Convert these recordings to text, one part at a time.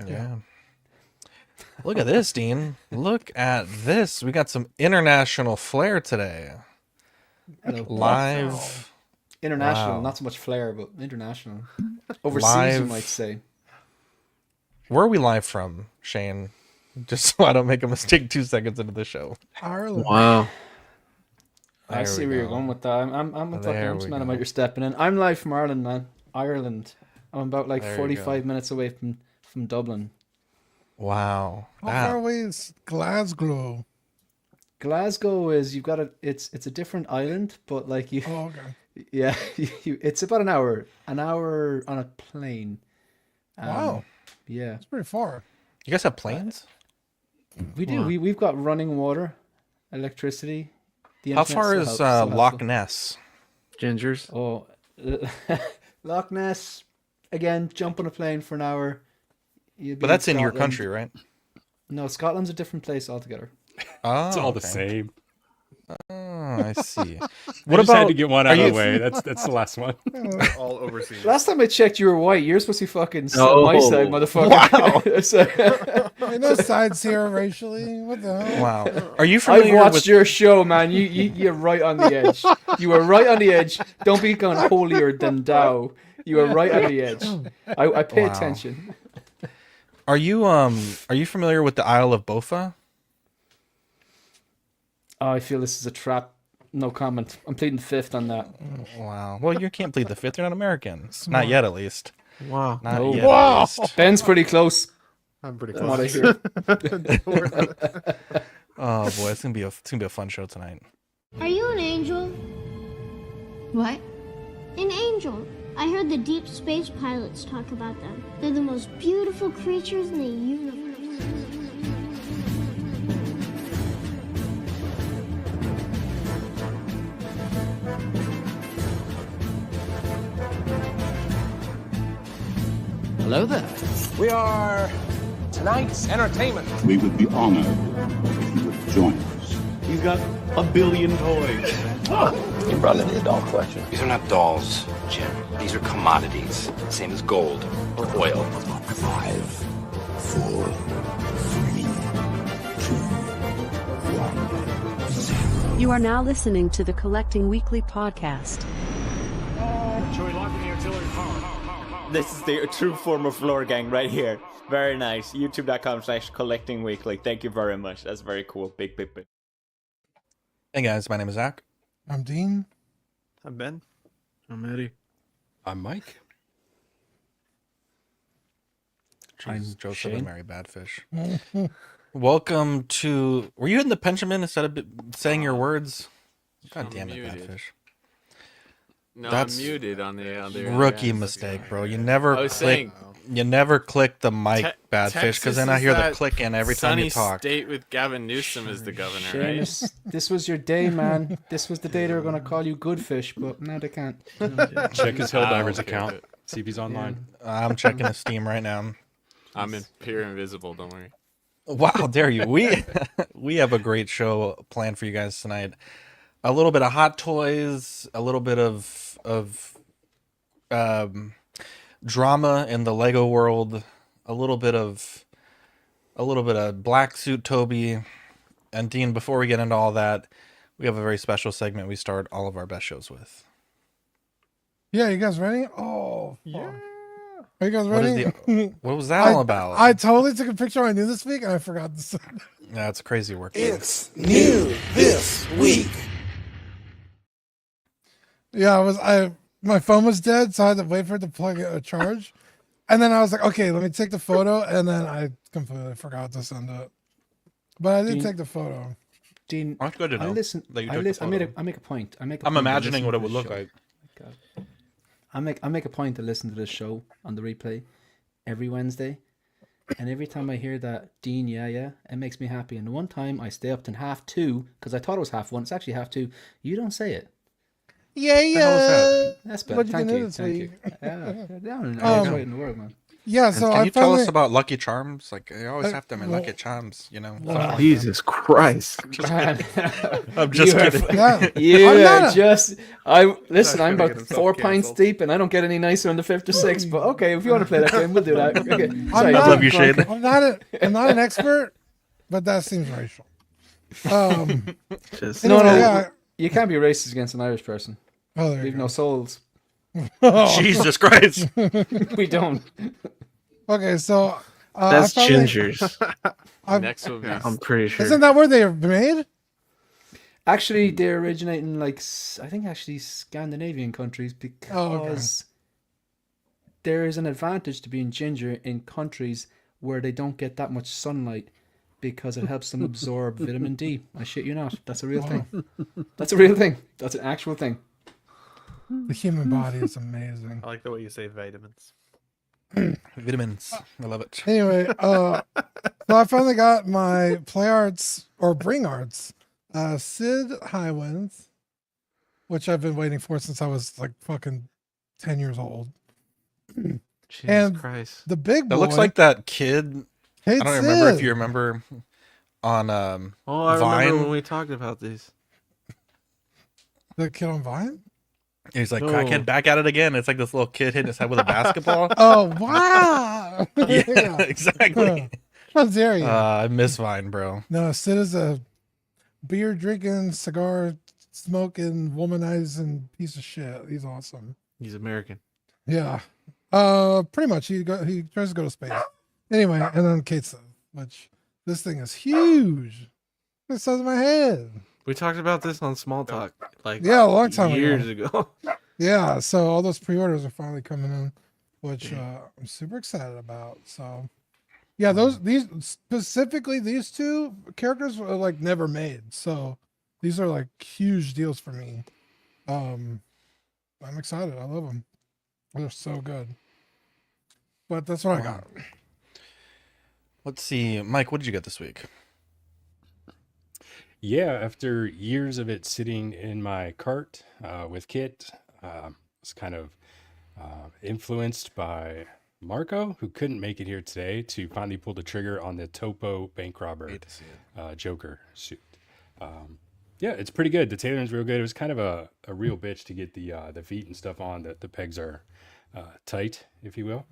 Yeah. Look at this, Dean. Look at this. We got some international flair today. Hello. Live. International, Wow. not so much flair, but international. Overseas, you might say. Where are we live from, Shane? Just so I don't make a mistake 2 seconds into the show. Ireland. Wow. I see where you're going with that. I'm just mad about you're stepping in. I'm live from Ireland, man. Ireland. I'm about like 45 minutes away from Dublin. Wow. How far away is Glasgow? Glasgow is it's a different island, but like you. Oh, okay. Yeah, it's about an hour on a plane. Wow. Yeah, it's pretty far. You guys have planes? We do. Wow. We've got running water, electricity. How far is Loch Ness? Gingers. Oh, Loch Ness. Again, jump on a plane for an hour. But that's in your country, right? No, Scotland's a different place altogether. Oh, it's all the same. Oh, I see. What about? Had to get one out of the way. That's the last one. All overseas. Last time I checked, you were white. You're supposed to be fucking my side, motherfucker. Wow. Ain't no sides here racially. What the hell? Wow. Are you familiar I've watched with your show, man. You're right on the edge. You were right on the edge. Don't be going holier than thou. You were right on the edge. I pay attention. Are you familiar with the Isle of Bofa? Oh, I feel this is a trap. No comment. I'm pleading fifth on that. Wow. Well, you can't plead the fifth. You're not American. Not yet, at least. Wow. Not yet, Wow. at least. Ben's pretty close. I'm pretty From what I close. hear. Oh boy, it's gonna be a fun show tonight. Are you an angel? What? An angel. I heard the deep space pilots talk about them. They're the most beautiful creatures in the universe. Hello there. We are tonight's entertainment. We would be honored if you would join us. He's got a billion toys. You brought in the doll collection. These are not dolls, Jim. These are commodities. Same as gold or oil. 5, 4, 3, 2, 1, 0. You are now listening to the Collecting Weekly podcast. Shall we lock in the artillery power? This is the true form of floor gang right here. Very nice. YouTube.com/collectingweekly. Thank you very much. That's very cool. Big. Hey guys, my name is Zach. I'm Dean. I'm Ben. I'm Eddie. I'm Mike. I'm Joseph Shane. and Mary Badfish. Welcome to. Were you hitting the Benjamin instead of saying your words? God damn it, muted. Badfish. No, That's I'm muted on the rookie mistake, bro. You never I was click. saying, You never click the mic, Badfish, because then I hear the clicking every time you talk. State with Gavin Newsom as the governor, right? Seamus, this was your day, man. This was the day they were going to call you Goodfish, but now they can't. Check his Helldiver's okay. account. See if he's online. I'm checking his Steam right now. I'm in pure invisible. Don't worry. Wow, dare you? We have a great show planned for you guys tonight. A little bit of Hot Toys, a little bit of drama in the Lego world, a little bit of Black Suit Toby, and Dean. Before we get into all that, we have a very special segment we start all of our best shows with. Yeah, you guys ready? Oh, yeah. Are you guys What is ready? What was that all about? I totally took a picture I knew this week and I forgot to send it. Yeah, it's crazy work. It's new this week. Yeah, my phone was dead, so I had to wait for it to plug a charge. And then I was like, okay, let me take the photo, and then I completely forgot to send it. But I did take the photo. Dean, That's good to know. I make a point. I'm imagining what it would look like. I make a point to listen to this show on the replay every Wednesday, and every time I hear that Dean, yeah, it makes me happy. And the one time I stay up till 1:30 because I thought it was 1:30. It's actually 1:30. You don't say it. Yeah. That's better. What'd you Thank do you. this Thank week? you. Yeah, I enjoy it in the world, man. Yeah, so Can I you tell finally us about Lucky Charms? Like, I always have them in well, Lucky Charms, you know? well, stuff like Jesus Christ. I'm just kidding. Listen, I'm gonna about get himself 4 pints cancelled. deep, and I don't get any nicer on the 5th or 6th. But okay, if you want to play that game, we'll do that. Okay. Sorry, not- love you, Shade. I'm not an expert, but that seems racial. Just No, Anyway, no, yeah. you can't be racist against an Irish person. Oh, there you We've go. no souls. Jesus Christ. We don't. Okay, so that's I finally- Gingers. Next will be. I'm pretty sure. Isn't that where they are made? Actually, they originate in I think actually Scandinavian countries because there is an advantage to being ginger in countries where they don't get that much sunlight because it helps them absorb vitamin D. I shit you not. That's a real thing. That's a real thing. That's an actual thing. The human body is amazing. I like the way you say vitamins. Vitamins. I love it. Anyway, so I finally got my Play Arts or Bring Arts Sid Highwinds, which I've been waiting for since I was like fucking 10 years old. Jesus and Christ. the big boy. That looks like that kid. I Hates don't remember if Sid. you remember on Oh, I Vine. remember when we talked about these. The kid on Vine? He's like, No. crackhead back at it again. It's like this little kid hitting his head with a basketball. Oh, wow. Yeah, exactly. How dare you? I miss Vine, bro. No, Sid is a beer drinking, cigar smoking, womanizing piece of shit. He's awesome. He's American. Yeah. Pretty much. He tries to go to space. Anyway, and then Kate said, which this thing is huge. It says in my head. We talked about this on Small Talk like Yeah, a long time years ago. ago. Yeah, so all those pre-orders are finally coming in, which I'm super excited about. So yeah, these specifically these two characters were like never made. So these are like huge deals for me. I'm excited. I love them. They're so good. But that's what I got. Let's see, Mike. What did you get this week? Yeah, after years of it sitting in my cart with Kit, was kind of influenced by Marco, who couldn't make it here today, to finally pull the trigger on the Topo bank robber Joker suit. Yeah, it's pretty good. The tailoring's real good. It was kind of a real bitch to get the feet and stuff on. The pegs are tight, if you will.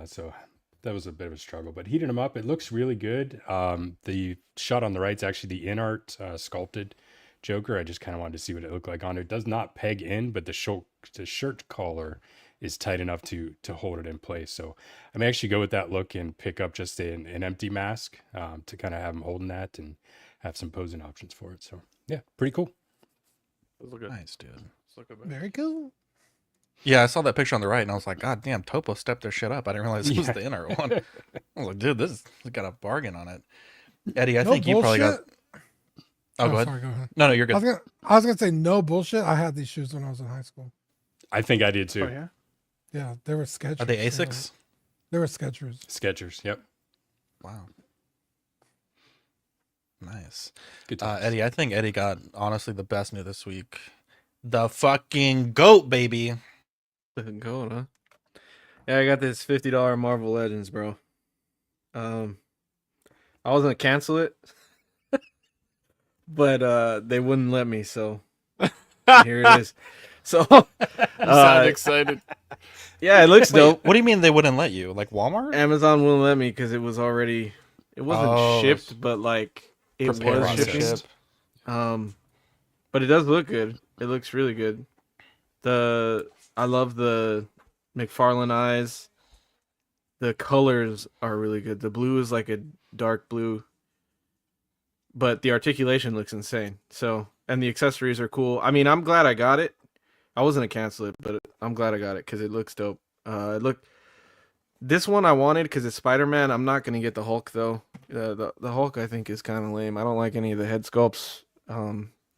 So that was a bit of a struggle, but heating them up, it looks really good. The shot on the right is actually the in-art sculpted Joker. I just kind of wanted to see what it looked like on it. It does not peg in, but the shirt collar is tight enough to hold it in place. So I may actually go with that look and pick up just an empty mask to kind of have him holding that and have some posing options for it. So yeah, pretty cool. Nice, dude. Very cool. Yeah, I saw that picture on the right, and I was like, God damn, Topo stepped their shit up. I didn't realize it was the inner one. I was like, dude, this has got a bargain on it. Eddie, I No think you probably got. bullshit. Oh, go ahead. Sorry, go ahead. No, you're good. I was gonna say no bullshit. I had these shoes when I was in high school. I think I did too. Oh, yeah? Yeah, they were Skechers. Are they Asics? They were Skechers. Skechers, yep. Wow. Nice. Good times. Eddie, I think Eddie got honestly the best news this week. The fucking GOAT, baby. The goat, huh? Yeah, I got this $50 Marvel Legends, bro. I was gonna cancel it, but they wouldn't let me, so here it is. So You sound excited. Yeah, it looks Wait, dope. what do you mean they wouldn't let you? Like Walmart? Amazon wouldn't let me because it wasn't Oh, shipped, but like it prepared was to shipping. ship. But it does look good. It looks really good. I love the McFarlane eyes. The colors are really good. The blue is like a dark blue, but the articulation looks insane. So, and the accessories are cool. I mean, I'm glad I got it. I wasn't gonna cancel it, but I'm glad I got it because it looks dope. This one I wanted because it's Spider-Man. I'm not gonna get the Hulk though. The Hulk I think is kind of lame. I don't like any of the head sculpts.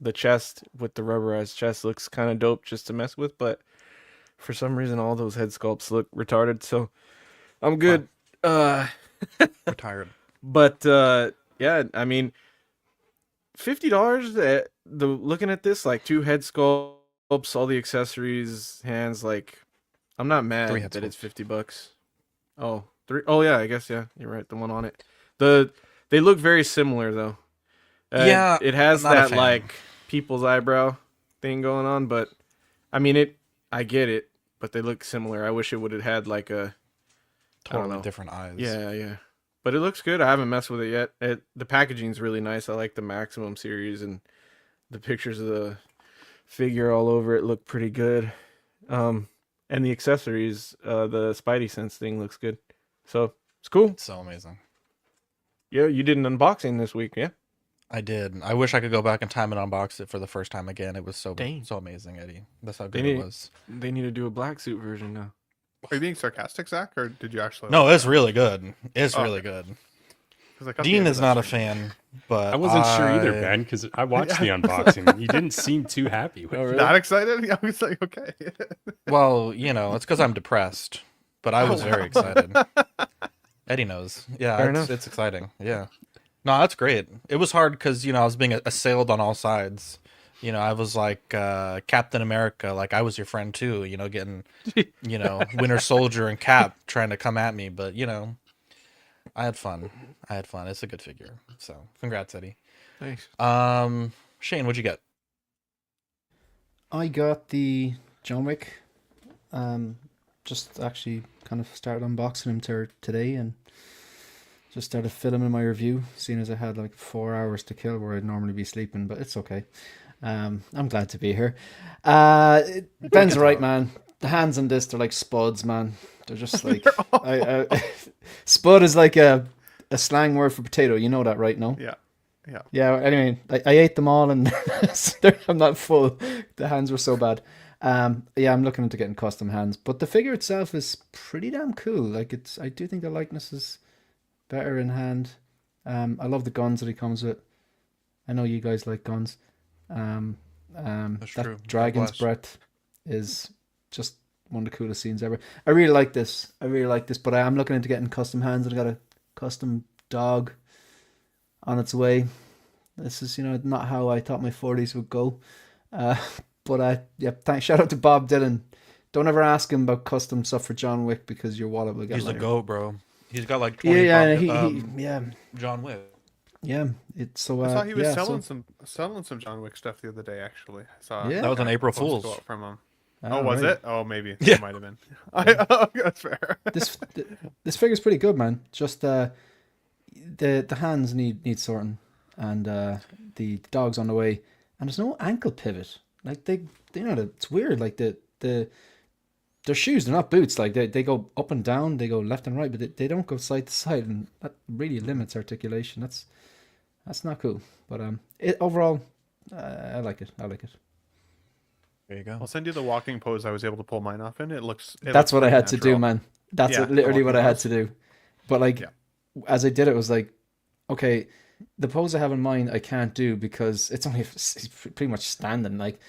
The chest with the rubberized chest looks kind of dope just to mess with, but for some reason all those head sculpts look retarded. So I'm good. Retired. But yeah, I mean, $50. Looking at this, like 2 head sculpts, all the accessories, hands. Like, I'm not mad that it's $50. Oh, 3. Oh yeah, I guess yeah. You're right. The one on it. They look very similar though. Yeah, it has I'm not a that fan. like people's eyebrow thing going on, but I mean it. I get it, but they look similar. I wish it would have had like a I don't Totally know. different eyes. Yeah. But it looks good. I haven't messed with it yet. The packaging's really nice. I like the Maximum series, and the pictures of the figure all over it look pretty good. And the accessories, the Spidey Sense thing looks good. So it's cool. It's so amazing. Yeah, you did an unboxing this week, yeah? I did. I wish I could go back in time and unbox it for the first time again. It was so Dang. so amazing, Eddie. That's how They good it need, was. they need to do a black suit version now. Are you being sarcastic, Zach, or did you actually? No, like it's that? really good. It's Oh, really okay. good. 'Cause I got the Dean end of is that not a stream. fan, but I wasn't sure either, Ben, because I watched the unboxing. And you didn't seem too happy with it. Not excited? I was like, okay. Well, it's because I'm depressed, but I was very excited. Eddie knows. Yeah, Fair it's, enough. it's exciting. Yeah. No, that's great. It was hard because, I was being assailed on all sides. I was like Captain America, like I was your friend too, getting, Winter Soldier and Cap trying to come at me. But, I had fun. It's a good figure. So congrats, Eddie. Thanks. Shane, what'd you get? I got the John Wick. Just actually kind of started unboxing him today and just started filming my review, seeing as I had like 4 hours to kill where I'd normally be sleeping, but it's okay. I'm glad to be here. Ben's right, man. The hands on this, they're like spuds, man. They're just like spud is like a slang word for potato. You know that, right? No? Yeah. Anyway, I ate them all, and I'm not full. The hands were so bad. I'm looking into getting custom hands, but the figure itself is pretty damn cool. Like I do think the likeness is better in hand. I love the guns that he comes with. I know you guys like guns. That's That true. dragon's God bless. breath is just one of the coolest scenes ever. I really like this, but I am looking into getting custom hands, and I got a custom dog on its way. This is, not how I thought my 40s would go. But thanks. Shout out to Bob Dylan. Don't ever ask him about custom stuff for John Wick because your wallet will get He's a lighter. goat, bro. He's got like 20 John Wick. Yeah, it's so. I saw he was selling some John Wick stuff the other day. Actually, I saw. Yeah. That was an April post Fool's. go out from him. Oh, Was right. it? Oh, maybe. Yeah. It might have been. That's fair. This figure's pretty good, man. Just the hands need sorting, and the dog's on the way, and there's no ankle pivot. Like it's weird. Like their shoes, they're not boots. Like they go up and down, they go left and right, but they don't go side to side, and that really limits articulation. That's not cool. But overall, I like it. There you go. I'll send you the walking pose I was able to pull mine off in. That's what I had to do, man. That's literally what I had to do. But as I did it, was like, okay, the pose I have in mind I can't do because it's pretty much standing, like,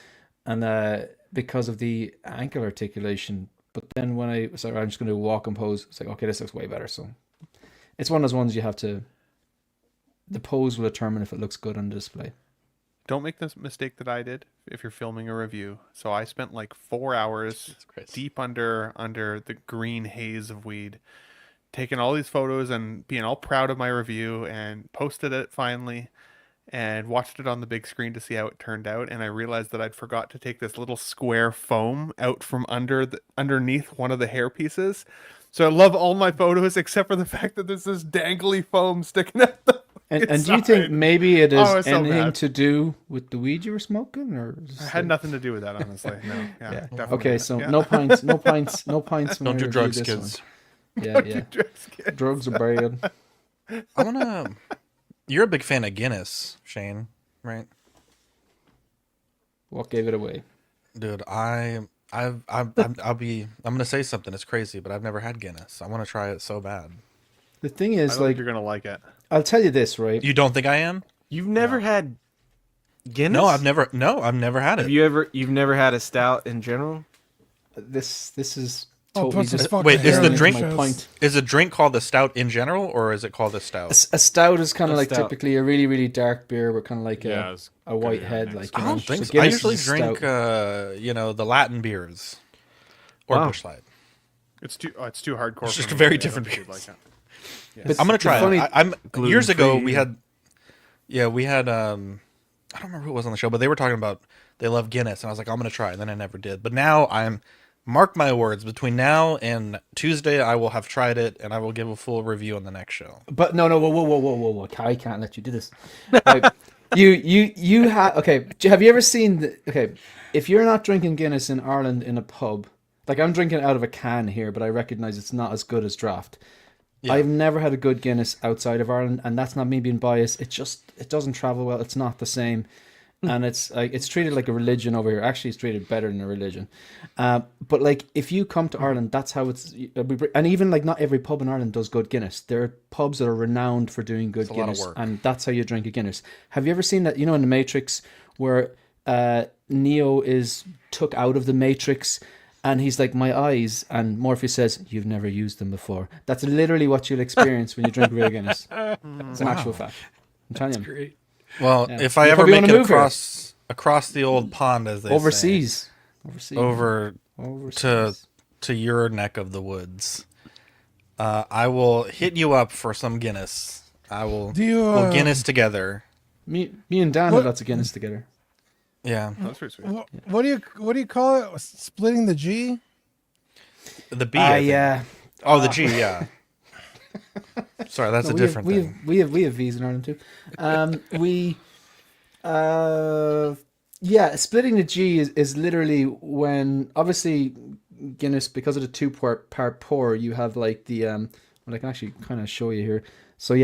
and because of the ankle articulation. But then when I'm just going to do a walking pose, it's like, okay, this looks way better. So it's one of those ones you have to. The pose will determine if it looks good on the display. Don't make this mistake that I did if you're filming a review. So I spent like 4 hours deep under the green haze of weed, taking all these photos and being all proud of my review, and posted it finally and watched it on the big screen to see how it turned out. And I realized that I'd forgot to take this little square foam out from underneath one of the hair pieces. So I love all my photos except for the fact that there's this dangly foam sticking out the And do you think maybe it is it's so anything bad. to do with the weed you were smoking, or It had nothing to do with that, honestly. No. Yeah. Definitely Okay, not. so Yeah. no pints. When Don't I do review drugs, this kids. one. Yeah, Don't yeah. do drugs, kids. Drugs are bad. I wanna. You're a big fan of Guinness, Shane, right? What gave it away? Dude, I'm gonna say something. It's crazy, but I've never had Guinness. I want to try it so bad. The thing I is, don't think like, you're gonna like it. I'll tell you this, right? You don't think I am? You've never had Guinness? No, I've never had it. You've never had a stout in general? This is Oh, totally puts his just fucking Wait, is hair the in drink- his my chest. point. Is a drink called a stout in general, or is it called a stout? A stout is kind A of like stout. typically a really, really dark beer with kind of like Yeah, a it's white good, head. yeah, Like, I you know, don't think so. I Guinness usually is a drink, stout. the Latin beers or Wow. Busch Light. It's too hardcore. It's just for a me. very I don't different think you'd beer. like it. Yeah. But I'm gonna the try funny- it. I'm years ago we Gluten-free. we had I don't remember who it was on the show, but they were talking about they love Guinness, and I was like, I'm gonna try it, and then I never did. But now mark my words, between now and Tuesday I will have tried it, and I will give a full review on the next show. But no, whoa. I can't let you do this. Right. You have okay. Have you ever seen okay? If you're not drinking Guinness in Ireland in a pub, like I'm drinking it out of a can here, but I recognize it's not as good as draft. Yeah. I've never had a good Guinness outside of Ireland, and that's not me being biased. It doesn't travel well. It's not the same, and it's treated like a religion over here. Actually, it's treated better than a religion. But like if you come to Ireland, that's how it's. And even like not every pub in Ireland does good Guinness. There are pubs that are renowned for doing good It's a lot of Guinness, work. and that's how you drink a Guinness. Have you ever seen that? You know, in the Matrix, where Neo is took out of the Matrix. And he's like, my eyes. And Morpheus says, you've never used them before. That's literally what you'll experience when you drink real Guinness. It's an actual fact. I'm telling you. Great. Well, Yeah. if I You ever probably make wanna it move here. across the old pond, as they Overseas. say, over to your neck of the woods, I will hit you up for some Guinness. We'll Guinness together. Me and Dan have lots of Guinness together. Yeah. That's pretty sweet. What do you call it? Splitting the G? The B. I think. Yeah. Oh, the G. Yeah. Sorry, that's a different thing. We have V's in Ireland too. Splitting the G is literally when obviously Guinness, because of the two-part pour, you have like the well, I can actually kind of show you here. So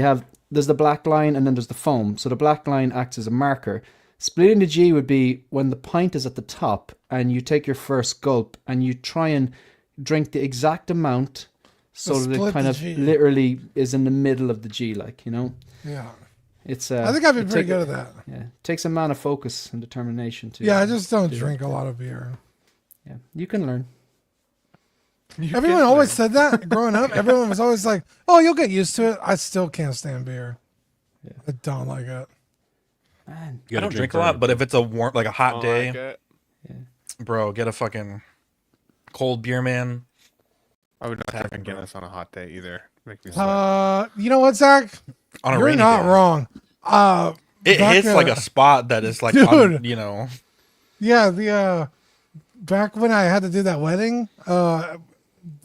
there's the black line and then there's the foam. So the black line acts as a marker. Splitting the G would be when the pint is at the top and you take your first gulp and you try and drink the exact amount so that it kind of literally is in the middle of the G, like, you know? Yeah. It's I think I'd be pretty good at that. Yeah. It takes a man of focus and determination to. Yeah, I just don't drink a lot of beer. Yeah. You can learn. Everyone always said that growing up. Everyone was always like, oh, you'll get used to it. I still can't stand beer. Yeah. I don't like it. Man. I don't drink a lot, but if it's a warm, like a hot day, Like bro, get a fucking cold beer, man. I would not have Guinness on a hot day either. Make me sweat. You know what, Zach? On a You're rainy not day. wrong. It hits like a spot that is like, dude. you know. Yeah, the back when I had to do that wedding, a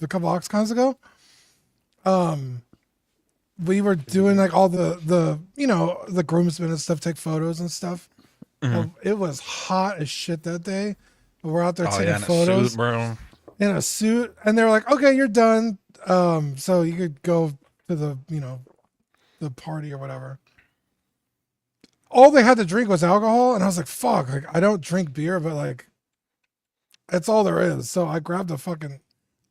couple Oxcons ago, we were doing like all the you know, the groomsmen and stuff, take photos and stuff. It was hot as shit that day. We're out there taking photos. A suit, bro. In a suit, and they were like, okay, you're done. So you could go to the, you know, the party or whatever. All they had to drink was alcohol, and I was like, fuck, like I don't drink beer, but like that's all there is. So I grabbed a fucking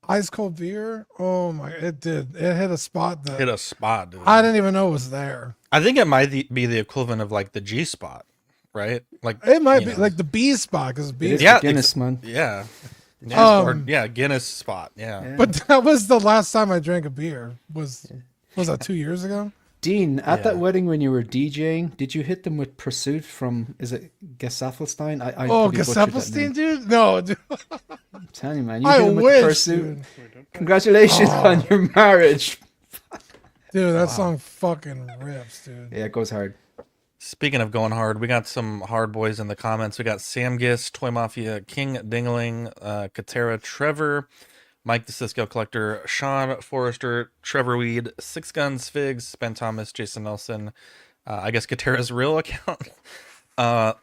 ice cold beer. Oh my, it hit a spot that dude. I didn't even know was there. I think it might be the equivalent of like the G spot, right? Like It might be like the B spot, because Guinness, man. Yeah. Guinness spot. Yeah. But that was the last time I drank a beer. Was that 2 years ago? Dean, at that wedding when you were DJing, did you hit them with Pursuit from, is it Gesaffelstein? I Gesaffelstein, dude? No, dude. I'm telling you, man. You I hit them with wish, Pursuit. dude. Congratulations on your marriage. Dude, that song fucking rips, dude. Yeah, it goes hard. Speaking of going hard, we got some hard boys in the comments. We got Sam Gist, Toy Mafia, King Dingling, Katera, Trevor, Mike the Cisco Collector, Sean Forrester, Trevor Weed, Six Guns Figs, Ben Thomas, Jason Nelson, I guess Katera's real account,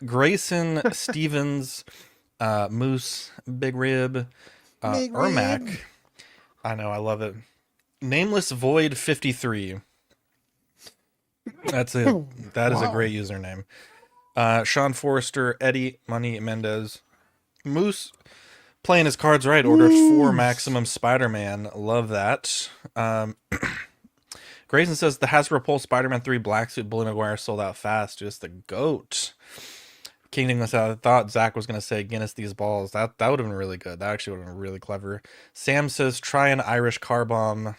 Grayson Stevens, Moose, Big Rib, Ermac. I know, I love it. Nameless Void 53. That's it. That is a great username. Sean Forrester, Eddie Money Mendez, Moose playing his cards right. Ordered 4 Maximum Spider-Man. Love that. Grayson says the Hasbro Pulse Spider-Man 3 Black Suit Bully Maguire sold out fast. Just the goat. King English, I thought Zach was going to say Guinness these balls. That would have been really good. That actually would have been really clever. Sam says try an Irish car bomb.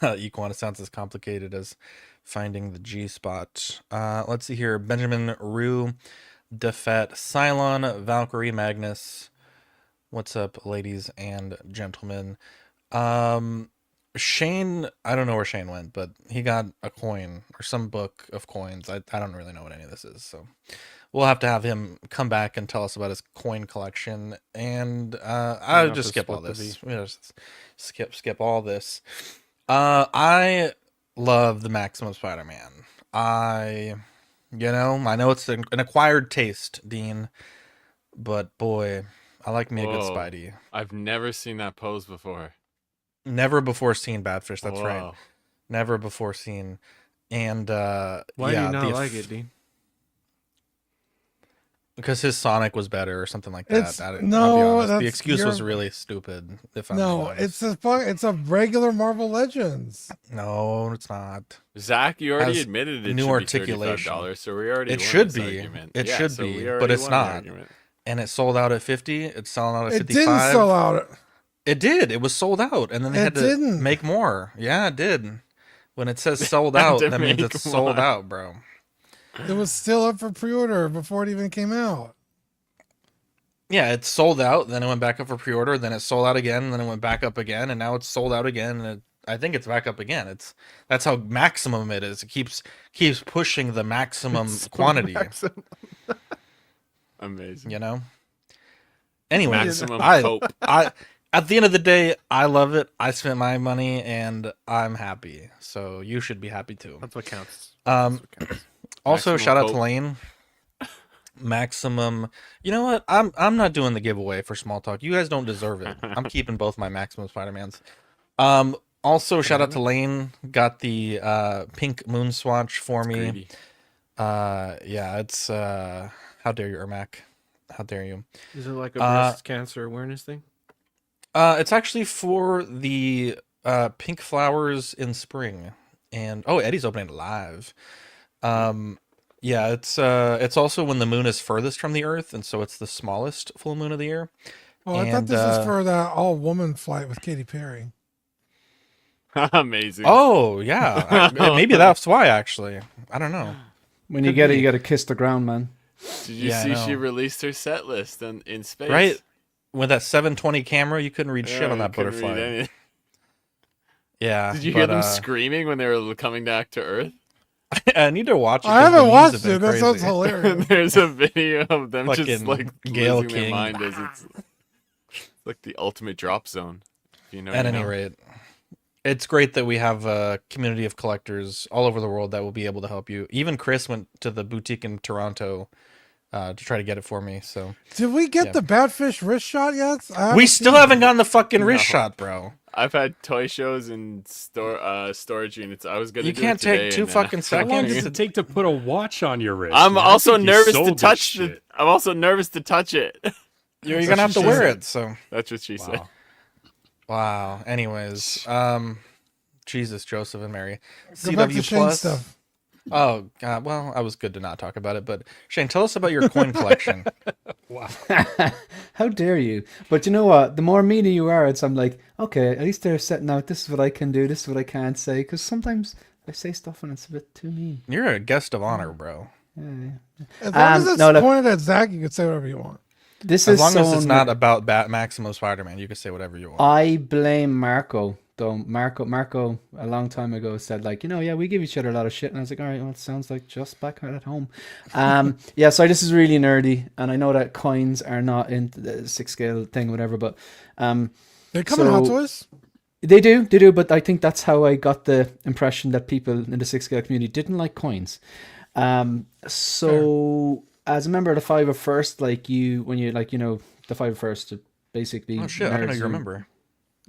Equana sounds as complicated as finding the G spot. Let's see here. Benjamin Rue, Defet, Cylon, Valkyrie, Magnus, What's up, ladies and gentlemen? Shane, I don't know where Shane went, but he got a coin or some book of coins. I don't really know what any of this is, so we'll have to have him come back and tell us about his coin collection. And I'll just skip all this. We'll just skip all this. I love the Maximum Spider-Man. I know it's an acquired taste, Dean, but boy, I like me a good Spidey. I've never seen that pose before. Never before seen Badfish. That's Whoa. right. Never before seen. And Why do you not like it, Dean? Because his Sonic was better or something like that. I'll be No, honest. The excuse was really stupid. If I'm being honest. it's a regular Marvel Legends. No, it's not. Zach, you already Has admitted it new should articulation. be $35, so we already It won should this be. argument. It Yeah, should so be, we but already it's won the not. argument. And it sold out at 50. It's selling out at 55. It didn't sell out. It did. It was sold out, and then they had to make more. Yeah, it did. When it says sold out, that means it's sold out, bro. It was still up for pre-order before it even came out. Yeah, it's sold out, then it went back up for pre-order, then it sold out again, then it went back up again, and now it's sold out again, and I think it's back up again. That's how maximum it is. It keeps pushing the maximum quantity. Amazing. You know? Anyway, Maximum hope. I at the end of the day, I love it. I spent my money and I'm happy. So you should be happy too. That's what counts. Also, Maximum shout out hope. to Lane. Maximum. You know what? I'm not doing the giveaway for small talk. You guys don't deserve it. I'm keeping both my Maximum Spider-Mans. Also, shout out to Lane. Got the pink moon swatch for me. Greedy. Yeah, it's how dare you, Ermac? How dare you? Is it like a breast cancer awareness thing? It's actually for the pink flowers in spring. And Eddie's opening it live. Yeah, it's also when the moon is furthest from the Earth, and so it's the smallest full moon of the year. Oh, I thought this was for that all-woman flight with Katy Perry. Amazing. Oh, yeah. Maybe that's why, actually. I don't know. When you get it, you got to kiss the ground, man. Did you see she released her set list in space? Right? With that 720 camera, you couldn't read shit on that butterfly. Yeah. Did you hear them screaming when they were coming back to Earth? I need to watch it. I haven't watched it. That sounds hilarious. There's a video of them Fucking just like Gail losing their King. mind as it's like the ultimate drop zone. If you know. At any rate, it's great that we have a community of collectors all over the world that will be able to help you. Even Chris went to the boutique in Toronto to try to get it for me. So did we get the Badfish wrist shot yet? We still haven't gotten the fucking wrist shot, bro. I've had toy shows and storage units. I was gonna. You do can't it today, take 2 and fucking How long seconds. does it take to put a watch on your wrist? I'm Man, I also think you nervous sold to this touch shit. I'm also nervous to touch it. You're gonna have to wear it. So that's what she said. Wow. Anyways, Jesus, Joseph and Mary. Go back to CW Shane Plus. stuff. Oh God. Well, I was good to not talk about it, but Shane, tell us about your coin collection. Wow. How dare you? But you know what? The more meaner you are, I'm like, okay, at least they're setting out, this is what I can do, this is what I can't say. Because sometimes I say stuff and it's a bit too mean. You're a guest of honor, bro. Yeah. As long as it's pointed at Zach, you can say whatever you want. This as is long as it's someone- not about Maximum Spider-Man, you can say whatever you want. I blame Marco. Though Marco a long time ago said like, yeah, we give each other a lot of shit, and I was like, all right, well, it sounds like just back at home. Yeah, sorry, this is really nerdy, and I know that coins are not in the 6 scale thing, whatever, but they come in Hot Toys. They do, but I think that's how I got the impression that people in the 6 scale community didn't like coins. So as a member of the 5 First, like when you the 5 First, basically. Oh shit, I didn't know you remember.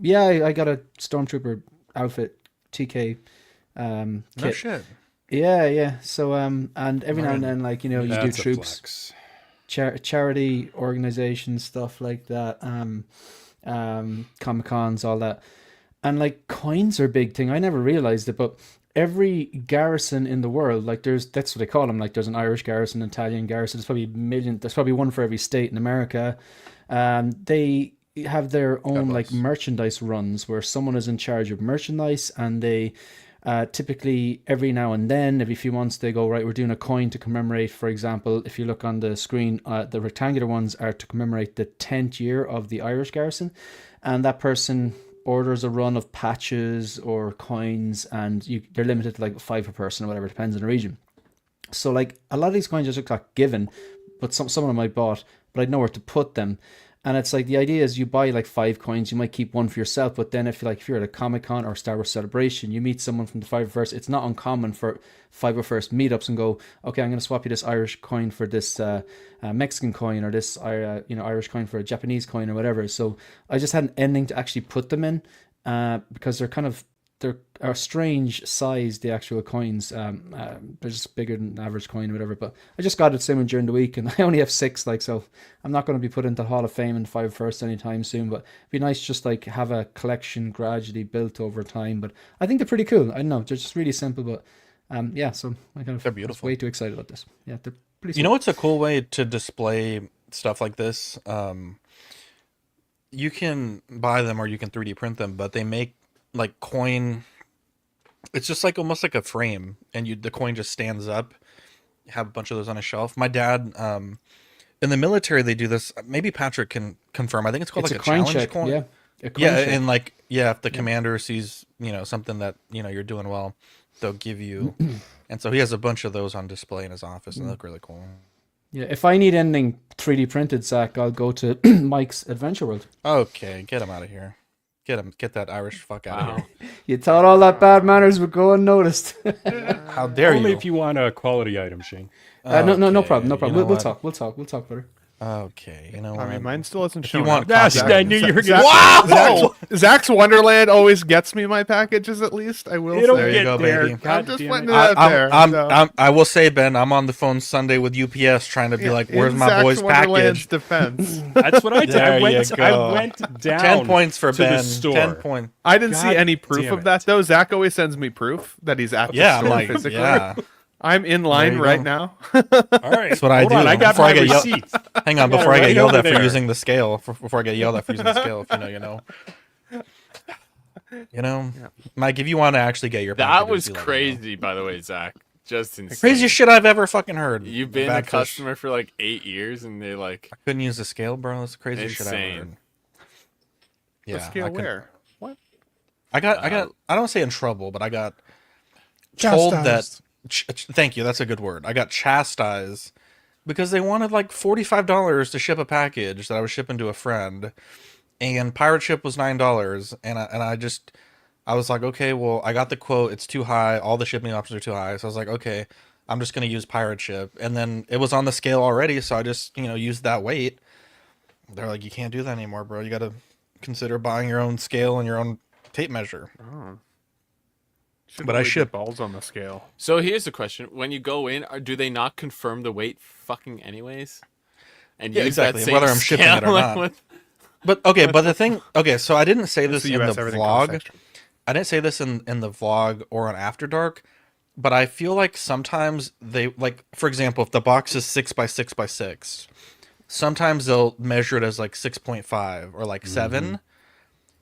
Yeah, I got a Stormtrooper outfit, TK kit. No shit. Yeah. So and every now and then, like you do That's a troops, charity organizations, stuff like that. Comic Cons, all that, and like coins are a big thing. I never realized it, but every garrison in the world, like that's what they call them. Like there's an Irish garrison, Italian garrison. There's probably There's probably one for every state in America. They have their own like merchandise runs where someone is in charge of merchandise and they Typically, every now and then, every few months, they go, right, we're doing a coin to commemorate, for example, if you look on the screen, the rectangular ones are to commemorate the 10th year of the Irish garrison. And that person orders a run of patches or coins, and they're limited to like 5 per person or whatever, depends on the region. So like a lot of these coins just look like given, but some of them I bought, but I'd nowhere to put them. And it's like the idea is you buy like 5 coins, you might keep one for yourself, but then if you're at a Comic-Con or Star Wars Celebration, you meet someone from the 501st, it's not uncommon for 501st meetups and go, okay, I'm going to swap you this Irish coin for this Mexican coin, or this Irish coin for a Japanese coin or whatever. So I just had an ending to actually put them in because they're a strange size, the actual coins. They're just bigger than an average coin or whatever. But I just got it swimming during the week, and I only have 6, so I'm not going to be put into the Hall of Fame in 501st anytime soon. But it'd be nice just like have a collection gradually built over time. But I think they're pretty cool. I don't know, they're just really simple, but so I they're beautiful. Way too excited about this. Yeah, they're pretty. You know what's a cool way to display stuff like this? You can buy them or you can 3D print them, but they make like coin, it's just like almost like a frame, and the coin just stands up. You have a bunch of those on a shelf. My dad, in the military, they do this. Maybe Patrick can confirm. I think it's called like a challenge check. coin. Yeah, and like if the commander sees something that you're doing well, they'll give you. And so he has a bunch of those on display in his office, and they look really cool. Yeah, if I need anything 3D printed, Zach, I'll go to Mike's Adventure World. Okay, get him out of here. Get that Irish fuck out of here. You thought all that bad manners would go unnoticed. How dare Only you? if you want a quality item, Shane. No problem. You know We'll talk. We'll talk better. Okay, you know what? I mean, mine still hasn't If shown you want up. copyright- I knew you were gonna. Wow! Zach's Wonderland always gets me my packages. At least I will It'll say. There you go, there. baby. I'm God just damn putting it. it out there. I will say, Ben, I'm on the phone Sunday with UPS trying to be like, "Where's in my Zach's boy's Wonderland's package?" defense. That's what I did. There I you went down. 10 points for to Ben. the store. 10 points. I didn't see God any proof damn of it. that though. Zach always sends me proof that he's at the Yeah, I'm store like, physically. yeah. I'm in line you right go. now. All right, That's what I hold do. On, I got Before my I get yelled- receipt. Hang on, Yeah, before I right get yelled over at for there. using the scale. Before I get yelled at for using the scale, if you know. Mike, if you want to actually get your That packages, was you let me know. crazy, by the way, Zach. Just insane. Craziest shit I've ever fucking heard. You've been a Bad fish. customer for like 8 years, and they like Couldn't use the scale, bro. That's the craziest shit I've ever Insane. heard. The Yeah, scale I couldn't- where? What? I got. I don't say in trouble, but I got told that. Chastised. Thank you. That's a good word. I got chastised because they wanted like $45 to ship a package that I was shipping to a friend, and pirate ship was $9, and I was like, okay, well, I got the quote. It's too high. All the shipping options are too high. So I was like, okay, I'm just gonna use pirate ship, and then it was on the scale already, so I just used that weight. They're like, you can't do that anymore, bro. You got to consider buying your own scale and your own tape measure. But I ship balls on the scale. So here's the question: when you go in, do they not confirm the weight, fucking anyways? And Yeah, use that exactly. same Whether I'm shipping it or scale not. with- But okay, but the thing, okay, so I didn't say this the in US, the everything costs vlog. extra. I didn't say this in the vlog or on After Dark, but I feel like sometimes they, like, for example, if the box is 6x6x6, sometimes they'll measure it as like 6.5 or like 7,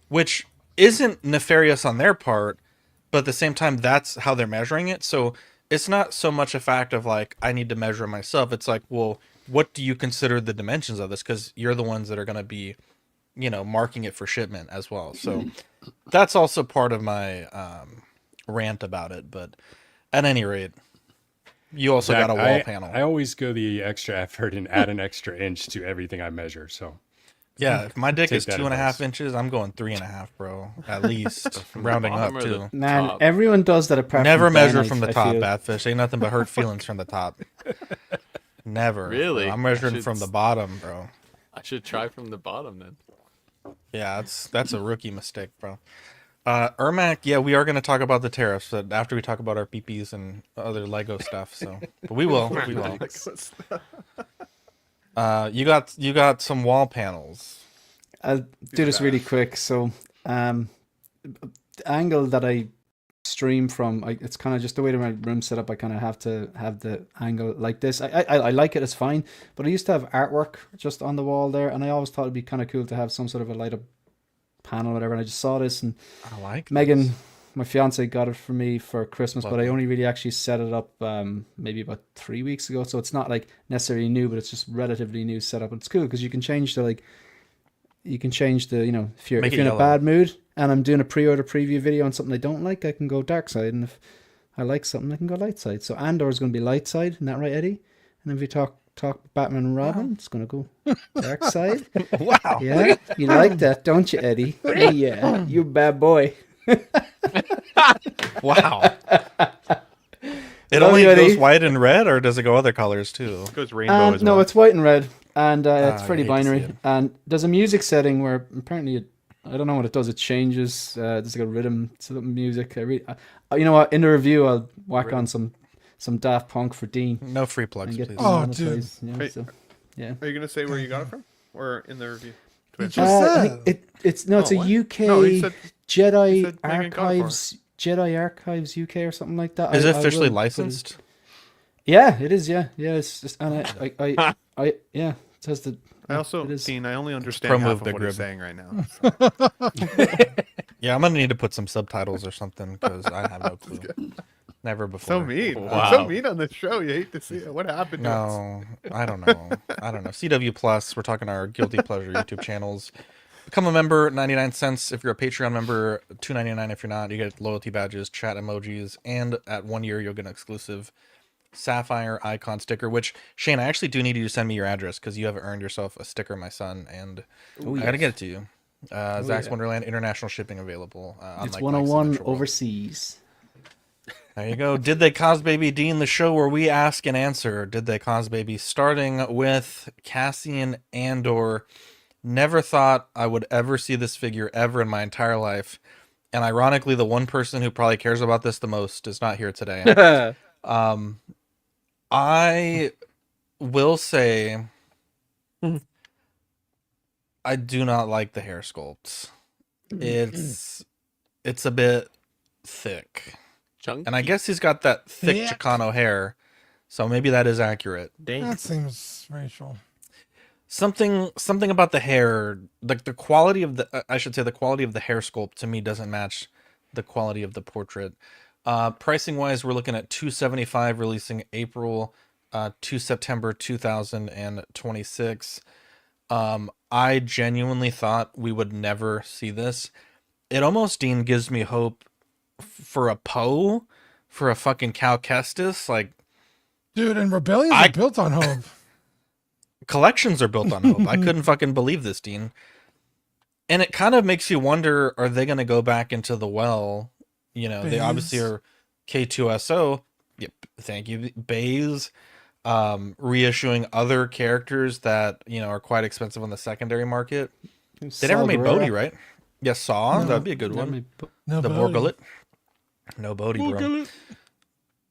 which isn't nefarious on their part, but at the same time, that's how they're measuring it. So it's not so much a fact of like, I need to measure it myself. It's like, well, what do you consider the dimensions of this? Because you're the ones that are going to be, marking it for shipment as well. So that's also part of my rant about it. But at any rate, you also Zach, got a wall panel. I always go the extra effort and add an extra inch to everything I measure. So Yeah, if my dick Take is that 2.5 advice. inches, I'm going 3.5, bro. At least. I'm rounding up, bottom or too. Man, Top. everyone does that apart Never from Ben, measure I- from the I top, feel. Badfish. Ain't nothing but hurt feelings from the top. Never. Really? Bro. I'm measuring I should from the bottom, bro. I should try from the bottom then. Yeah, that's a rookie mistake, bro. Ermac, yeah, we are going to talk about the tariffs after we talk about our PPs and other Lego stuff. So, but we will. We will. You got some wall panels. I'll do this really quick. So, the angle that I stream from, it's kind of just the way that my room's set up. I kind of have to have the angle like this. I like it. It's fine. But I used to have artwork just on the wall there, and I always thought it'd be kind of cool to have some sort of a light up panel or whatever. And I just saw this, and I like Megan my fiance got it for me for Christmas, but I Lovely. only really actually set it up maybe about 3 weeks ago. So it's not like necessarily new, but it's just relatively new setup. It's cool because you can change the if you're Make it in a yellow. bad mood and I'm doing a pre-order preview video on something I don't like, I can go dark side, and if I like something, I can go light side. So Andor is going to be light side, isn't that right, Eddie? And if you talk Batman and Robin, it's going to go dark side. Wow. Yeah, you like that, don't you, Eddie? Yeah, you bad boy. Wow. It Love only you, goes Eddie. white and red, or does it go other colors too? It goes rainbow as well. No, it's white and red, and it's I pretty hate to see binary. it. And there's a music setting where apparently I don't know what it does. It changes. There's like a rhythm to the music. You know what? In the review, I'll whack on some Daft Punk for Dean. No free plugs, and get please. Dean Oh, on the dude. place, you know, Hey, so, yeah. Are you gonna say where you got it from, or in the review? You Twitch? just I said. think it's Oh, a what? UK No, you said Jedi Megan got it for Archives UK or something like that. Is it I officially will put it- licensed? Yeah, it is. Yeah, it's just, and I yeah, it says that. I also, it is. Dean, I only understand Pro half move, of Big what he's Rib. saying right now. Yeah, I'm gonna need to put some subtitles or something because I have no clue. Never before. So mean. Wow. So mean on this show. You hate to see it. What happened to us? No, I don't know. CW Plus. We're talking our guilty pleasure YouTube channels. Become a member, 99 cents if you're a Patreon member, $2.99 if you're not. You get loyalty badges, chat emojis, and at 1 year you'll get an exclusive Sapphire icon sticker. Which Shane, I actually do need you to send me your address because you have earned yourself a sticker, my son, and I gotta get it to you. Zach's yeah. Wonderland, international shipping available. It's unlike Mike's 101 Adventure World. overseas. There you go. Did they cause baby Dean, the show where we ask and answer? Did they cause baby? Starting with Cassian Andor. Never thought I would ever see this figure ever in my entire life. And ironically, the one person who probably cares about this the most is not here today. I will say I do not like the hair sculpts. It's a bit thick. Chunky. And I guess he's got that thick Yeah. Chicano hair. So maybe that is accurate. That seems racial. Something about the hair, like the quality of the I should say the quality of the hair sculpt to me doesn't match the quality of the portrait. Pricing wise, we're looking at $275 releasing April to September 2026. I genuinely thought we would never see this. It almost, Dean, gives me hope for a Poe, for a fucking Cal Kestis. Like, Dude, and rebellions are built on hope. collections are built on hope. I couldn't fucking believe this, Dean. And it kind of makes you wonder, are they going to go back into the well? You know, they obviously are K2SO. Yep, thank you. Bays. Reissuing other characters that, you know, are quite expensive on the secondary market. They never made Bodhi, right? Yes, Saw. No, That'd be a good one. No The Bodhi. Borgullet. No Bodhi, bro.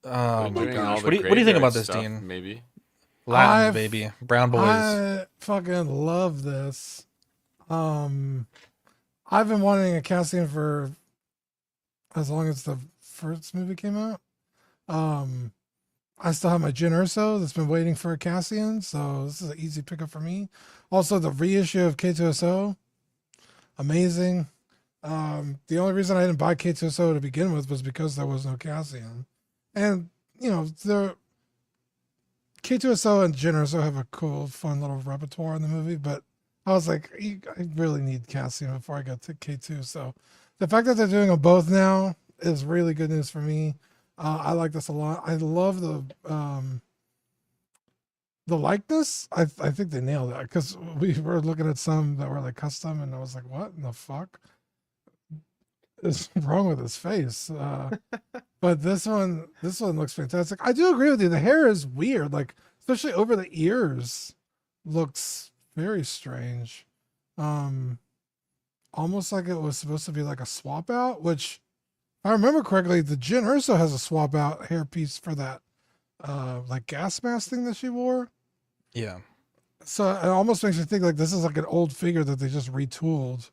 Oh my Doing all gosh. the What do you think about graveyard this, stuff, Dean? Maybe. Latin, baby. Brown boys. I fucking love this. I've been wanting a Cassian for as long as the first movie came out. I still have my Jyn Erso that's been waiting for a Cassian, so this is an easy pickup for me. Also, the reissue of K2SO, amazing. The only reason I didn't buy K2SO to begin with was because there was no Cassian. And, you know, K2SO and Jyn Erso have a cool, fun little repertoire in the movie, but I was like, I really need Cassian before I got to K2. So the fact that they're doing them both now is really good news for me. I like this a lot. I love the likeness. I think they nailed it because we were looking at some that were like custom, and I was like, what in the fuck is wrong with his face? But this one looks fantastic. I do agree with you. The hair is weird, like especially over the ears, looks very strange. Almost like it was supposed to be like a swap out, which if I remember correctly, the Jyn Erso has a swap out hairpiece for that like gas mask thing that she wore. Yeah. So it almost makes me think like this is like an old figure that they just retooled.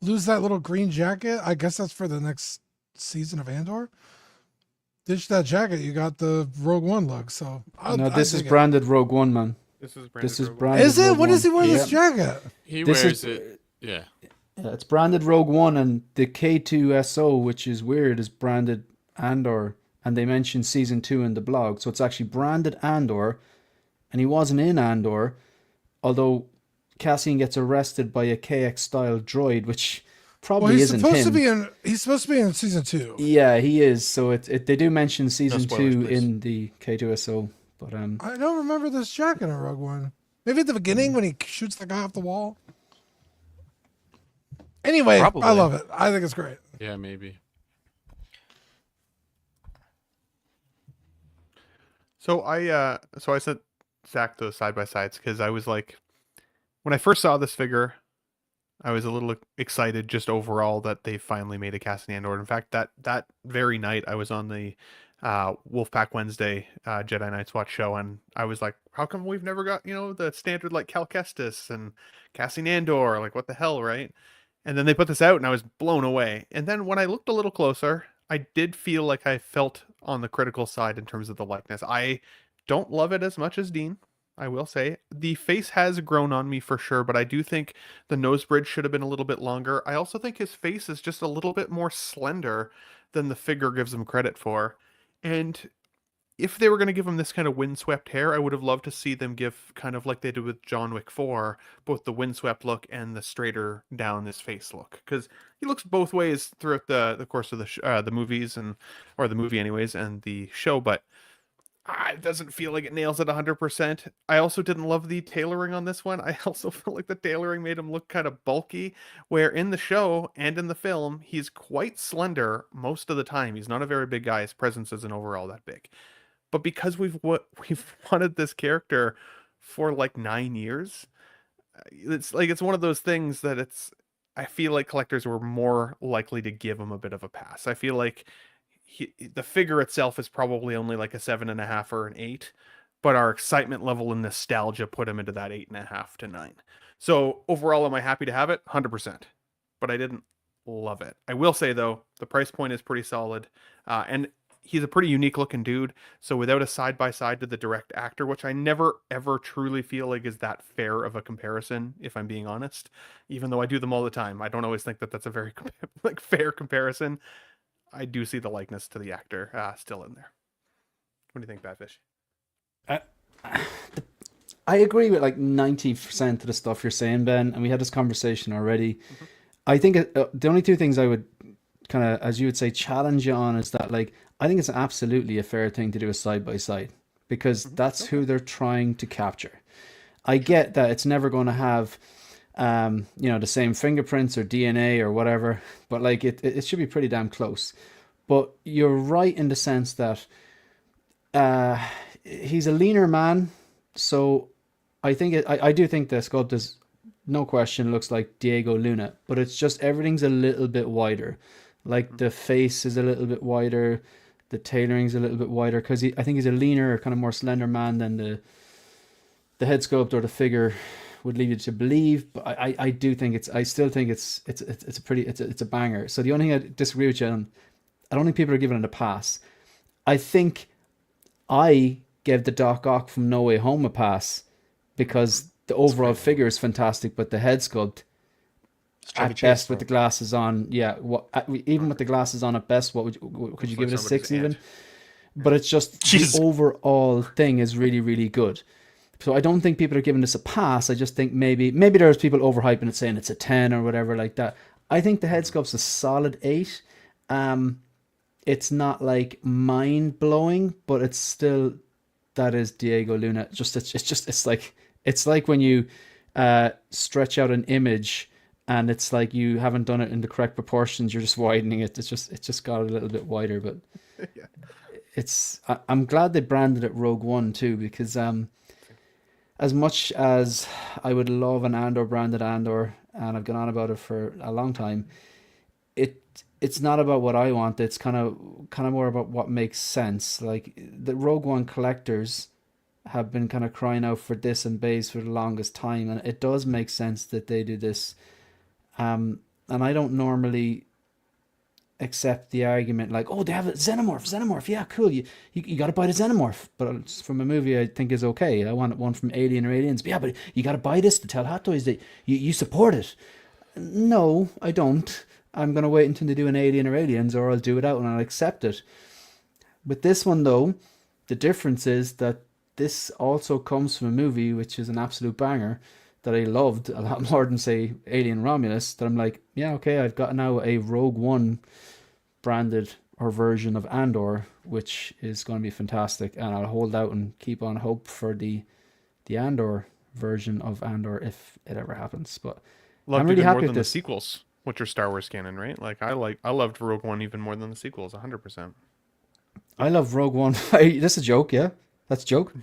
Lose that little green jacket. I guess that's for the next season of Andor. Ditch that jacket. You got the Rogue One look. So No, this is branded Rogue One, man. This is branded. Is it? Rogue What does he One. wear this jacket? He This wears is- it. Yeah. Yeah, it's branded Rogue One, and the K2SO, which is weird, is branded Andor, and they mentioned season 2 in the blog, so it's actually branded Andor, and he wasn't in Andor, although Cassian gets arrested by a KX style droid, which probably he's isn't supposed him. to be in. He's supposed to be in season 2. Yeah, he is. So they do mention season spoilers, 2 please. in the K2SO, but I don't remember this jacket in Rogue One. Maybe at the beginning when he shoots the guy off the wall. Anyway, Probably. I love it. I think it's great. Yeah, maybe. So I sent Zach those side by sides because I was like, when I first saw this figure, I was a little excited just overall that they finally made a Cassian Andor. In fact, that very night I was on the Wolfpack Wednesday Jedi Knights Watch show, and I was like, how come we've never got, the standard like Cal Kestis and Cassian Andor? Like, what the hell, right? And then they put this out, and I was blown away. And then when I looked a little closer, I did feel like I felt on the critical side in terms of the likeness. I don't love it as much as Dean, I will say. The face has grown on me for sure, but I do think the nose bridge should have been a little bit longer. I also think his face is just a little bit more slender than the figure gives him credit for. And if they were going to give him this kind of windswept hair, I would have loved to see them give kind of like they did with John Wick 4, both the windswept look and the straighter down his face look. Because he looks both ways throughout the course of the movies, or the movie anyways, and the show, but it doesn't feel like it nails it 100%. I also didn't love the tailoring on this one. I also felt like the tailoring made him look kind of bulky, where in the show and in the film, he's quite slender most of the time. He's not a very big guy. His presence isn't overall that big. But because we've wanted this character for like 9 years, it's one of those things that I feel like collectors were more likely to give him a bit of a pass. I feel like the figure itself is probably only like a 7.5 or an 8, but our excitement level and nostalgia put him into that 8.5 to 9. So overall, am I happy to have it? 100%. But I didn't love it. I will say though, the price point is pretty solid, and he's a pretty unique looking dude. So without a side by side to the direct actor, which I never ever truly feel like is that fair of a comparison, if I'm being honest, even though I do them all the time, I don't always think that that's a very fair comparison. I do see the likeness to the actor still in there. What do you think, Badfish? I agree with like 90% of the stuff you're saying, Ben, and we had this conversation already. Mm-hmm. I think the only two things I would kind of, as you would say, challenge you on is that, like, I think it's absolutely a fair thing to do a side by side because that's who they're trying to capture. I get that it's never going to have, the same fingerprints or DNA or whatever, but like it should be pretty damn close. But you're right in the sense that he's a leaner man, so I think I do think the sculpt is, no question, looks like Diego Luna, but it's just everything's a little bit wider. Like the face is a little bit wider, the tailoring's a little bit wider because I think he's a leaner, kind of more slender man than the head sculpt or the figure would lead you to believe. But I do think I still think it's a banger. So the only thing I disagree with you on, I don't think people are giving it a pass. I think I gave the Doc Ock from No Way Home a pass because the overall figure is fantastic, but the head sculpt, at best with the glasses on, even with the glasses on at best, could you give it a 6 even? But it's just the overall thing is really, really good. So I don't think people are giving this a pass. I just think maybe there's people overhyping it, saying it's a 10 or whatever like that. I think the head sculpt's a solid 8. It's not like mind blowing, but it's still, that is Diego Luna. It's like when you stretch out an image and it's like you haven't done it in the correct proportions. You're just widening it. It's just got a little bit wider, but yeah. I'm glad they branded it Rogue One too, because as much as I would love an Andor branded Andor, and I've gone on about it for a long time, it's not about what I want. It's kind of more about what makes sense. Like the Rogue One collectors have been kind of crying out for this and Baze for the longest time, and it does make sense that they do this. And I don't normally accept the argument like, oh, they have a xenomorph, yeah, cool, you got to buy the xenomorph, but it's from a movie I think is okay. I want one from Alien or Aliens, but yeah, but you got to buy this to tell Hot Toys that you support it. No, I don't. I'm going to wait until they do an Alien or Aliens, or I'll do it out and I'll accept it. With this one, though, the difference is that this also comes from a movie which is an absolute banger that I loved a lot more than, say, Alien Romulus, that I'm like, yeah, okay, I've got now a Rogue One branded or version of Andor, which is going to be fantastic, and I'll hold out and keep on hope for the Andor version of Andor if it ever happens. But Loved I'm really it happy more with than the this. sequels, which are Star Wars canon, right? Like I loved Rogue One even more than the sequels, 100%. I love Rogue One. That's a joke, yeah? That's a joke?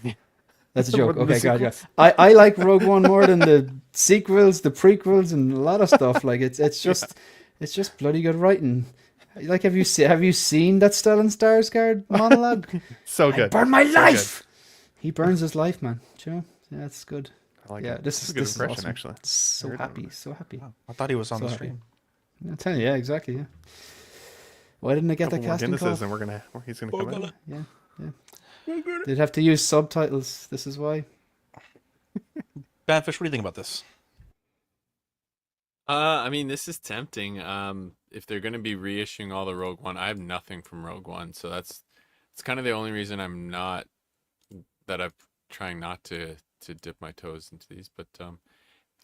That's a More joke. than the Okay, God, yeah. sequels? I like Rogue One more than the sequels, the prequels, and a lot of stuff. Like it's just bloody good writing. Like, have you seen that Stellan Skarsgård monologue? So I good. burn my So life. He burns his life, man. Do you know? Yeah, that's good. I like yeah, it. this It's is a good this is impression, awesome. actually. So Very happy, good. so happy. I thought he was on So the happy. stream. I'm telling you, yeah, exactly, yeah. Why didn't I get Couple that more casting call? Guinnesses and he's gonna come in. Yeah. They'd have to use subtitles. This is why. Badfish, what do you think about this? I mean, this is tempting. If they're gonna be reissuing all the Rogue One, I have nothing from Rogue One, so it's kind of the only reason I'm trying not to dip my toes into these. But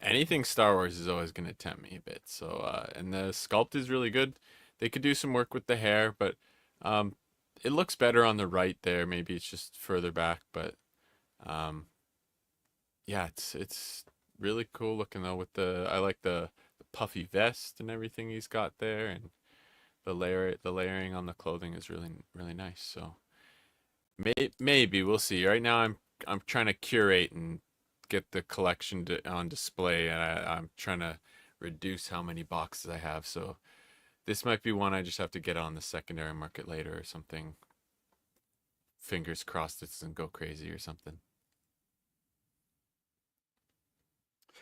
anything Star Wars is always gonna tempt me a bit. So and the sculpt is really good. They could do some work with the hair, but it looks better on the right there. Maybe it's just further back, but yeah, it's really cool looking though. I like the puffy vest and everything he's got there, and the layering on the clothing is really really nice. So maybe we'll see. Right now I'm trying to curate and get the collection on display, and I'm trying to reduce how many boxes I have. So this might be one I just have to get on the secondary market later or something. Fingers crossed it doesn't go crazy or something.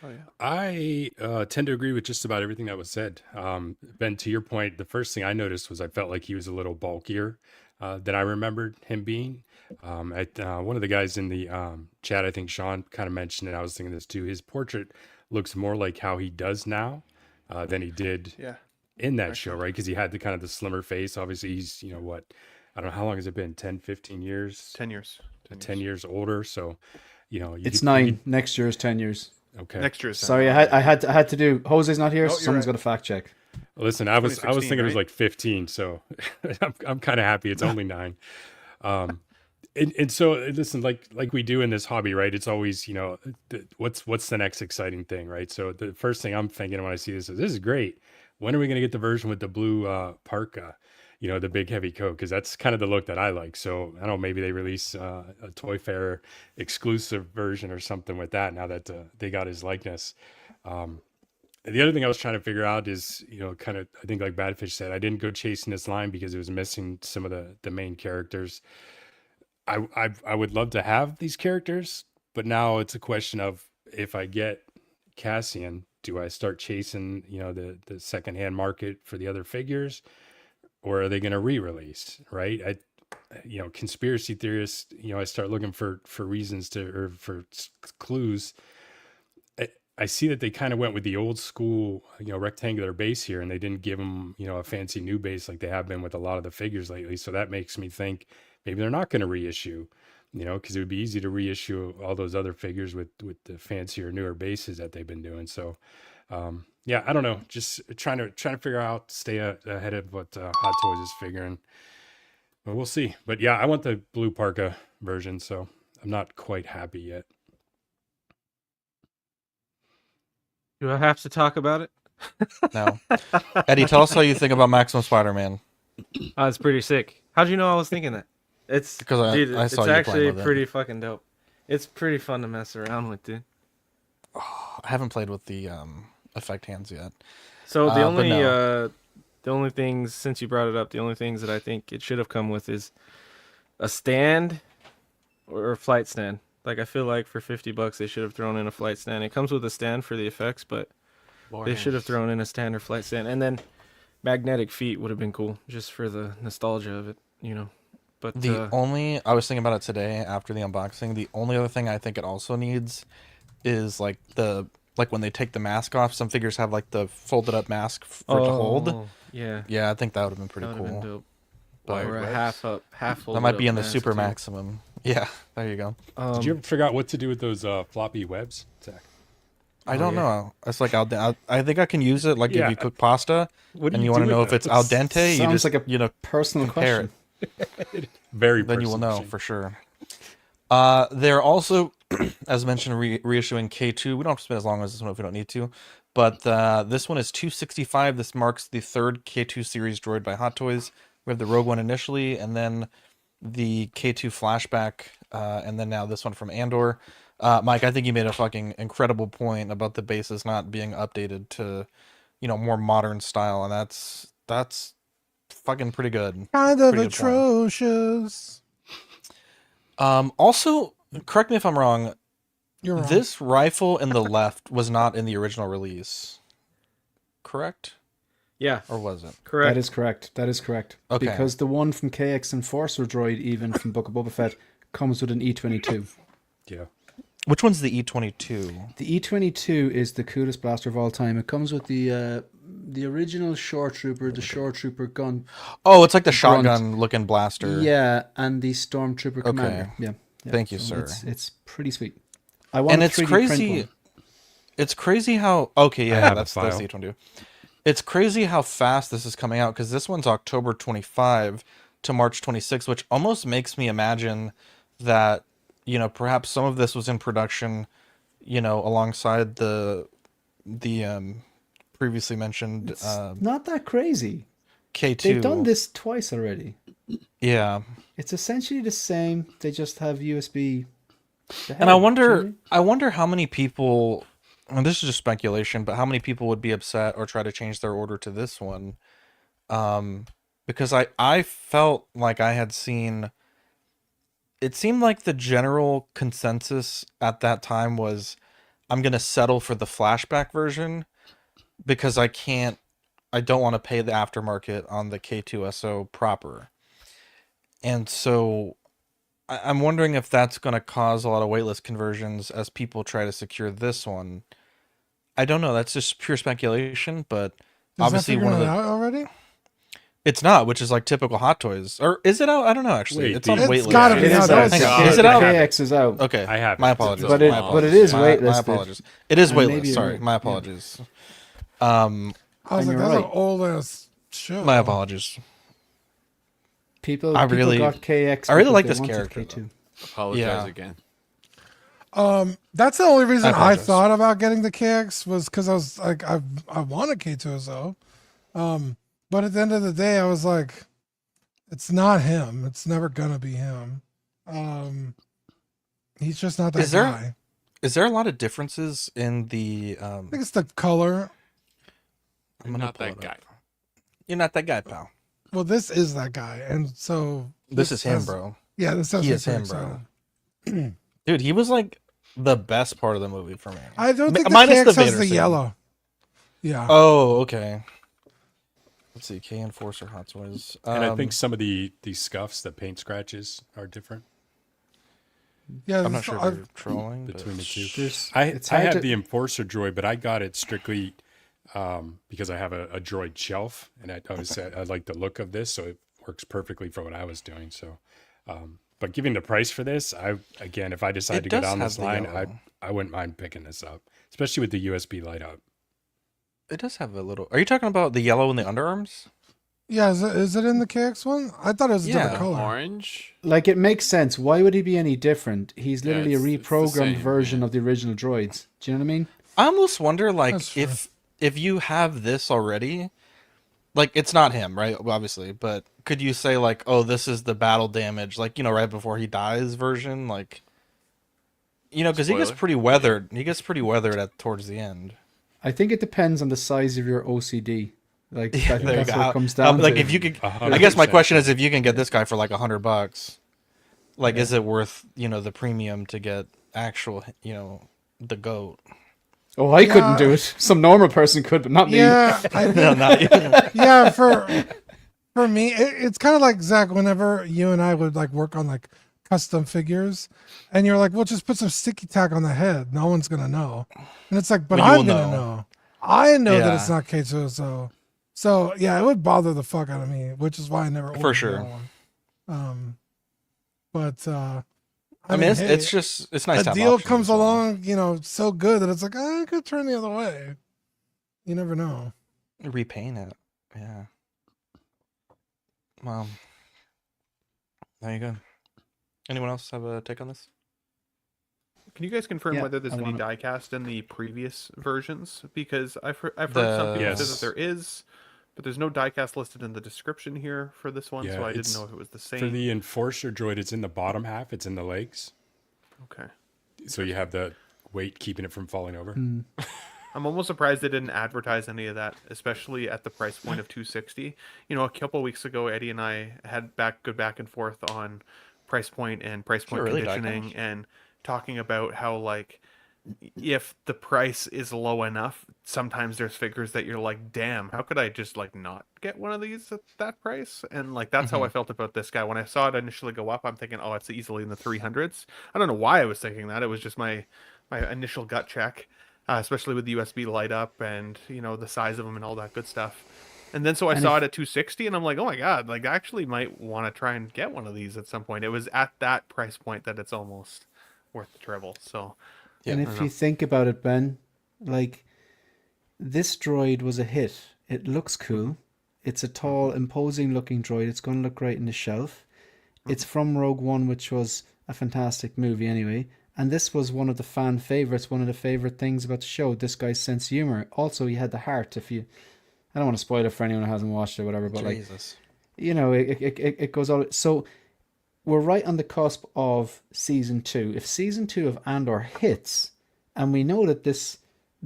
Oh yeah. I tend to agree with just about everything that was said. Ben, to your point, the first thing I noticed was I felt like he was a little bulkier than I remembered him being. One of the guys in the chat, I think Sean kind of mentioned it. I was thinking this too. His portrait looks more like how he does now than he did in that show, right? Because he had the slimmer face. Obviously, he's, what, I don't know, how long has it been? 10, 15 years? 10 years. 10 years older. So, It's 9. Next year is 10 years. Okay. Next year is 10. Sorry, I had to do. Jose's not here, so someone's got to fact check. Listen, I was thinking 2016, it was right? like 15, so I'm kind of happy it's only 9. And so listen, like we do in this hobby, right? It's always, what's the next exciting thing, right? So the first thing I'm thinking when I see this is great. When are we going to get the version with the blue parka, the big heavy coat? Because that's kind of the look that I like. So I don't know, maybe they release a Toy Fair exclusive version or something with that now that they got his likeness. The other thing I was trying to figure out is, kind of, I think like Badfish said, I didn't go chasing this line because it was missing some of the main characters. I would love to have these characters, but now it's a question of, if I get Cassian, do I start chasing, the secondhand market for the other figures, or are they going to re-release, right? Conspiracy theorists, I start looking for reasons or for clues. I see that they kind of went with the old school, rectangular base here, and they didn't give them, a fancy new base like they have been with a lot of the figures lately. So that makes me think maybe they're not going to reissue, because it would be easy to reissue all those other figures with the fancier, newer bases that they've been doing. So, yeah, I don't know. Just trying to figure out, stay ahead of what Hot Toys is figuring. But we'll see. But yeah, I want the blue parka version, so I'm not quite happy yet. Do I have to talk about it? No. Eddie, tell us how you think about Maximum Spider-Man. It's pretty sick. How'd you know I was thinking that? It's Because I saw it's you playing actually with it. pretty fucking dope. It's pretty fun to mess around with, dude. I haven't played with the effect hands yet. So the but no. the only things, since you brought it up, the only things that I think it should have come with is a stand or a flight stand. Like, I feel like for $50 they should have thrown in a flight stand. It comes with a stand for the effects, but they should have thrown in a stand or flight stand. And then magnetic feet would have been cool, just for the nostalgia of it, But I was thinking about it today after the unboxing. The only other thing I think it also needs is like when they take the mask off. Some figures have like the folded up mask for it to hold. Yeah. Yeah, I think that would have been pretty cool. Been dope. But or a half folded that might be in the mask super too. maximum. Yeah, there you go. Did you ever figure out what to do with those floppy webs, Zach? I don't know. It's like I think I can use it like if you cook pasta and you want to know if it's al dente. Sounds you just like a personal compare question. Very then you will personal know for sure. They're also, as mentioned, reissuing K2. We don't have to spend as long as this one if we don't need to. But this one is 265. This marks the third K2 series droid by Hot Toys. We have the Rogue One initially, and then the K2 flashback, and then now this one from Andor. Mike, I think you made a fucking incredible point about the bases not being updated to, more modern style, and that's fucking pretty good. Kind of atrocious. Also, correct me if I'm wrong. You're wrong. This rifle in the left was not in the original release. Correct? Yeah. Or was it? Correct. That is correct. Okay. Because the one from KX Enforcer droid, even from Book of Boba Fett, comes with an E22. Yeah. Which one's the E22? The E22 is the coolest blaster of all time. It comes with the original Shore Trooper, the Shore Trooper gun. Oh, it's like the shotgun looking blaster. Yeah, and the Stormtrooper Commander. Yeah. Thank you, sir. It's pretty sweet. I want and a it's 3D crazy. print one. It's crazy how that's the the E22. It's crazy how fast this is coming out because this one's October 25 to March 26, which almost makes me imagine that perhaps some of this was in production, alongside the previously mentioned. It's not that crazy. K2. They've done this twice already. Yeah. It's essentially the same. They just have USB. And I wonder how many people, and this is just speculation, but how many people would be upset or try to change their order to this one? Because I felt like I had seen. It seemed like the general consensus at that time was, I'm going to settle for the flashback version because I don't want to pay the aftermarket on the K2SO proper. And so I'm wondering if that's going to cause a lot of waitlist conversions as people try to secure this one. I don't know. That's just pure speculation, but obviously one of the out already. It's not, which is like typical Hot Toys. Or is it out? I don't know, actually. Wait, it's on it's waitlist. gotta be out. Is it out? KX is out. Okay. I have it. My apologies. But it is waitlisted. My apologies. It is And maybe waitlist. you're Sorry. right. My apologies. I was And like, you're that's right. an old ass show. My apologies. People I really got KX. I really because like they this wanted character, K2. Apologize again. That's the only reason I apologize. thought about getting the KX was because I was like, I want a K2SO. But at the end of the day, I was like, it's not him. It's never gonna be him. He's just not that guy. Is there a lot of differences in the I think it's the color. I'm not that guy. You're not that guy, pal. Well, this is that guy, and so This is him, has- bro. Yeah, this has He me is him, pretty bro. excited. Dude, he was like the best part of the movie for me. I don't think the Minus KX the has Vader the scene. yellow. Yeah. Oh, okay. Let's see, K Enforcer Hot Toys. And I think some of the scuffs, the paint scratches, are different Yeah, I'm not sure if I've- you're trolling. but- between the two. There's- I it's I hard have to- the Enforcer droid, but I got it strictly because I have a droid shelf, and I like the look of this, so it works perfectly for what I was doing. So, but given the price for this, if I decide It to go does down have this the line, yellow. I wouldn't mind picking this up, especially with the USB light up. It does have a little. Are you talking about the yellow in the underarms? Yeah, is it in the KX one? I thought it was a different color. Orange. Like, it makes sense. Why would he be any different? He's Yeah, literally a it's the reprogrammed same, version of the original droids. Do you know what I mean? I almost wonder, like, That's true. if you have this already, like, it's not him, right? Obviously, but could you say, like, oh, this is the battle damage, like, right before he dies version, like, because he gets Spoiler. pretty weathered. He gets pretty weathered towards the end. I think it depends on the size of your OCD. Like, Yeah, I think there you that's go. what it comes down Like, to. if you could, I 100%. guess my question is, if you can get this guy for like $100, like, is it worth the premium to get actual, the goat? Oh, I couldn't do it. Some normal person could, but not me. Yeah, No, not you. yeah. For me, it's kind of like Zach. Whenever you and I would like work on like custom figures, and you're like, "Well, just put some sticky tack on the head. No one's gonna know." And it's like, "But Well, you I'm will gonna know. know. I know that Yeah. it's not K2SO." So yeah, it would bother the fuck out of me, which is why I never ordered sure. that one. But I mean, hey, it's just it's nice. a to have deal options comes as well. along, so good that it's like I could turn the other way. You never know. Repaint it. Yeah. Well, there you go. Anyone else have a take on this? Can you guys confirm Yeah, whether there's I any wanna- die cast in the previous versions? Because I've heard some The- people say Yes. that there is, but there's no die cast listed in the description here for this one, Yeah, so I didn't it's- know if it was the For same. the Enforcer droid, it's in the bottom half. It's in the legs. Okay. So you have the weight keeping it from falling over. I'm almost surprised they didn't advertise any of that, especially at the price point of $260. A couple weeks ago, Eddie and I had good back and forth on price point and price point really conditioning, die-cast? and talking about how like if the price is low enough, sometimes there's figures that you're like, damn, how could I just like not get one of these at that price? And like that's how I felt about this guy when I saw it initially go up. I'm thinking, oh, it's easily in the 300s. I don't know why I was thinking that. It was just my initial gut check. Especially with the USB light up and the size of them and all that good stuff. And then so I saw it at 260 and I'm like, oh my god, like I actually might want to try and get one of these at some point. It was at that price point that it's almost worth the trouble. So And if you think about it, Ben, like this droid was a hit. It looks cool. It's a tall, imposing looking droid. It's going to look great in the shelf. It's from Rogue One, which was a fantastic movie anyway. And this was one of the fan favorites, one of the favorite things about the show. This guy's sense of humor. Also, he had the heart. I don't want to spoil it for anyone who hasn't watched it or whatever, but Jesus. it goes all. So we're right on the cusp of season 2. If season 2 of Andor hits, and we know that this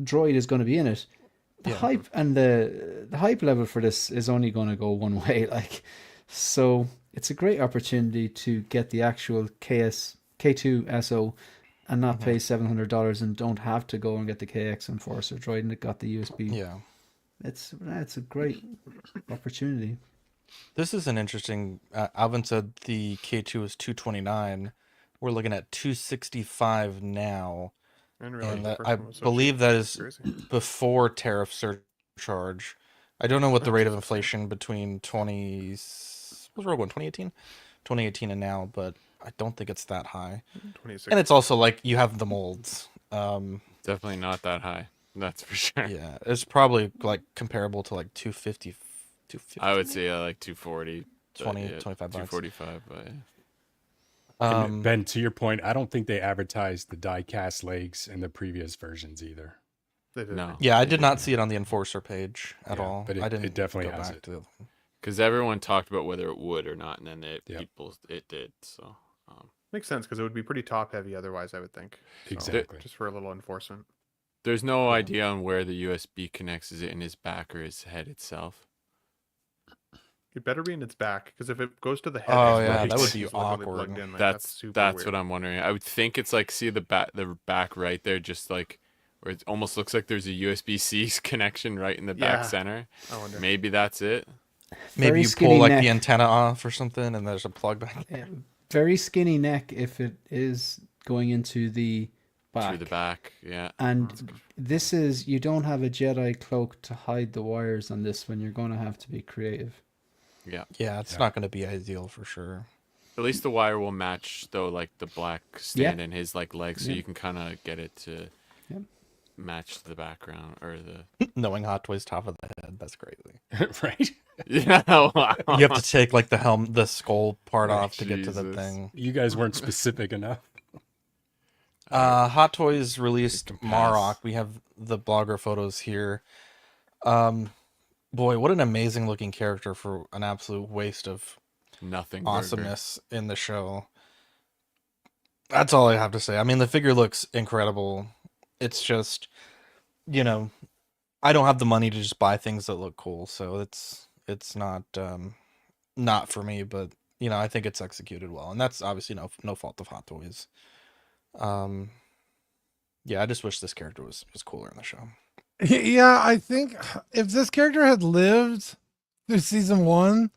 droid is going to be in it, the hype and the hype level for this is only going to go one way. So it's a great opportunity to get the actual K2SO and not pay $700 and don't have to go and get the KX Enforcer droid and it got the USB. Yeah. It's a great opportunity. This is an interesting. Alvin said the K2 is 229. We're looking at 265 now, and I believe that is before tariff surcharge. I don't know what the rate of inflation between 2018 and now, but I don't think it's that high. And it's also like you have the molds. Definitely not that high. That's for sure. Yeah, it's probably like comparable to like 250. I would say like 240, 25 bucks. 245. But And Ben, to your point, I don't think they advertised the die-cast legs in the previous versions either. No. Yeah, I did not see it on the Enforcer page at all. But I didn't. it definitely go has back it. to because everyone talked about whether it would or not, and then it did. So makes sense because it would be pretty top heavy otherwise, I would think. So, Exactly. just for a little enforcement. there's no idea on where the USB connects. Is it in his back or his head itself? It better be in its back because if it goes to the head, Oh, it's yeah, like that would it's be literally awkward. plugged in, like, That's super weird. what I'm wondering. I would think it's like see the back right there, just like where it almost looks like there's a USB-C connection right in the back Yeah, center. I wonder. Maybe that's it. Maybe Very you skinny pull like neck. the antenna off or something, and there's a plug back. Yeah, very skinny neck if it is going into the back. Through the back, yeah. And this is, you don't have a Jedi cloak to hide the wires on this one. You're going to have to be creative. Yeah. Yeah, it's not going to be ideal for sure. At least the wire will match though, like the black stand and his like legs, so you can kind of get it to match the background or the. Knowing Hot Toys top of the head, that's crazy. Right? Yeah. Wow. You have to take like the skull part off to get to the Jesus. thing. You guys weren't specific enough. Hot Toys released Marok. We have the blogger photos here. Boy, what an amazing looking character for an absolute waste of nothing awesomeness in the show. That's all I have to say. I mean, the figure looks incredible. It's just, I don't have the money to just buy things that look cool, so it's not for me. But I think it's executed well, and that's obviously no fault of Hot Toys. Yeah, I just wish this character was cooler in the show. Yeah, I think if this character had lived through season 1,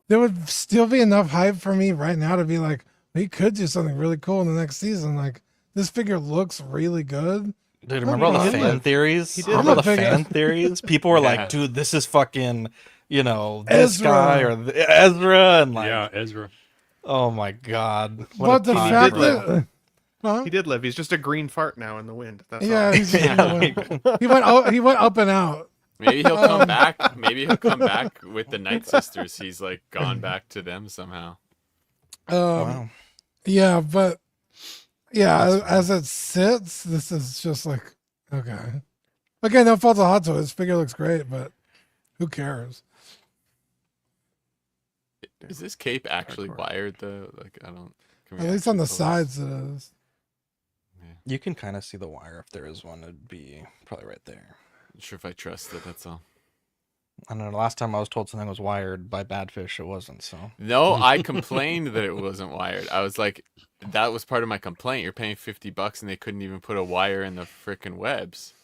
there would still be enough hype for me right now to be like, we could do something really cool in the next season. Like, this figure looks really good. Dude, remember all the fan theories? Remember the fan theories? People were like, dude, this is fucking, you know, this guy or Ezra. And like, yeah, Ezra. Oh my God. But the fact that... He did live. He's just a green fart now in the wind. That's Yeah, all. he's he went up and out. Maybe he'll come back. Maybe he'll come back with the Night Sisters. He's like gone back to them somehow. Wow. Yeah, but yeah, as it sits, this is just like, okay. Okay, no fault of Hot Toys. This figure looks great, but who cares? Is this cape actually wired though? Like, I don't. At least on the sides it is. You can kind of see the wire if there is one. It'd be probably right there. Not sure if I trust it. That's all. I don't know. The last time I was told something was wired by Badfish, it wasn't. So no, I complained that it wasn't wired. I was like, that was part of my complaint. You're paying $50 and they couldn't even put a wire in the frickin' webs.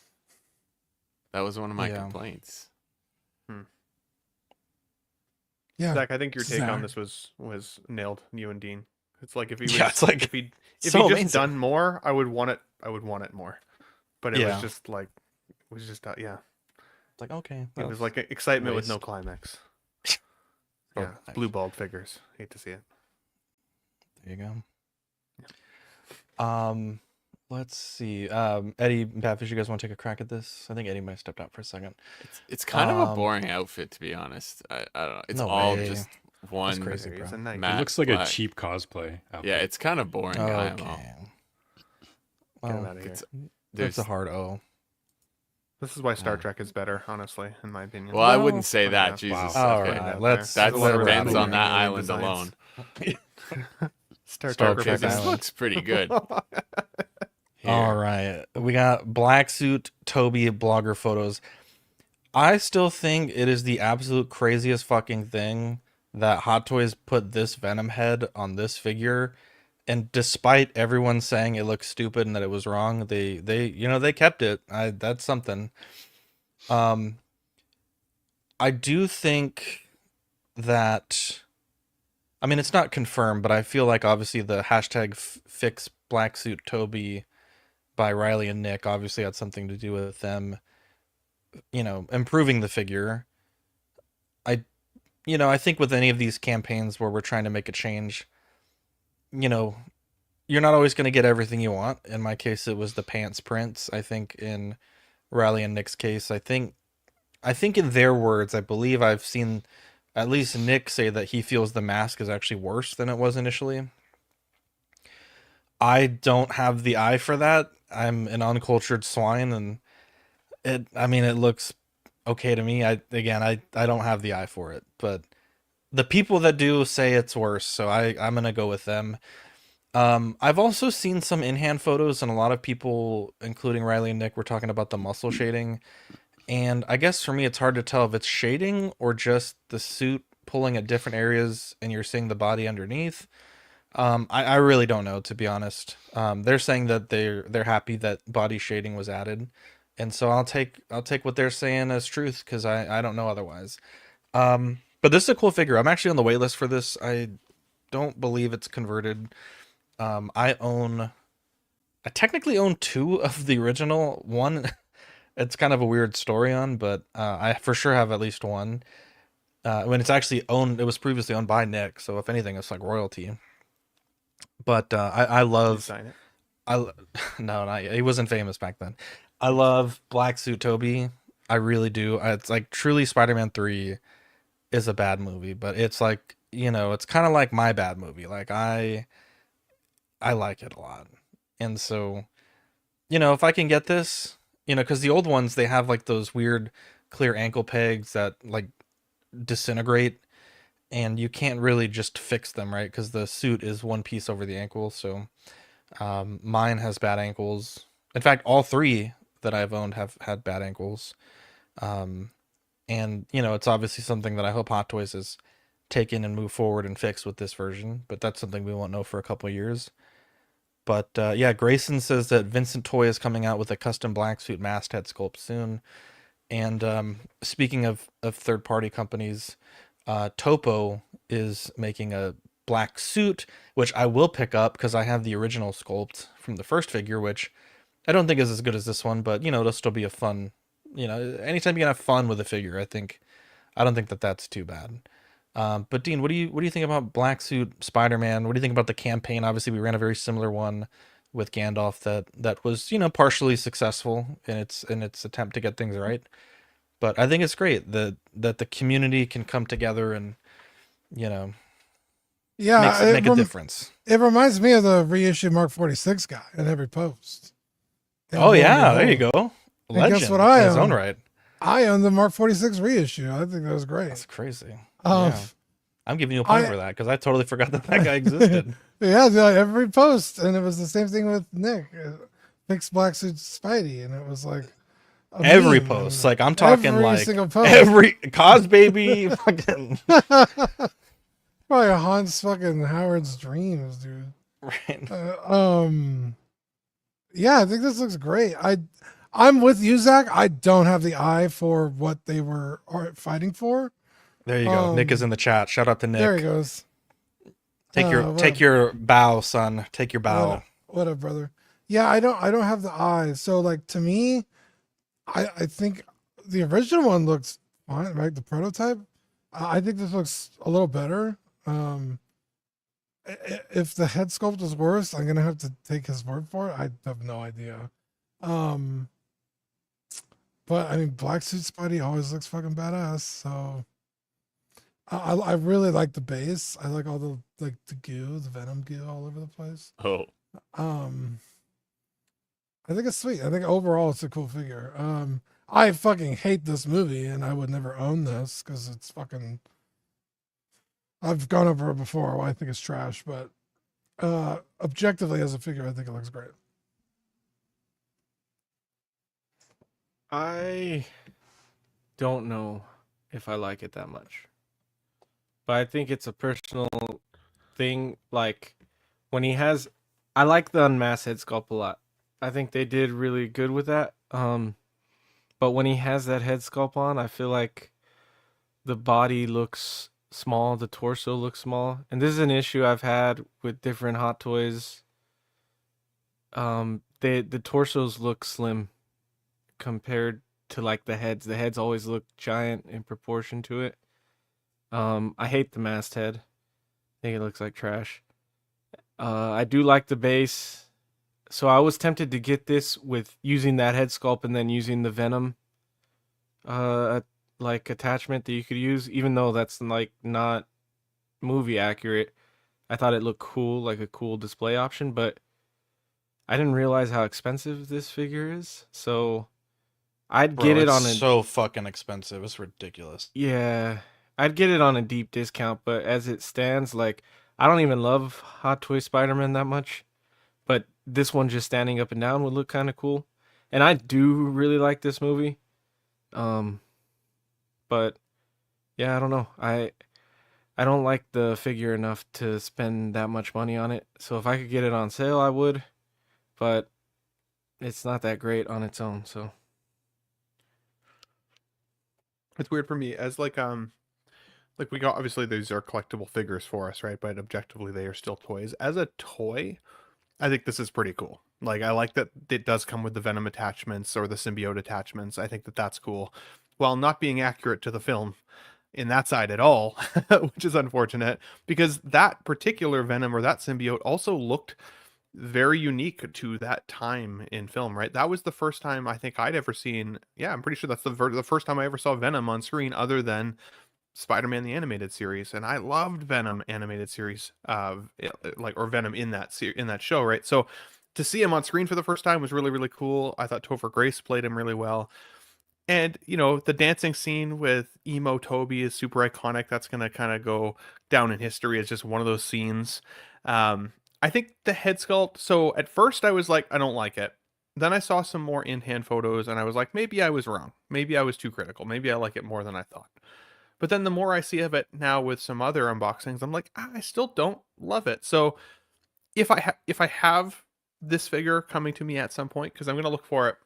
That was one of my complaints. Yeah, Zach, I think your take on this was nailed. You and Dean. It's like if he was, it's like if he so just amazing. done more, I would want it. I would want it more. But it was just like, It's like, okay. It was like excitement with no climax. Yeah, blue balled figures. Hate to see it. There you go. Let's see. Eddie, Badfish, you guys want to take a crack at this? I think Eddie might have stepped out for a second. It's kind of a boring outfit, to be honest. I don't know. It's all just one. That's crazy, bro. It looks like a cheap cosplay outfit. Yeah, it's kind of boring. Okay. Well, it's a hard O. This is why Star Trek is better, honestly, in my opinion. Well, I wouldn't say that. Jesus. Wow. Okay. All right, let's. That let's depends on wrap that it. island alone. Star Trek Okay, this looks pretty good. All right, we got Black Suit Toby blogger photos. I still think it is the absolute craziest fucking thing that Hot Toys put this Venom head on this figure, and despite everyone saying it looks stupid and that it was wrong, they kept it. That's something. I do think that, I mean, it's not confirmed, but I feel like obviously the hashtag fix Black Suit Toby by Riley and Nick obviously had something to do with them, improving the figure. I think with any of these campaigns where we're trying to make a change, you're not always going to get everything you want. In my case, it was the pants prints. I think in Riley and Nick's case, I think in their words, I believe I've seen at least Nick say that he feels the mask is actually worse than it was initially. I don't have the eye for that. I'm an uncultured swine, and it looks okay to me. I don't have the eye for it, but the people that do say it's worse, so I'm gonna go with them. I've also seen some in-hand photos, and a lot of people, including Riley and Nick, were talking about the muscle shading. And I guess for me, it's hard to tell if it's shading or just the suit pulling at different areas and you're seeing the body underneath. I really don't know, to be honest. They're saying that they're happy that body shading was added. And so I'll take what they're saying as truth, because I don't know otherwise. But this is a cool figure. I'm actually on the wait list for this. I don't believe it's converted. I technically own 2 of the original. One, it's kind of a weird story on, but I for sure have at least one. When it's actually owned, it was previously owned by Nick, so if anything, it's like royalty. But I love. Did you sign it? He wasn't famous back then. I love Black Suit Toby. I really do. It's like truly Spider-Man 3 is a bad movie, but it's like, it's kind of like my bad movie. Like I like it a lot. And so, if I can get this, because the old ones, they have like those weird clear ankle pegs that like disintegrate, and you can't really just fix them, right? Because the suit is one piece over the ankle. So mine has bad ankles. In fact, all 3 that I've owned have had bad ankles. And, it's obviously something that I hope Hot Toys has taken and moved forward and fixed with this version, but that's something we won't know for a couple of years. But yeah, Grayson says that Vincent Toy is coming out with a custom black suit masthead sculpt soon. And speaking of third-party companies, Topo is making a black suit, which I will pick up because I have the original sculpt from the first figure, which I don't think is as good as this one, but, you know, it'll still be a fun, you know, anytime you can have fun with a figure, I don't think that that's too bad. But Dean, what do you think about Black Suit Spider-Man? What do you think about the campaign? Obviously, we ran a very similar one with Gandalf that was, you know, partially successful in its attempt to get things right. But I think it's great that the community can come together and, you know, make a difference. It reminds me of the reissue Mark 46 guy in every post. Oh yeah, there you go. Legend. Guess what I own? In his own right. I own the Mark 46 reissue. I think that was great. That's crazy. Yeah. I'm giving you a point for that because I totally forgot that guy existed. Yeah, every post, and it was the same thing with Nick. Fixed black suit Spidey, and it was like every post. Like I'm talking every like single post. Every cause baby fucking probably haunts fucking Howard's dreams, dude. Right. Yeah, I think this looks great. I'm with you, Zach. I don't have the eye for what they were fighting for. There you go. Nick is in the chat. Shout out to Nick. There he goes. Take your bow, son. Take your bow. What up, brother? Yeah, I don't have the eye. So like to me, I think the original one looks fine, right? The prototype. I think this looks a little better. If the head sculpt is worse, I'm gonna have to take his word for it. I have no idea. But I mean, black suit Spidey always looks fucking badass. So I really like the base. I like all the the goo, the venom goo all over the place. Oh. I think it's sweet. I think overall it's a cool figure. I fucking hate this movie, and I would never own this because it's fucking. I've gone over it before. Why I think it's trash, but objectively as a figure, I think it looks great. I don't know if I like it that much, but I think it's a personal thing. Like when he has, I like the unmasked head sculpt a lot. I think they did really good with that. But when he has that head sculpt on, I feel like the body looks small, the torso looks small, and this is an issue I've had with different Hot Toys. The torsos look slim compared to like the heads. The heads always look giant in proportion to it. I hate the masked head. I think it looks like trash. I do like the base. So I was tempted to get this with using that head sculpt and then using the Venom like attachment that you could use, even though that's like not movie accurate. I thought it looked cool, like a cool display option, but I didn't realize how expensive this figure is. So I'd get it on a so fucking expensive. It's ridiculous. Yeah. I'd get it on a deep discount, but as it stands, like I don't even love Hot Toys Spider-Man that much. But this one just standing up and down would look kind of cool. And I do really like this movie. But yeah, I don't know. I don't like the figure enough to spend that much money on it. So if I could get it on sale, I would. But it's not that great on its own, so it's weird for me as like we got, obviously these are collectible figures for us, right? But objectively they are still toys. As a toy, I think this is pretty cool. Like, I like that it does come with the Venom attachments or the symbiote attachments. I think that that's cool. While not being accurate to the film in that side at all, which is unfortunate, because that particular Venom or that symbiote also looked very unique to that time in film, right? That was the first time I think I'd ever seen, yeah, I'm pretty sure that's the first time I ever saw Venom on screen other than Spider-Man the Animated Series, and I loved Venom animated series, or Venom in that show, right? So to see him on screen for the first time was really, really cool. I thought Topher Grace played him really well, and you know, the dancing scene with emo Toby is super iconic. That's gonna kind of go down in history as just one of those scenes. I think the head sculpt. So at first I was like, I don't like it. Then I saw some more in-hand photos, and I was like, maybe I was wrong. Maybe I was too critical. Maybe I like it more than I thought. But then the more I see of it now with some other unboxings, I'm like, I still don't love it. So if I have this figure coming to me at some point because I'm going to look for it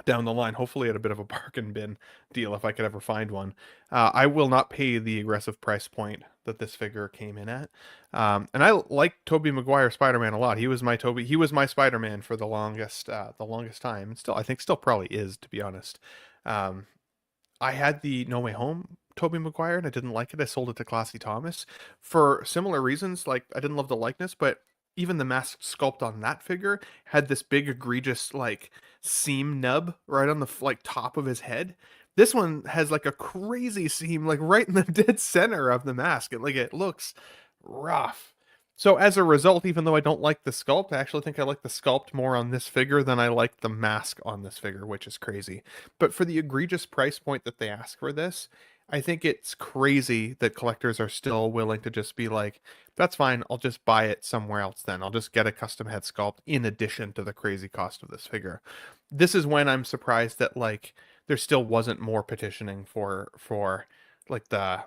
down the line, hopefully at a bit of a bargain bin deal if I could ever find one. I will not pay the aggressive price point that this figure came in at. And I like Tobey Maguire Spider-Man a lot. He was my Spider-Man for the longest time. And still, I think still probably is, to be honest. I had the No Way Home Tobey Maguire and I didn't like it. I sold it to Classy Thomas for similar reasons. Like I didn't love the likeness, but even the mask sculpt on that figure had this big egregious like seam nub right on the like top of his head. This one has like a crazy seam like right in the dead center of the mask. It looks rough. So as a result, even though I don't like the sculpt, I actually think I like the sculpt more on this figure than I like the mask on this figure, which is crazy. But for the egregious price point that they ask for this, I think it's crazy that collectors are still willing to just be like, that's fine, I'll just buy it somewhere else then. I'll just get a custom head sculpt in addition to the crazy cost of this figure. This is when I'm surprised that like there still wasn't more petitioning for like the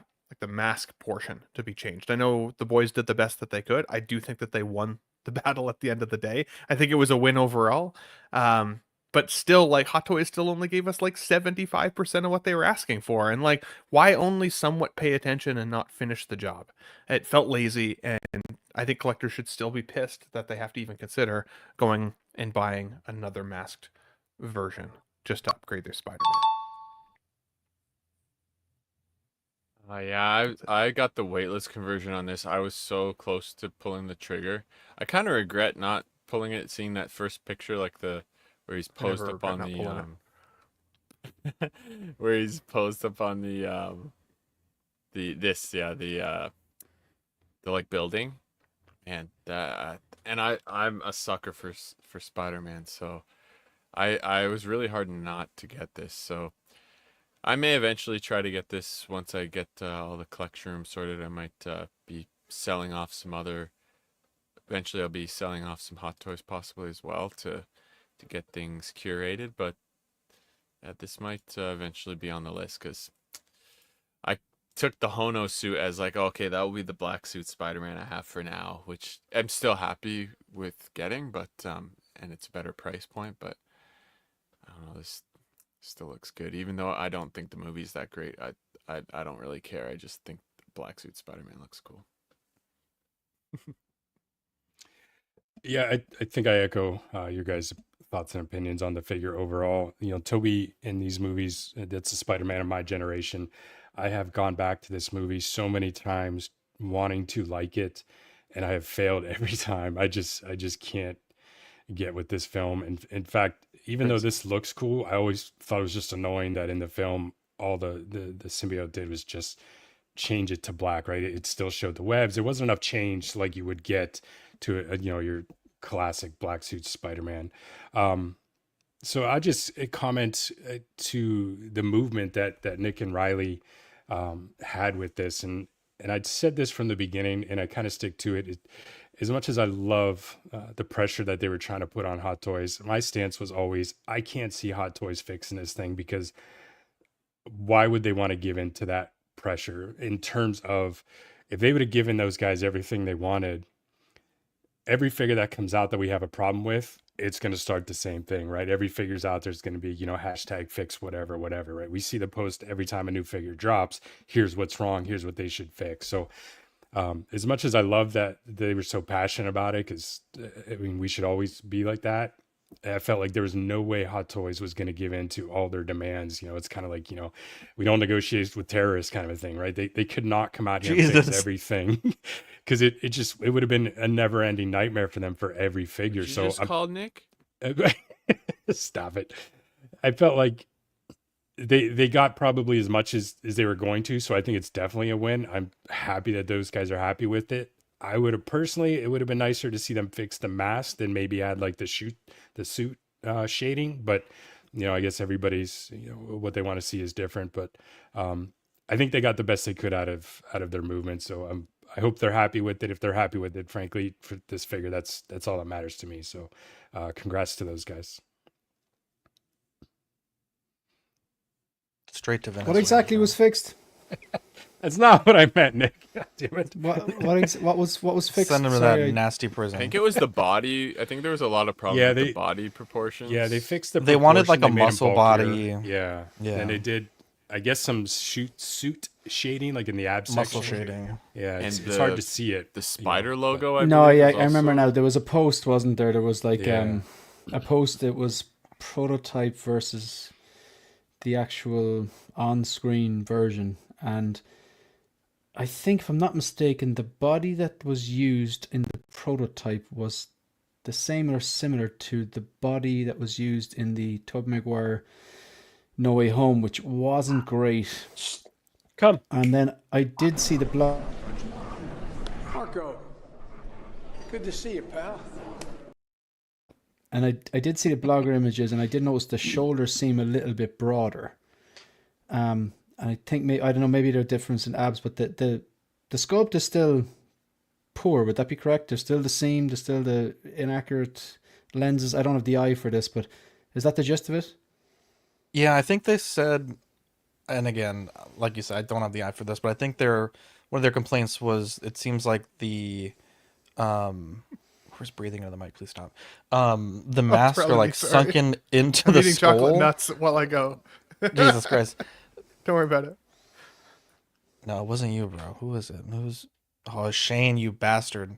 mask portion to be changed. I know the boys did the best that they could. I do think that they won the battle at the end of the day. I think it was a win overall. But still, like, Hot Toys still only gave us like 75% of what they were asking for. And like, why only somewhat pay attention and not finish the job? It felt lazy, and I think collectors should still be pissed that they have to even consider going and buying another masked version just to upgrade their Spider-Man. Yeah, I got the weightless conversion on this. I was so close to pulling the trigger. I kind of regret not pulling it, seeing that first picture, like where he's posed up on the where he's posed up on the like building, and I'm a sucker for Spider-Man, so I was really hard not to get this. So I may eventually try to get this once I get all the collection room sorted. I might be selling off some other. Eventually, I'll be selling off some Hot Toys possibly as well to get things curated. But this might eventually be on the list because I took the Hono suit as like, okay, that will be the black suit Spider-Man I have for now, which I'm still happy with getting, but and it's a better price point. But I don't know, this still looks good, even though I don't think the movie's that great. I don't really care. I just think black suit Spider-Man looks cool. Yeah, I think I echo your guys' thoughts and opinions on the figure overall. You know, Toby in these movies, that's a Spider-Man of my generation. I have gone back to this movie so many times wanting to like it, and I have failed every time. I just can't get with this film. And in fact, even though this looks cool, I always thought it was just annoying that in the film, all the symbiote did was just change it to black, right? It still showed the webs. There wasn't enough change like you would get to your classic black suit Spider-Man. So I just comment to the movement that Nick and Riley had with this, and I'd said this from the beginning, and I kind of stick to it. As much as I love the pressure that they were trying to put on Hot Toys, my stance was always, I can't see Hot Toys fixing this thing, because why would they want to give in to that pressure? In terms of, if they would have given those guys everything they wanted, every figure that comes out that we have a problem with, it's going to start the same thing, right? Every figure's out there's going to be, hashtag fix whatever, right? We see the post every time a new figure drops. Here's what's wrong. Here's what they should fix. So as much as I love that they were so passionate about it, because we should always be like that, I felt like there was no way Hot Toys was going to give in to all their demands. It's kind of like, we don't negotiate with terrorists kind of a thing, right? They could not come out here and fix everything, because it would have been a never ending nightmare for them for every figure. Did you just called Nick? Stop it. I felt like they got probably as much as they were going to. So I think it's definitely a win. I'm happy that those guys are happy with it. I would have personally, it would have been nicer to see them fix the mask than maybe add like the suit shading. But, I guess everybody's, what they want to see is different. But I think they got the best they could out of their movement. So I hope they're happy with it. If they're happy with it, frankly, for this figure, that's all that matters to me. So congrats to those guys. Straight to Venezuela. What exactly was fixed? That's not what I meant, Nick. God damn it. What was fixed? Send him to Sorry, that nasty prison. I think it was the body. I think there was a lot of problems with the body proportions. Yeah, they fixed the. They wanted like a proportion, they made 'em muscle bulkier. body. Yeah, Yeah. And they did, I guess, some suit shading, like in the abs Muscle section. shading. Yeah, And it's hard to see it. The spider logo. I No, believe, yeah, was I remember also- now. There was a post, wasn't there? There was like Yeah. a post that was prototype versus the actual on-screen version, and I think, if I'm not mistaken, the body that was used in the prototype was the same or similar to the body that was used in the Tobey Maguire No Way Home, which wasn't great. Come. And then I did see the blog. Marco, good to see you, pal. And I did see the blogger images, and I did notice the shoulders seem a little bit broader. And I think I don't know, maybe there's a difference in abs, but the sculpt is still poor. Would that be correct? There's still the seam, there's still the inaccurate lenses. I don't have the eye for this, but is that the gist of it? Yeah, I think they said, and again, like you said, I don't have the eye for this, but I think one of their complaints was it seems like the where's breathing into the mic? Please stop. The masks are like sunken into I'm the eating skull. chocolate nuts while I go. Jesus Christ! Don't worry about it. No, it wasn't you, bro. Who was it? Oh, Shane, you bastard.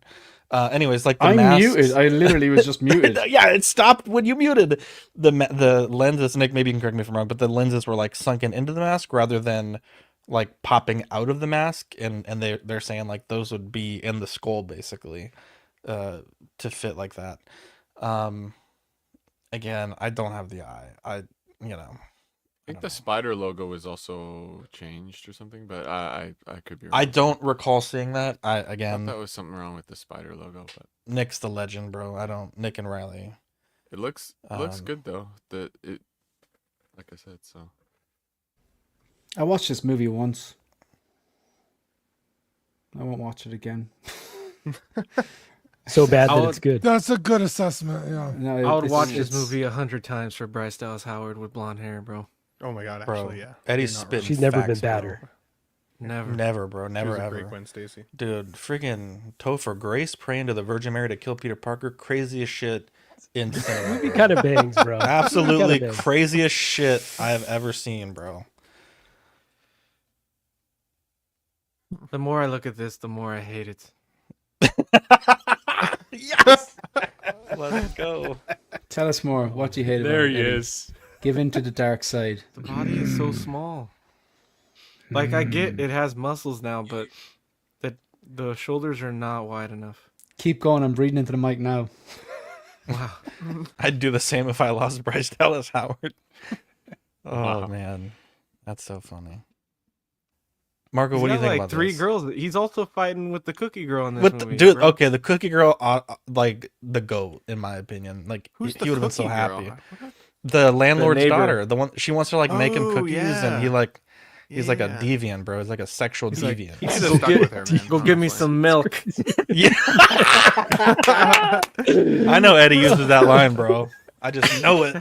Anyways, like the I'm masks... muted. I literally was just muted. Yeah, it stopped when you muted. The lenses, Nick, maybe you can correct me if I'm wrong, but the lenses were like sunken into the mask rather than like popping out of the mask, and they're saying like those would be in the skull basically, to fit like that. Again, I don't have the eye. I think the spider logo was also changed or something, but I could be wrong. I don't recall seeing that. I thought that was something wrong with the spider logo, but Nick's the legend, bro. Nick and Riley. It looks good though. Like I said, so I watched this movie once. I won't watch it again. So bad that it's good. That's a good assessment. Yeah. No, I would watch this movie 100 times for Bryce Dallas Howard with blonde hair, bro. Oh my god, Bro, actually, yeah. Eddie's You're not spitting. She's never been facts, bro. badder. Never, bro. Never, a ever. great Gwen Stacy. Dude, freaking Topher Grace praying to the Virgin Mary to kill Peter Parker. Craziest shit in cinema. Movie kind of bangs, bro. Absolutely Kinda bangs. craziest shit I have ever seen, bro. The more I look at this, the more I hate it. Yes! Let's go. Tell us more. What do you hate about There it, he Eddie? is. Give in to the dark side. The body is so small. Like, I get it has muscles now, but the shoulders are not wide enough. Keep going. I'm breathing into the mic now. Wow. I'd do the same if I lost Bryce Dallas Howard. Oh, Wow. man. That's so funny. Marco, He's what do you got, think like about three this? girls. He's also fighting with the cookie girl in this With movie. dude, bro. okay, the cookie girl, like the goat, in my opinion. Like Who's he the would have been so cookie happy. girl? The landlord's neighbor. daughter, the one she wants to like make him Oh, cookies, and yeah. he's like a Yeah. deviant, bro. He's like a sexual He's like, deviant. he should have stuck with her, man. Go give me honestly. some milk. Yeah. I know Eddie uses that line, bro. I just know it.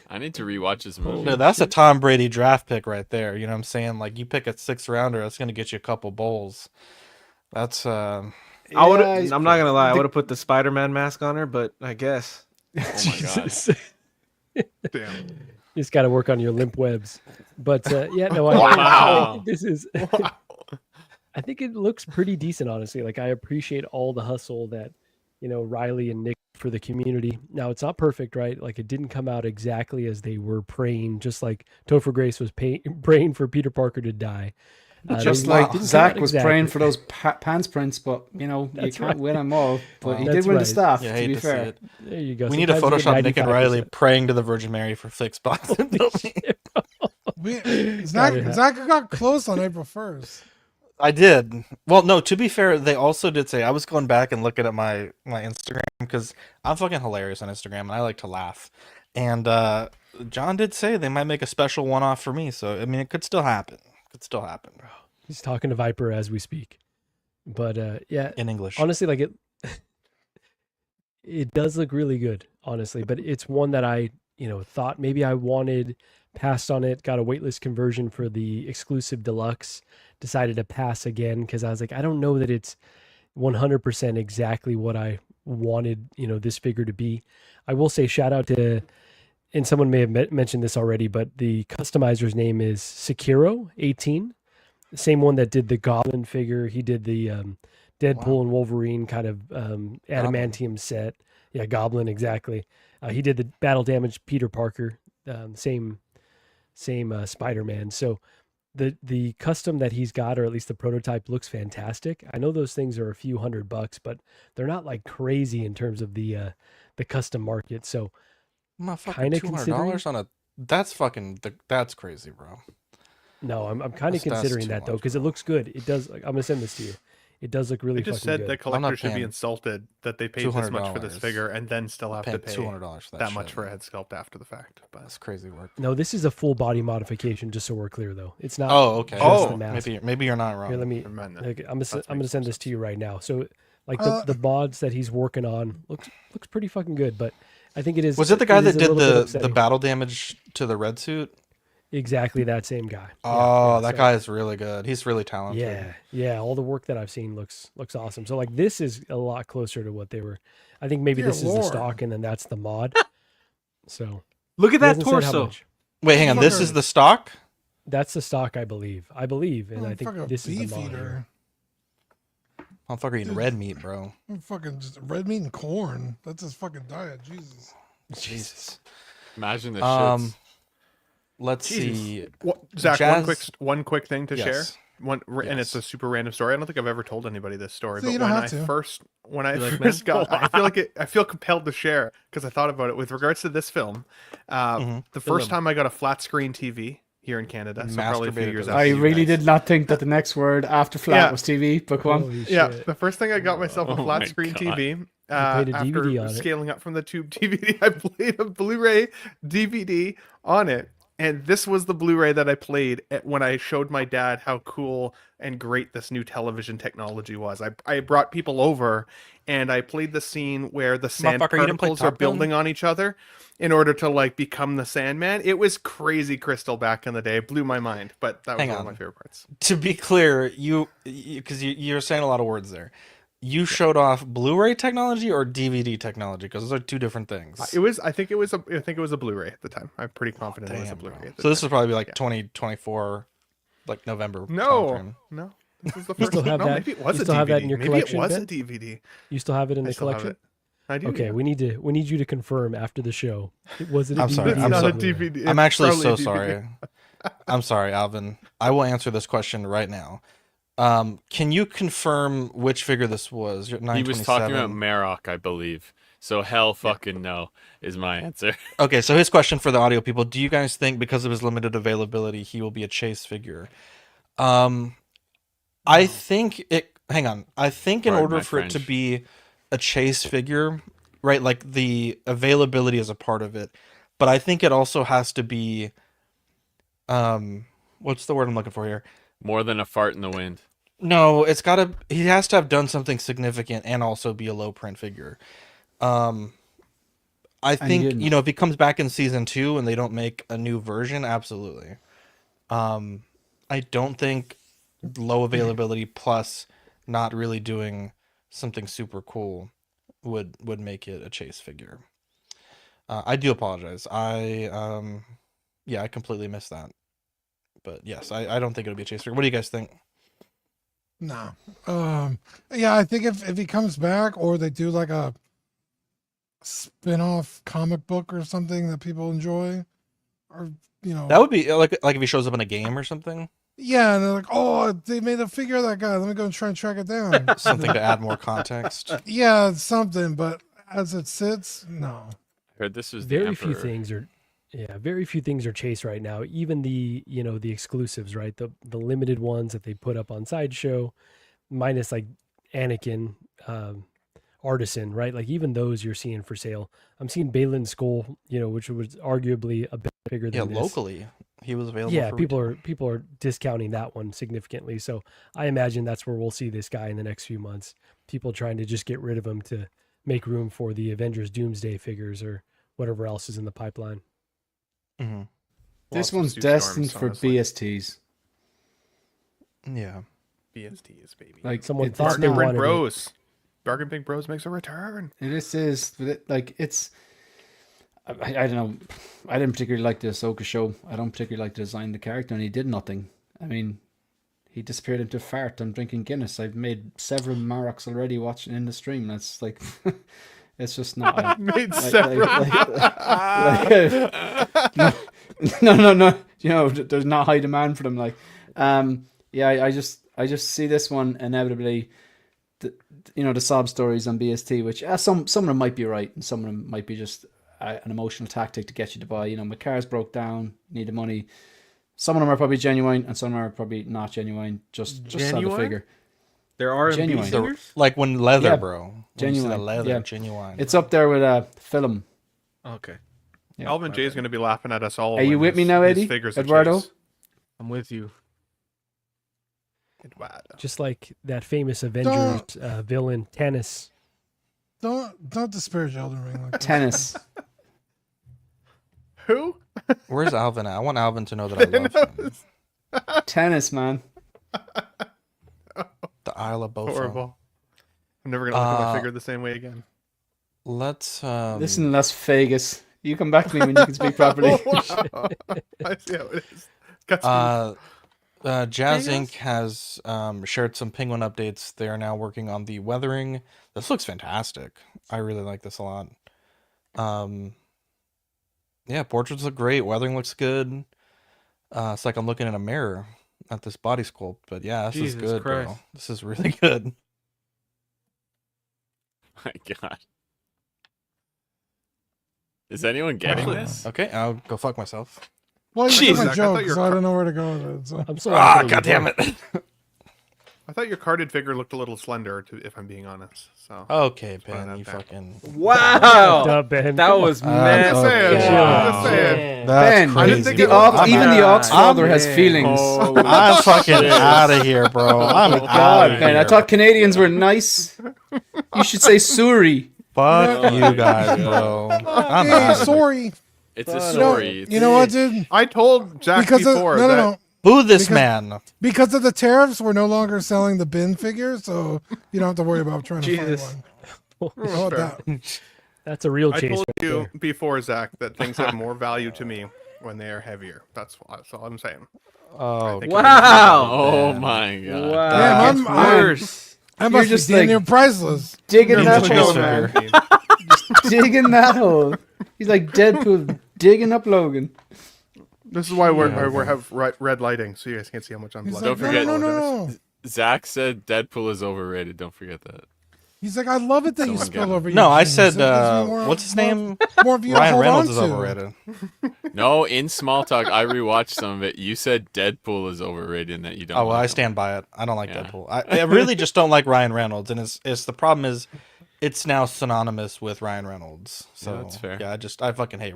I need to rewatch this movie. Dude, that's a Tom Brady draft pick right there. You know what I'm saying? Like you pick a 6th rounder, that's gonna get you a couple bowls. That's I'm not gonna lie, I the- would have put the Spider-Man mask on her, but I guess. Oh my god. Jesus. Damn. You just got to work on your limp webs. But yeah, no, I Wow. think this is. I think it looks pretty decent, honestly. Like I appreciate all the hustle that Riley and Nick for the community. Now it's not perfect, right? Like it didn't come out exactly as they were praying. Just like Topher Grace was praying for Peter Parker to die. Just they like didn't come Zach out was exactly. praying for those pants prints, but you That's can't right. win them all. But he That's did win the right. staff. Yeah, I to hate be to see fair, it. There you go. We need to Sometimes you Photoshop get Nick and Riley 95%. praying to the Virgin Mary for fixed box. Zach got close on April 1st. I did. Well, no, to be fair, they also did say, I was going back and looking at my Instagram because I'm fucking hilarious on Instagram and I like to laugh. And John did say they might make a special one-off for me. So, I mean, it could still happen. Bro. He's talking to Viper as we speak. But yeah, In English. honestly, like it does look really good, honestly. But it's one that I thought maybe I wanted passed on it, got a waitlist conversion for the exclusive deluxe, decided to pass again because I was like, I don't know that it's 100% exactly what I wanted, this figure to be. I will say shout out to, and someone may have mentioned this already, but the customizer's name is Sekiro18, the same one that did the Goblin figure. He did the Deadpool and Wolverine kind of adamantium set. Yeah, Goblin, exactly. He did the battle damage Peter Parker, same Spider-Man. So the custom that he's got, or at least the prototype, looks fantastic. I know those things are a few $100, but they're not like crazy in terms of the custom market. So kind of $200 on a that's crazy, bro. No, I'm kind of considering that though, because it looks good. It does. I'm gonna send this to you. It does look really. I just fucking said good. that collectors should be insulted that they paid this much for this figure and then still have to pay $200 for that much for a head sculpt after the fact. But that's crazy work. No, this is a full body modification. Just so we're clear, though, it's not. Oh, okay. Just the mask. Maybe you're not wrong. Here, let me. Okay, I'm gonna send this to you right now. So, like the mods that he's working on looks pretty fucking good. But I think it is. Was it the guy that did the battle damage to the red suit? Exactly that same guy. Oh, that guy is really good. He's really talented. Yeah. All the work that I've seen looks awesome. So like this is a lot closer to what they were. I think maybe this is the stock and then that's the mod. So look at that torso. Wait, hang on. This is the stock? That's the stock, I believe. And I think this is the mod. Here. Motherfucker eating red meat, bro. Fucking just red meat and corn. That's his fucking diet. Jesus. Imagine the shits. Let's see. Zach, one quick thing to share. And it's a super random story. I don't think I've ever told anybody this story, but when I first got, I feel compelled to share because I thought about it with regards to this film. The first time I got a flat screen TV here in Canada, so probably a few years after. I really did not think that the next word after flat was TV, but come on. Yeah, the first thing I got myself a flat screen TV. After scaling up from the tube DVD, I played a Blu-ray DVD on it. And this was the Blu-ray that I played when I showed my dad how cool and great this new television technology was. I brought people over and I played the scene where the sand particles are building on each other in order to like become the Sandman. It was crazy crystal back in the day. It blew my mind, but that was one of my favorite parts. To be clear, because you're saying a lot of words there. You showed off Blu-ray technology or DVD technology because those are two different things. I think it was a Blu-ray at the time. I'm pretty confident it was a Blu-ray. So this was probably like 2024, like November. No. This was the first. Maybe it was a DVD. Have that in your collection, maybe it was a DVD. You still have it in the collection? I do. Okay, we need you to confirm after the show. Was it a I'm DVD? sorry. It's not a DVD. I'm actually so sorry. I'm sorry, Alvin. I will answer this question right now. Can you confirm which figure this was? He was talking about Marok, I believe. So hell fucking no is my answer. Okay, so his question for the audio people: do you guys think because of his limited availability, he will be a chase figure? I think it. Hang on. I think in order for it to be a chase figure, right? Like the availability is a part of it, but I think it also has to be. What's the word I'm looking for here? More than a fart in the wind. No, it's gotta. He has to have done something significant and also be a low print figure. I think if he comes back in season 2 and they don't make a new version, absolutely. I don't think low availability plus not really doing something super cool would make it a chase figure. I do apologize. I completely missed that. But yes, I don't think it'll be a chase figure. What do you guys think? No. Yeah, I think if he comes back or they do like a spin-off comic book or something that people enjoy, or that would be like if he shows up in a game or something. Yeah, and they're like, oh, they made a figure of that guy. Let me go and try and track it down. Something to add more context. Yeah, something. But as it sits, no. I heard this was very few things are. Yeah, very few things are chase right now. Even the the exclusives, right? The limited ones that they put up on Sideshow, minus like Anakin, Artisan, right? Like even those you're seeing for sale. I'm seeing Balin Skull, which was arguably a bit bigger than this. Locally he was available. Yeah, for people are discounting that one significantly. So I imagine that's where we'll see this guy in the next few months. People trying to just get rid of him to make room for the Avengers Doomsday figures or whatever else is in the pipeline. Mm-hmm. This Lots of one's Sue destined Storms, for honestly. BSTs. Yeah. BSTs, baby. Like Someone it's thought they not- wanted it. Bros. Bargain Big Bros makes a return. This is like it's. I don't know. I didn't particularly like the Ahsoka show. I don't particularly like the design of the character, and he did nothing. I mean, he disappeared into a fart. I'm drinking Guinness. I've made several Maroks already watching in the stream. That's like, it's just not. Made several. No. You know, there's not high demand for them. Like, yeah. I just see this one inevitably. The sob stories on BST, which some of them might be right, and some of them might be just an emotional tactic to get you to buy. My car's broke down, need the money. Some of them are probably genuine, and some are probably not genuine. Just sell the figure. There are Genuine. singers? Like when leather, Yeah, bro. When you see genuine. the leather, Yeah. genuine. It's up there with film. Okay. Yeah. Alvin J is going to be laughing at us all. Are you when with me his- now, his Eddie? figures are Eduardo? chased. I'm with you. Eduardo. Just like that famous Avengers villain, Tennis. Don't disparage Elden Ring like that. Tennis. Who? Where's Alvin at? I want Alvin to know that I love him. Tennis, man. The Isle of Bofa. Horrible. I'm never going to look at my figure the same way again. Let's Listen, Las Vegas. You come back to me when you can speak properly. Wow. I see how it is. Got Jazz Vegas? Inc. has shared some Penguin updates. They are now working on the weathering. This looks fantastic. I really like this a lot. Yeah, portraits look great. Weathering looks good. It's like I'm looking in a mirror at this body sculpt. But yeah, this is Jesus good, bro. Christ. This is really good. My God. Is anyone getting this? Okay, I'll go fuck myself. Well, you Jesus, took my I thought joke, your so I car- don't know where to go with it. So. I'm so Ah, god damn it. I thought your carded figure looked a little slender, if I'm being honest. So Okay, put it Ben, out you there. fucking. Wow. Duh, Ben. That Come was on. mad. I'm just saying. Wow. I'm just saying. That's Ben, I didn't crazy. think the it ox, was- even the ox father I'm has in. feelings. Holy I'm fucking shit. out of here, bro. I'm God, out of man, here. I thought Canadians were nice. You should say Suri. Fuck you guys, bro. I'm Hey, out of here. sorry. It's a You know, story. you know what, dude? I told Jack Because of, before no, that no, no. Boo this Because- man. Because of the tariffs, we're no longer selling the bin figures, so you don't have to worry about trying to Jesus. find one. How about that? That's a real I chase told right you there. before, Zach, that things have more value to me when they are heavier. That's all I'm saying. Oh, think Wow. Oh my God. Wow. Damn, It's I'm- worse. I must be just damn like- near priceless. Digging He's that a hole, chase man. figure. Digging that hole. He's like Deadpool digging up Logan. This is why we have red lighting, so you guys can't see how much I'm He's blooding. like, Don't forget- no, no, no, no. Zach said Deadpool is overrated. Don't forget that. He's like, I love it that you Someone spill get it. over your No, I jeans. said, It gives me more- what's his more- name? More of you to Ryan hold Reynolds on is to. overrated. No, in small talk, I rewatched some of it. You said Deadpool is overrated and that you don't. Oh, well, like I him. stand by it. I don't like Yeah. Deadpool. I really just don't like Ryan Reynolds, and it's the problem is, it's now synonymous with Ryan Reynolds. So that's fair. Yeah, I fucking hate.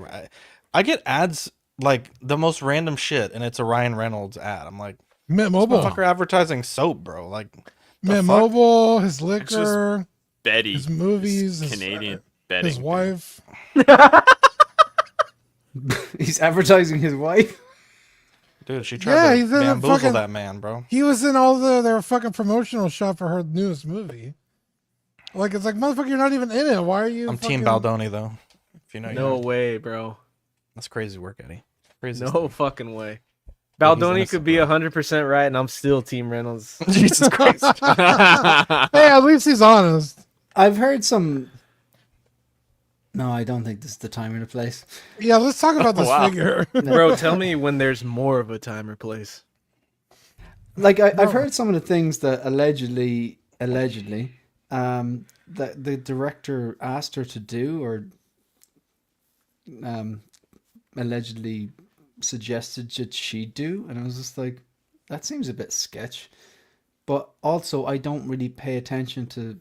I get ads like the most random shit, and it's a Ryan Reynolds ad. I'm like, Mint this Mobile. motherfucker advertising soap, bro. Like, the Mint fuck? Mobile, his just liquor, Betty. his movies, his, Canadian betting. his wife. He's advertising his wife. Dude, she tried Yeah, to he's in the bamboozle fucking- that man, bro. He was in all their fucking promotional shot for her newest movie. Like, it's like, motherfucker, you're not even in it. Why are you? I'm fucking... Team Baldoni though. If you know, you No know. way, bro. That's crazy work, Eddie. Crazy. No fucking way. Yeah, he's Baldoni innocent, could be bro. 100% right, and I'm still Team Reynolds. Jesus Christ. Hey, at least he's honest. I've heard some. No, I don't think this is the time or the place. Yeah, let's talk about this Wow. figure. Bro, tell me when there's more of a time or place. Like I've heard some of the things that allegedly, that the director asked her to do, or allegedly suggested that she do, and I was just like, that seems a bit sketch. But also, I don't really pay attention to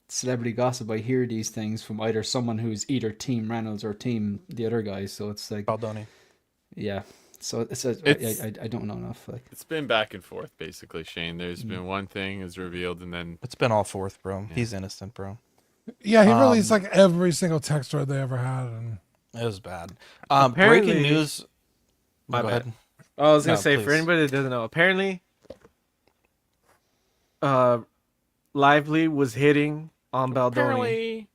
celebrity gossip. I hear these things from either someone who's either Team Reynolds or Team the other guys. So it's like, Baldoni. yeah. So I don't know enough. Like, It's been back and forth, basically, Shane. There's been one thing is revealed, and then It's been all fourth, bro. Yeah. He's innocent, bro. Yeah, he released like every single text thread they ever had. And It was bad. Apparently- Breaking news. My Go bad. ahead. I was gonna No, say for please. anybody that doesn't know, apparently, Lively was hitting on Baldoni. Apparently.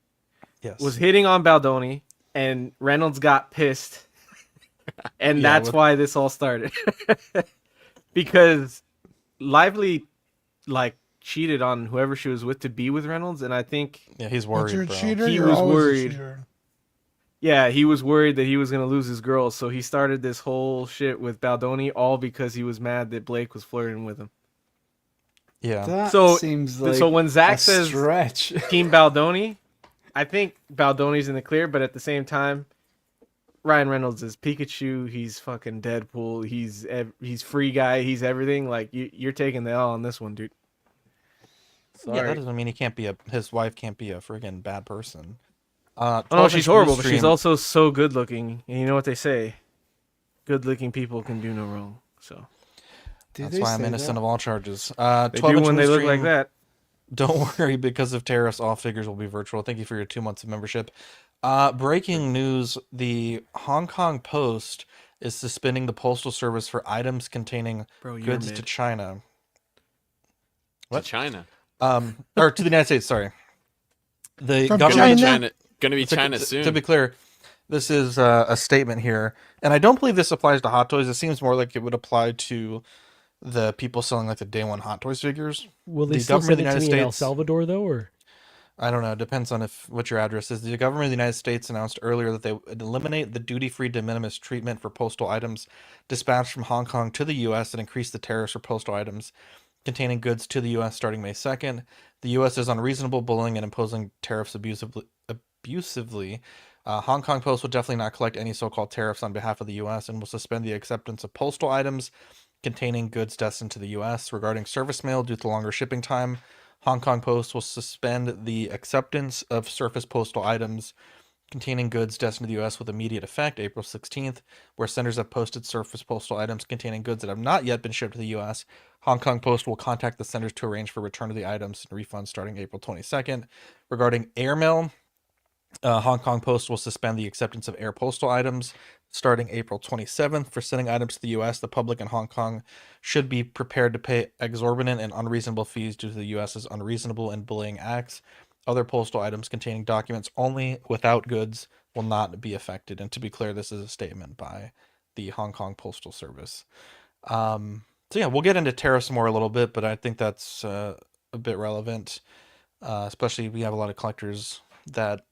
Yes. Was hitting on Baldoni, and Reynolds got pissed, and Yeah, that's with- why this all started. Because Lively, like, cheated on whoever she was with to be with Reynolds, and I think Yeah, he's But worried, you're a bro. cheater. He You're was always worried. a cheater. yeah, he was worried that he was gonna lose his girl, so he started this whole shit with Baldoni, all because he was mad that Blake was flirting with him. Yeah. That So- seems like so when Zach a says stretch. Team Baldoni, I think Baldoni's in the clear, but at the same time, Ryan Reynolds is Pikachu. He's fucking Deadpool. He's free guy. He's everything. Like you're taking the L on this one, dude. Sorry. Yeah, that doesn't mean his wife can't be a friggin' bad person. Oh, 12 she's inch horrible, but she's Bluestream- also so good looking. And you know what they say? Good looking people can do no wrong. So That's why I'm innocent of all charges. they 12 do inch when they look like Bluestream, that. Don't worry, because of tariffs, all figures will be virtual. Thank you for your 2 months of membership. Breaking news, the Hong Kong Post is suspending the postal service for items containing Bro, you're goods to mid. China. To China. Or to the United States, sorry. The From government China? Gonna be China to soon. be clear, this is a statement here, and I don't believe this applies to Hot Toys. It seems more like it would apply to the people selling like the day one Hot Toys figures. Will they The still government send of it the to me in United El States- Salvador though, or I don't know. It depends on what your address is. The government of the United States announced earlier that they would eliminate the duty-free de minimis treatment for postal items dispatched from Hong Kong to the U.S. and increase the tariffs for postal items containing goods to the U.S. starting May 2nd. The U.S. is unreasonable, bullying, and imposing tariffs abusively. Hong Kong Post will definitely not collect any so-called tariffs on behalf of the U.S. and will suspend the acceptance of postal items containing goods destined to the U.S. Regarding surface mail, due to longer shipping time, Hong Kong Post will suspend the acceptance of surface postal items containing goods destined to the U.S. with immediate effect, April 16th, where senders have posted surface postal items containing goods that have not yet been shipped to the U.S. Hong Kong Post will contact the senders to arrange for return of the items and refunds starting April 22nd. Regarding airmail, Hong Kong Post will suspend the acceptance of air postal items starting April 27th. For sending items to the U.S., the public in Hong Kong should be prepared to pay exorbitant and unreasonable fees due to the U.S.'s unreasonable and bullying acts. Other postal items containing documents only without goods will not be affected. And to be clear, this is a statement by the Hong Kong Postal Service. So yeah, we'll get into tariffs more a little bit, but I think that's a bit relevant, especially we have a lot of collectors that,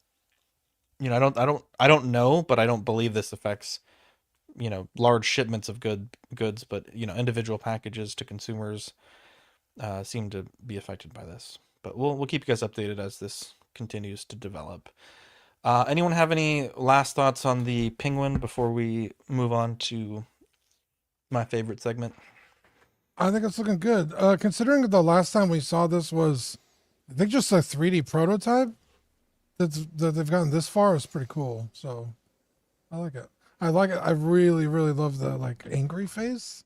you know, I don't know, but I don't believe this affects, you know, large shipments of goods, but you know, individual packages to consumers seem to be affected by this. But we'll keep you guys updated as this continues to develop. Anyone have any last thoughts on the Penguin before we move on to my favorite segment? I think it's looking good. Considering the last time we saw this was, I think, just a 3D prototype. That they've gotten this far is pretty cool. So I like it. I like it. I really, really love the like angry face.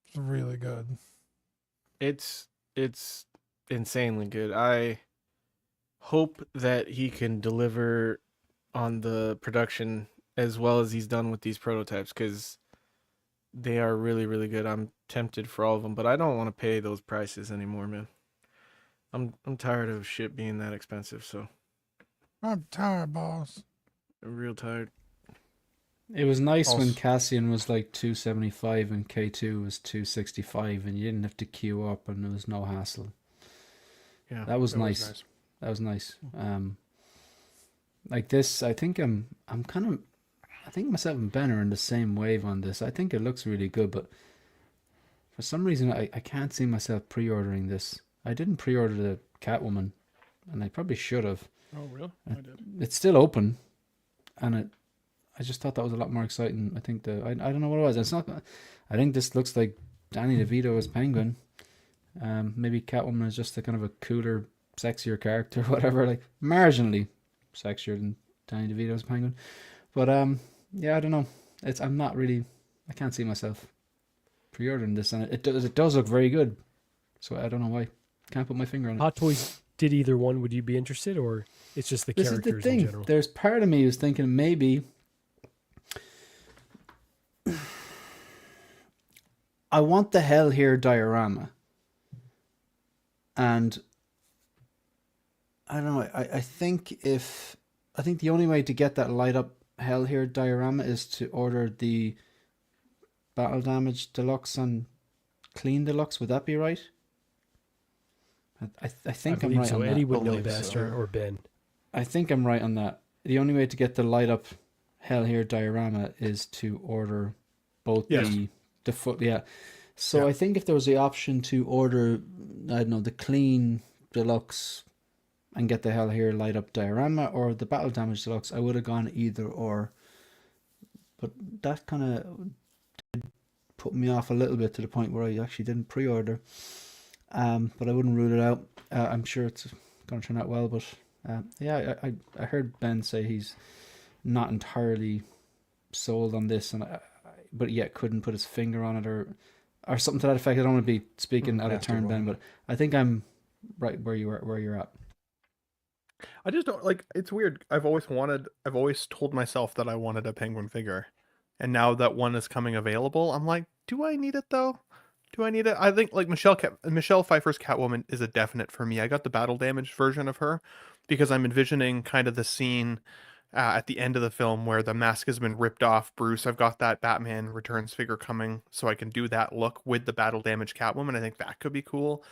It's really good. It's insanely good. I hope that he can deliver on the production as well as he's done with these prototypes, because they are really, really good. I'm tempted for all of them, but I don't want to pay those prices anymore, man. I'm tired of shit being that expensive, so I'm tired, boss. I'm real tired. It was nice when Also- Cassian was like 275 and K2 was 265, and you didn't have to queue up, and there was no hassle. Yeah, That was nice. That was nice. Like this, I think I think myself and Ben are in the same wave on this. I think it looks really good, but for some reason I can't see myself pre-ordering this. I didn't pre-order the Catwoman, and I probably should have. Oh, really? I did. It's still open, and I just thought that was a lot more exciting. I think I don't know what it was. It's not. I think this looks like Danny DeVito as Penguin. Maybe Catwoman is just a kind of a cooler, sexier character, whatever. Like marginally sexier than Danny DeVito as Penguin. But yeah, I don't know. I'm not really. I can't see myself pre-ordering this, and it does look very good. So I don't know why. Can't put my finger on it. Hot Toys did either one? Would you be interested, or it's just the This is characters the thing. in general? There's part of me who's thinking maybe I want the Hell Here diorama. And I don't know, I think the only way to get that light up Hell Here diorama is to order the Battle Damage Deluxe and Clean Deluxe. Would that be right? I think I'm right so. on Eddie that. would know best, or Ben. I think I'm right on that. The only way to get the light up Hell Here diorama is to order both the foot. Yeah. So I think if there was the option to order, I don't know, the Clean Deluxe and get the Hell Here light up diorama or the Battle Damage Deluxe, I would have gone either or. But that kind of did put me off a little bit to the point where I actually didn't pre-order. But I wouldn't rule it out. I'm sure it's going to turn out well. But I heard Ben say he's not entirely sold on this, but yet couldn't put his finger on it or something to that effect. I don't want to be speaking out of turn, Ben, but I think I'm right where you're at. I just don't like. It's weird. I've always told myself that I wanted a penguin figure, and now that one is coming available, I'm like, do I need it though? Do I need it? I think like Michelle Pfeiffer's Catwoman is a definite for me. I got the battle damage version of her because I'm envisioning kind of the scene at the end of the film where the mask has been ripped off Bruce. I've got that Batman Returns figure coming, so I can do that look with the battle damage Catwoman. I think that could be cool.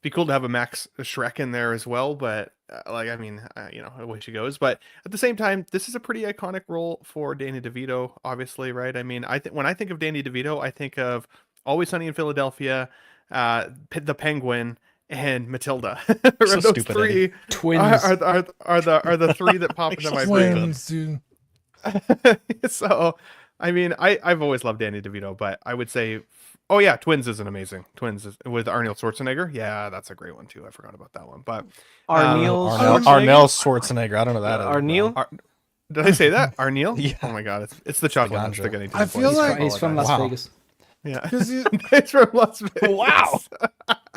Be cool to have a Max Shrek in there as well, but away she goes. But at the same time, this is a pretty iconic role for Danny DeVito, obviously, right? I mean, when I think of Danny DeVito, I think of Always Sunny in Philadelphia, the Penguin, and Matilda. So those stupid, three Eddie. Twins are the three that pop into my brain. Twins, dude. So, I mean, I've always loved Danny DeVito, but I would say, oh yeah, Twins is an amazing. With Arnold Schwarzenegger. Yeah, that's a great one too. I forgot about that one. But Arnold Schwarzenegger. I don't know that. Did I say that? Arneal? Yeah. Oh my god, it's the chocolate ganja. spaghetti. I feel like He's from Las Vegas. Yeah, because it's from Las Vegas. Wow.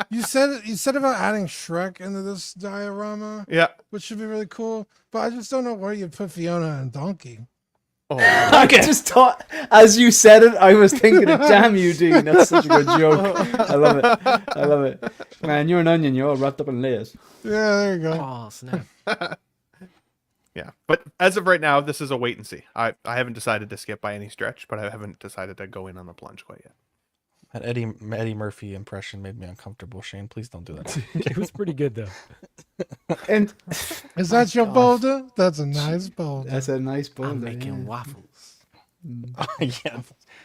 you said about adding Shrek into this diorama. Yeah, which should be really cool. But I just don't know where you put Fiona and Donkey. Oh, I just thought, as you said it, I was thinking of damn you, Dean. That's such a good joke. I love it. Man, you're an onion. You're all wrapped up in layers. Yeah, there you go. Oh, snap. yeah. But as of right now, this is a wait and see. I haven't decided to skip by any stretch, but I haven't decided to go in on the plunge quite yet. That Eddie Murphy impression made me uncomfortable. Shane, please don't do that. It was pretty good though. And is that your boulder? That's a nice boulder. That's a nice boulder. I'm making waffles. Yeah.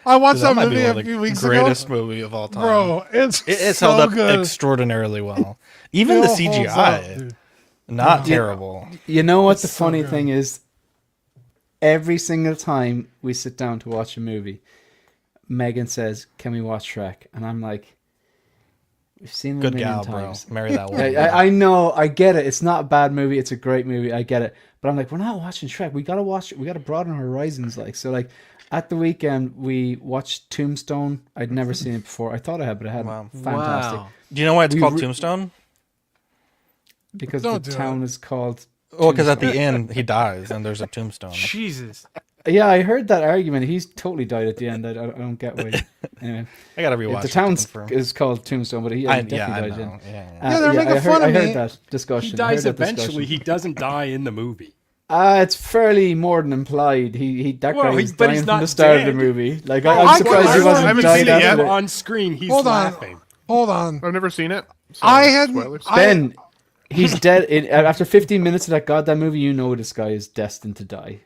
I watched Dude, that might be movie one a of few the weeks ago. greatest movie of all time. Bro, it's so held up good. extraordinarily well. Even the Still holds CGI, up, not terrible. You know what the so funny good. thing is? Every single time we sit down to watch a movie, Megan says, "Can we watch Shrek?" And I'm like, "We've seen it Good a million gal, times." bro. Marry that woman. I know, I get it. It's not a bad movie. It's a great movie. I get it. But I'm like, we're not watching Shrek. We gotta watch. We gotta broaden our horizons. Like at the weekend, we watched Tombstone. I'd never seen it before. I thought I had, but I hadn't. Wow. Fantastic. Wow. Do you know why it's called Tombstone? Because Don't the do town is called. Well, because at the end he dies and there's a tombstone. Jesus. Yeah, I heard that argument. He's totally died at the end. I don't get why. Anyway, I gotta rewatch. the it to town confirm. is called Tombstone, but he definitely died. know. Yeah. Yeah, they're making fun I of heard me. that discussion. He dies I heard that eventually. discussion. He doesn't die in the movie. It's fairly more than implied. That Well, guy is but dying he's from not the start dead. of the movie. Like Oh, I'm surprised he I wasn't haven't died seen it after yet. that. On screen, he's Hold on. laughing. Hold on. I've never seen it. So I hadn't- spoilers. Ben, he's dead. After 15 minutes of that goddamn movie, you know this guy is destined to die.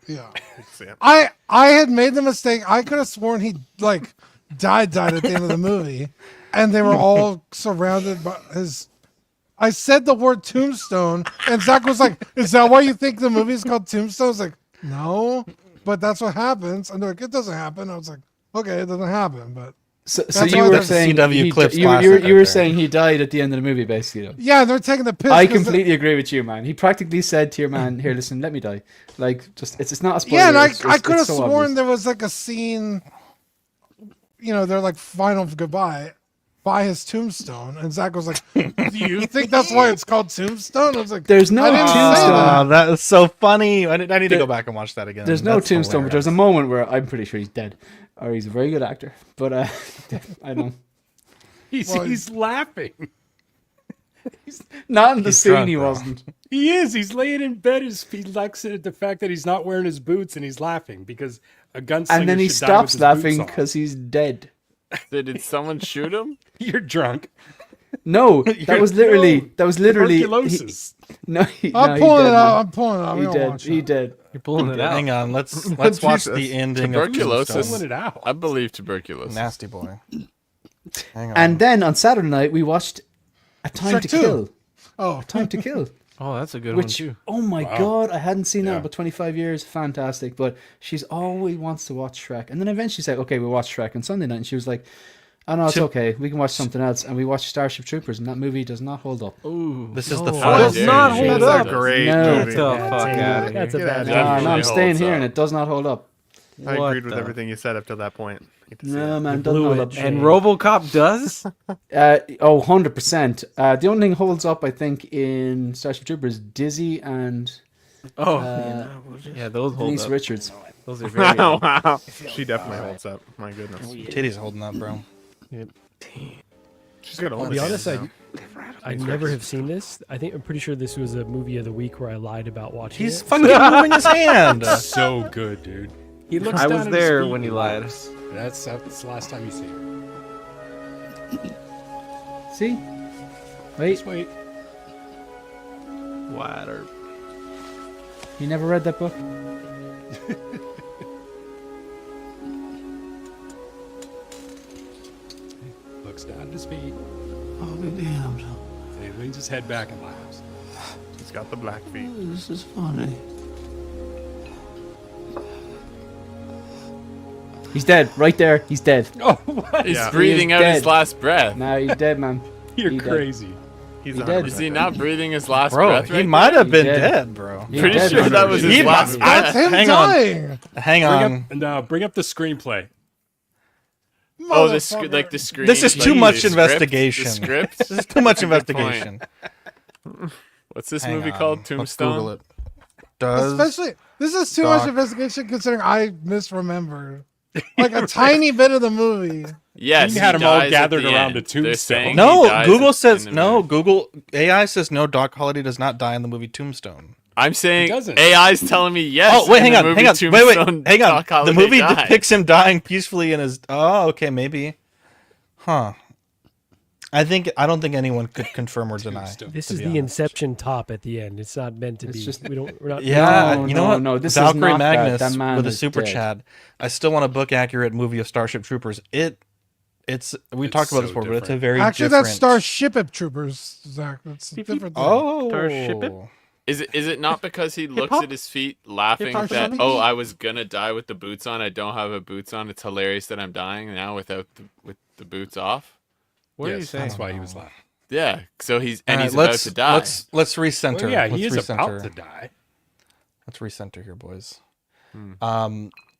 Yeah. See it. I had made the mistake. I could have sworn he died at the end of the movie, and they were all surrounded by his. I said the word Tombstone, and Zach was like, "Is that why you think the movie is called Tombstone?" I was like, "No, but that's what happens." And they're like, "It doesn't happen." I was like, "Okay, it doesn't happen." But So That's you why were there's saying CW clips you classic right were there. saying he died at the end of the movie, basically. Though. yeah, they're taking the piss. I 'cause completely agree with you, man. He practically said to your man, "Here, listen, let me die." Like, just it's not a spoiler. Yeah, and I it's could have so sworn obvious. there was like a scene. They're like final goodbye, buy his tombstone, and Zach was like, "Do you think that's why it's called Tombstone?" I was like, There's no I didn't say tombstone. that. That is so funny. I need to go back and watch that again. There's no That's tombstone, but there's a hilarious. moment where I'm pretty sure he's dead, or he's a very good actor. But I don't. He's laughing. Not in the He's scene. drunk, He bro. wasn't. He is. He's laying in bed. He likes it at the fact that he's not wearing his boots, and he's laughing because a gunslinger And then he should die with stops his laughing boots on. because he's dead. Did someone shoot him? You're drunk. No, that was literally. Tuberculosis. No, I'm pulling it out. I'm pulling it out. He We don't dead. watch He that. dead. You're pulling it out. Hang on. Let's watch the ending Tuberculosis. of Pulling it out. I believe tuberculosis. Nasty boy. Hang on. And then on Saturday night we watched A Time Shrek to 2. Kill. Oh, A Time to Kill. Oh, that's a good Which, one too. oh my Wow. god, I hadn't seen that Yeah. in about 25 years. Fantastic. But she's always wants to watch Shrek. And then eventually said, okay, we'll watch Shrek on Sunday night. And she was like, oh no, it's okay. We can watch something else. And we watched Starship Troopers, and that movie does not hold up. Ooh, This is the no. final Does not series. hold That's up. a great No. movie. Get the fuck out of here. That's a Get bad out of No, here. no, I'm Definitely staying holds here, up. and it does not hold up. I What agreed with the- everything you said up to that point. Hate to see No, it. man, You doesn't blew hold it. up. And RoboCop does? 100%. The only thing holds up, I think, in Starship Troopers, Dizzy and Oh, yeah, those hold Denise up. Richards. Those are very. Wow. She definitely holds up. My goodness. Titty's holding up, bro. She's got I'll be honest, I never have seen this. I'm pretty sure this was a movie of the week where I lied about watching He's it. fucking moving his hand. So good, dude. He looks. I down was at his there feet when he and lied. laughs. That's the last time you see him. See? Wait, Just wait. Water. you never read that book? Looks down at his feet. I'll be damned. He leans his head back and laughs. She's got the black feet. This is funny. He's dead. Right there. He's dead. Oh, what? He's Yeah. breathing He out is his dead. last breath. Nah, he's dead, man. You're He dead. crazy. He's He 100% dead. Is he dead. not breathing his last Bro, breath? he right might there? have been dead. dead, bro. He's Pretty dead, sure man. that was his He last must- breath. That's him Hang on. dying. Hang Bring on. up, bring up the screenplay. Oh, Motherfucker. like the screen. This is too like much the script? investigation. The script. This is too much Good point. investigation. What's this Hang movie on. called? Let's Tombstone. Google it. Does Especially, this is too much Doc- investigation considering I misremembered like a tiny bit of the movie. Yes, He had he them all dies at gathered the around end. a They're tombstone. saying he no? dies Google in says the no. movie. Google AI says no. Doc Holliday does not die in the movie Tombstone. I'm saying doesn't. AI's telling me yes. Oh wait, in hang the on, movie hang on, Tombstone, hang on. Doc The Holliday movie died. depicts him dying peacefully in his. Oh, okay, maybe. Huh. I don't think anyone could confirm or deny. Tombstone. This to is be the honest. Inception top at the end. It's not meant to It's be. just- We're not. Yeah, No, you know no, what? no, this is Valkyrie not that. Magnus That man with a is super dead. chat. I still want a book accurate movie of Starship Troopers. It's we It's talked about so this before, but it's a different. very Actually, different. that's Starship Troopers, Zach. That's a different thing. Oh, Starship it? Is it not because he looks at his feet laughing Hip-hop that shimmy? oh I was gonna die with the boots on, I don't have a boots on, it's hilarious that I'm dying now with the boots off? What are you Yes, saying? that's why he was laughing. Yeah, so he's All right, about let's to die. let's recenter. Well, yeah, let's he is recenter. about to die. Let's recenter here, boys.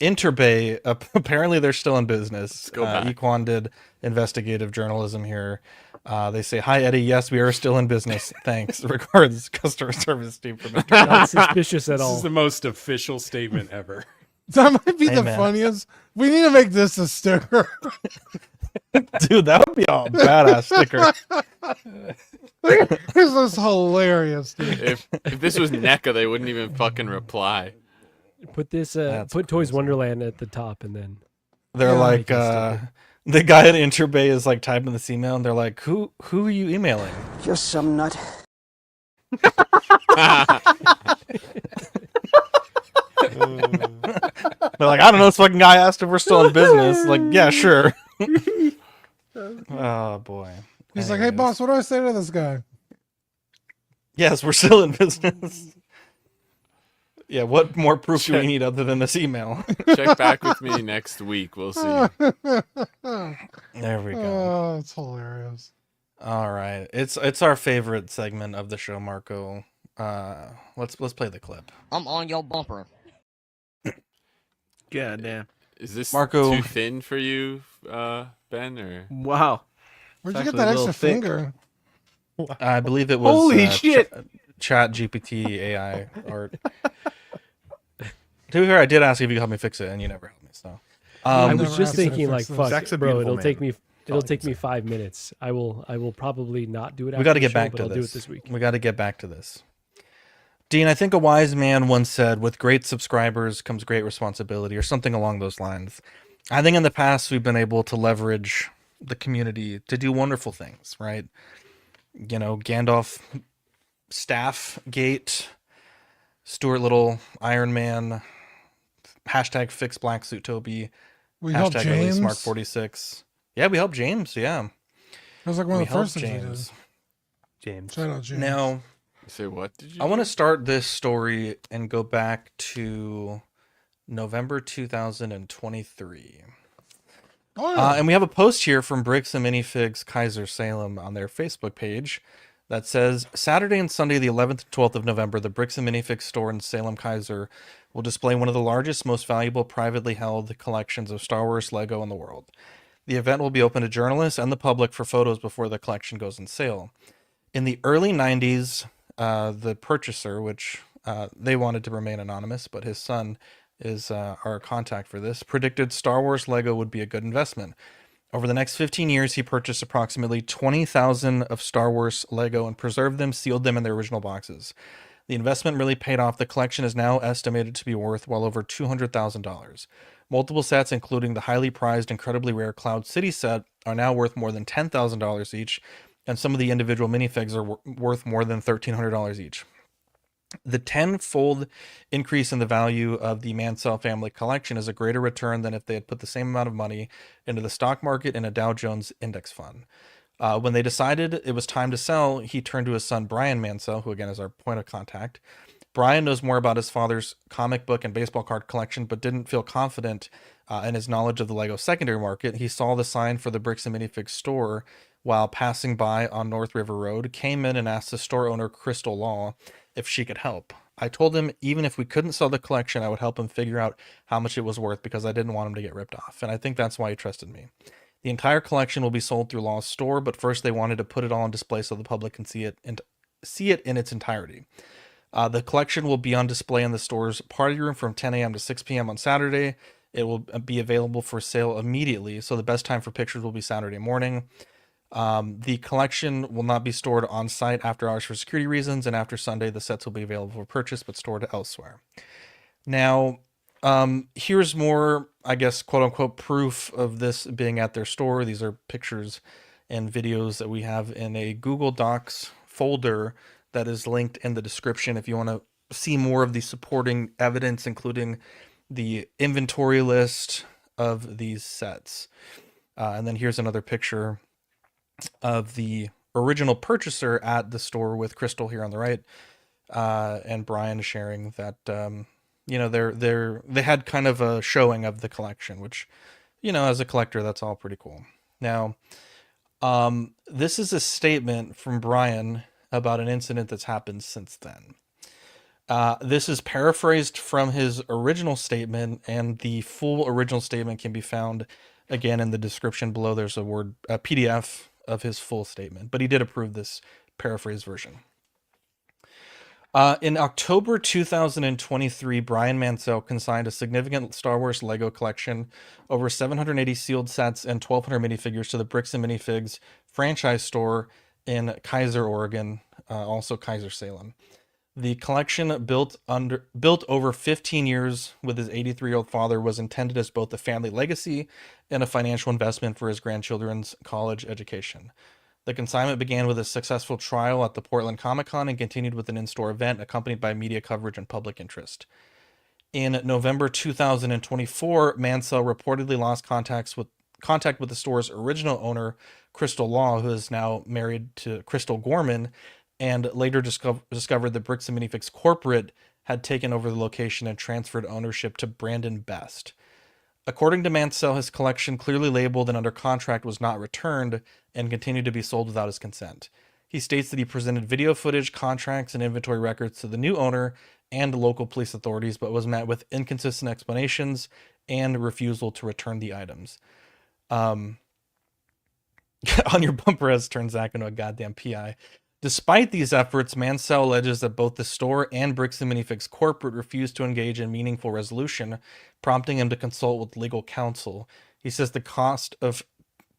Interbay, apparently they're still in business. go back. Equan did investigative journalism here. They say, "Hi Eddie, yes, we are still in business. Thanks. Regards, customer service team from Interbay." Not suspicious at This all. is the most official statement ever. That might be Hey, the man. funniest. We need to make this a sticker. Dude, that would be a badass sticker. This is hilarious, dude. if this was NECA, they wouldn't even fucking reply. Put this. That's Put Toys Wonderland at the top, and then They're Yeah, like, make a sticker. the guy at Interbay is like typing this email, and they're like, "Who are you emailing?" Just some nut. They're like, "I don't know." This fucking guy asked if we're still in business. Like, yeah, sure. Oh boy. He's like, "Hey, Anyways. boss, what do I say to this guy?" Yes, we're still in business. Yeah, what more proof do we need other than this email? Check back with me next week. We'll see. There we go. Oh, it's hilarious. All right, it's our favorite segment of the show, Marco. Let's play the clip. I'm on your bumper. God damn. Is this Marco- too thin for you, Ben? Or Wow. Where'd you get that extra finger? I believe it was Holy shit! Chat GPT AI art. To be fair, I did ask if you could help me fix it, and you never helped me. So I never was just asked you to thinking, like, fix this. fuck, Zach's a bro. beautiful It'll take man. me. It'll take me 5 minutes. I will probably not do it. we After got to the get show, back but to I'll this. do it this week. We got to get back to this. Dean, I think a wise man once said, "With great subscribers comes great responsibility," or something along those lines. I think in the past we've been able to leverage the community to do wonderful things, right? You know, Gandalf, Staff Gate, Stuart Little, Iron Man, hashtag fix black suit Toby, We helped hashtag release James. Mark 46. Yeah, we helped James. Yeah, That was like one we of the first helped things we did. James. James. Shout out James. Now, Say what did you? I want to start this story and go back to November 2023. Oh, yeah. And we have a post here from Bricks and Minifigs Keizer Salem on their Facebook page that says, Saturday and Sunday, the 11th and 12th of November, the Bricks and Minifigs store in Salem-Keizer will display one of the largest, most valuable privately held collections of Star Wars Lego in the world. The event will be open to journalists and the public for photos before the collection goes on sale. In the early 90s, the purchaser, which they wanted to remain anonymous, but his son is our contact for this, predicted Star Wars Lego would be a good investment. Over the next 15 years, he purchased approximately 20,000 of Star Wars Lego and preserved them, sealed them in their original boxes. The investment really paid off. The collection is now estimated to be worth well over $200,000. Multiple sets, including the highly prized, incredibly rare Cloud City set, are now worth more than $10,000 each, and some of the individual minifigs are worth more than $1,300 each. The tenfold increase in the value of the Mansell family collection is a greater return than if they had put the same amount of money into the stock market in a Dow Jones index fund. When they decided it was time to sell, he turned to his son, Brian Mansell, who again is our point of contact. Brian knows more about his father's comic book and baseball card collection, but didn't feel confident in his knowledge of the Lego secondary market. He saw the sign for the Bricks and Minifigs store while passing by on North River Road, came in and asked the store owner, Crystal Law, if she could help. I told him even if we couldn't sell the collection, I would help him figure out how much it was worth because I didn't want him to get ripped off. And I think that's why he trusted me. The entire collection will be sold through Law's store, but first they wanted to put it all on display so the public can see it in its entirety. The collection will be on display in the store's party room from 10 a.m. to 6 p.m. on Saturday. It will be available for sale immediately, so the best time for pictures will be Saturday morning. The collection will not be stored on site after hours for security reasons, and after Sunday, the sets will be available for purchase but stored elsewhere. Now, here's more, I guess, quote unquote, proof of this being at their store. These are pictures and videos that we have in a Google Docs folder that is linked in the description if you want to see more of the supporting evidence, including the inventory list of these sets. And then here's another picture of the original purchaser at the store with Crystal here on the right, and Brian sharing that they had kind of a showing of the collection, which, you know, as a collector, that's all pretty cool. Now, this is a statement from Brian about an incident that's happened since then. This is paraphrased from his original statement, and the full original statement can be found again in the description below. There's a PDF of his full statement, but he did approve this paraphrased version. In October 2023, Brian Mansell consigned a significant Star Wars Lego collection, over 780 sealed sets and 1,200 minifigures to the Bricks and Minifigs franchise store in Keizer, Oregon, also Keizer Salem. The collection, built over 15 years with his 83-year-old father, was intended as both a family legacy and a financial investment for his grandchildren's college education. The consignment began with a successful trial at the Portland Comic-Con and continued with an in-store event accompanied by media coverage and public interest. In November 2024, Mansell reportedly lost contact with the store's original owner, Crystal Law, who is now married to Crystal Gorman, and later discovered that Bricks and Minifigs Corporate had taken over the location and transferred ownership to Brandon Best. According to Mansell, his collection, clearly labeled and under contract, was not returned and continued to be sold without his consent. He states that he presented video footage, contracts, and inventory records to the new owner and local police authorities, but was met with inconsistent explanations and refusal to return the items. on your bumper has turned Zach into a goddamn PI. Despite these efforts, Mansell alleges that both the store and Bricks and Minifigs corporate refused to engage in meaningful resolution, prompting him to consult with legal counsel. He says the cost of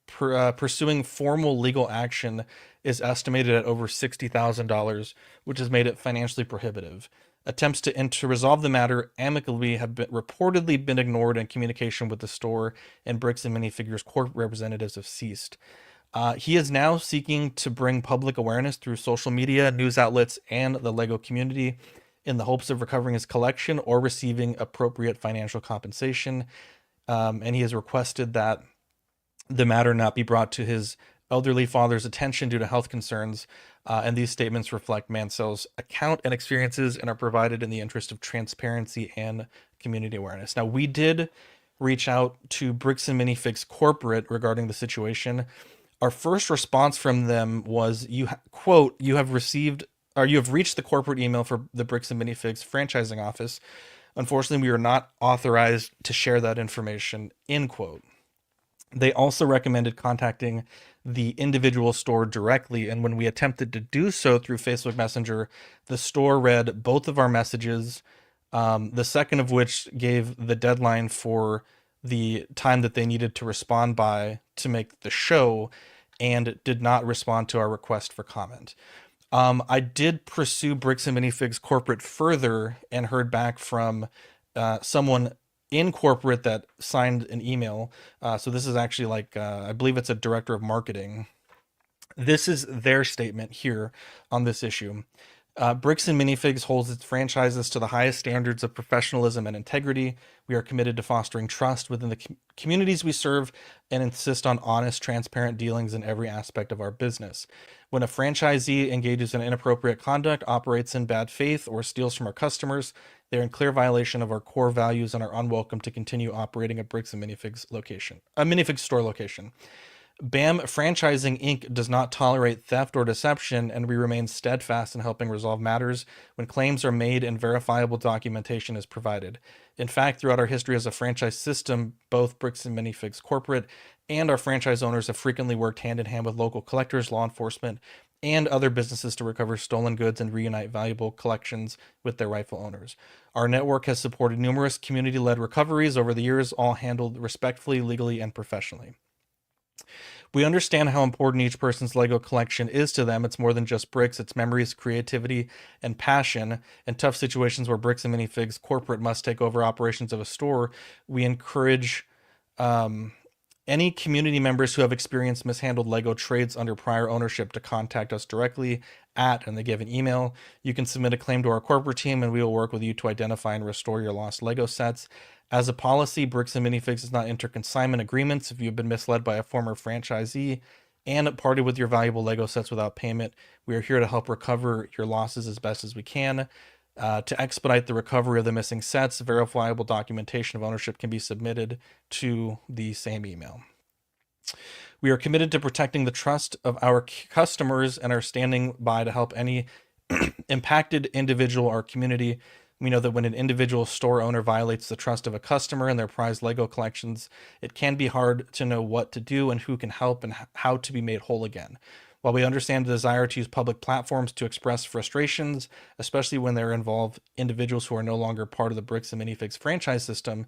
pursuing formal legal action is estimated at over $60,000, which has made it financially prohibitive. Attempts to resolve the matter amicably have reportedly been ignored, and communication with the store and Bricks and Minifigures corporate representatives have ceased. He is now seeking to bring public awareness through social media, news outlets, and the LEGO community in the hopes of recovering his collection or receiving appropriate financial compensation. And he has requested that the matter not be brought to his elderly father's attention due to health concerns. And these statements reflect Mansell's account and experiences and are provided in the interest of transparency and community awareness. Now, we did reach out to Bricks and Minifigs corporate regarding the situation. Our first response from them was, quote, you have reached the corporate email for the Bricks and Minifigs franchising office. Unfortunately, we are not authorized to share that information, end quote. They also recommended contacting the individual store directly, and when we attempted to do so through Facebook Messenger, the store read both of our messages, the second of which gave the deadline for the time that they needed to respond by to make the show, and did not respond to our request for comment. I did pursue Bricks and Minifigs corporate further and heard back from someone in corporate that signed an email. So this is actually like, I believe it's a director of marketing. This is their statement here on this issue. Bricks and Minifigs holds its franchises to the highest standards of professionalism and integrity. We are committed to fostering trust within the communities we serve and insist on honest, transparent dealings in every aspect of our business. When a franchisee engages in inappropriate conduct, operates in bad faith, or steals from our customers, they're in clear violation of our core values and are unwelcome to continue operating a Bricks and Minifigs location, a Minifigs store location. BAM Franchising Inc. does not tolerate theft or deception, and we remain steadfast in helping resolve matters when claims are made and verifiable documentation is provided. In fact, throughout our history as a franchise system, both Bricks and Minifigs corporate and our franchise owners have frequently worked hand in hand with local collectors, law enforcement, and other businesses to recover stolen goods and reunite valuable collections with their rightful owners. Our network has supported numerous community-led recoveries over the years, all handled respectfully, legally, and professionally. We understand how important each person's LEGO collection is to them. It's more than just bricks, it's memories, creativity, and passion. In tough situations where Bricks and Minifigs corporate must take over operations of a store, we encourage any community members who have experienced mishandled LEGO trades under prior ownership to contact us directly and they give an email. You can submit a claim to our corporate team and we will work with you to identify and restore your lost LEGO sets. As a policy, Bricks and Minifigs does not enter consignment agreements. If you have been misled by a former franchisee and parted with your valuable LEGO sets without payment, we are here to help recover your losses as best as we can. To expedite the recovery of the missing sets, verifiable documentation of ownership can be submitted to the same email. We are committed to protecting the trust of our customers and are standing by to help any impacted individual or community. We know that when an individual store owner violates the trust of a customer and their prized LEGO collections, it can be hard to know what to do and who can help and how to be made whole again. While we understand the desire to use public platforms to express frustrations, especially when there involve individuals who are no longer part of the Bricks and Minifigs franchise system,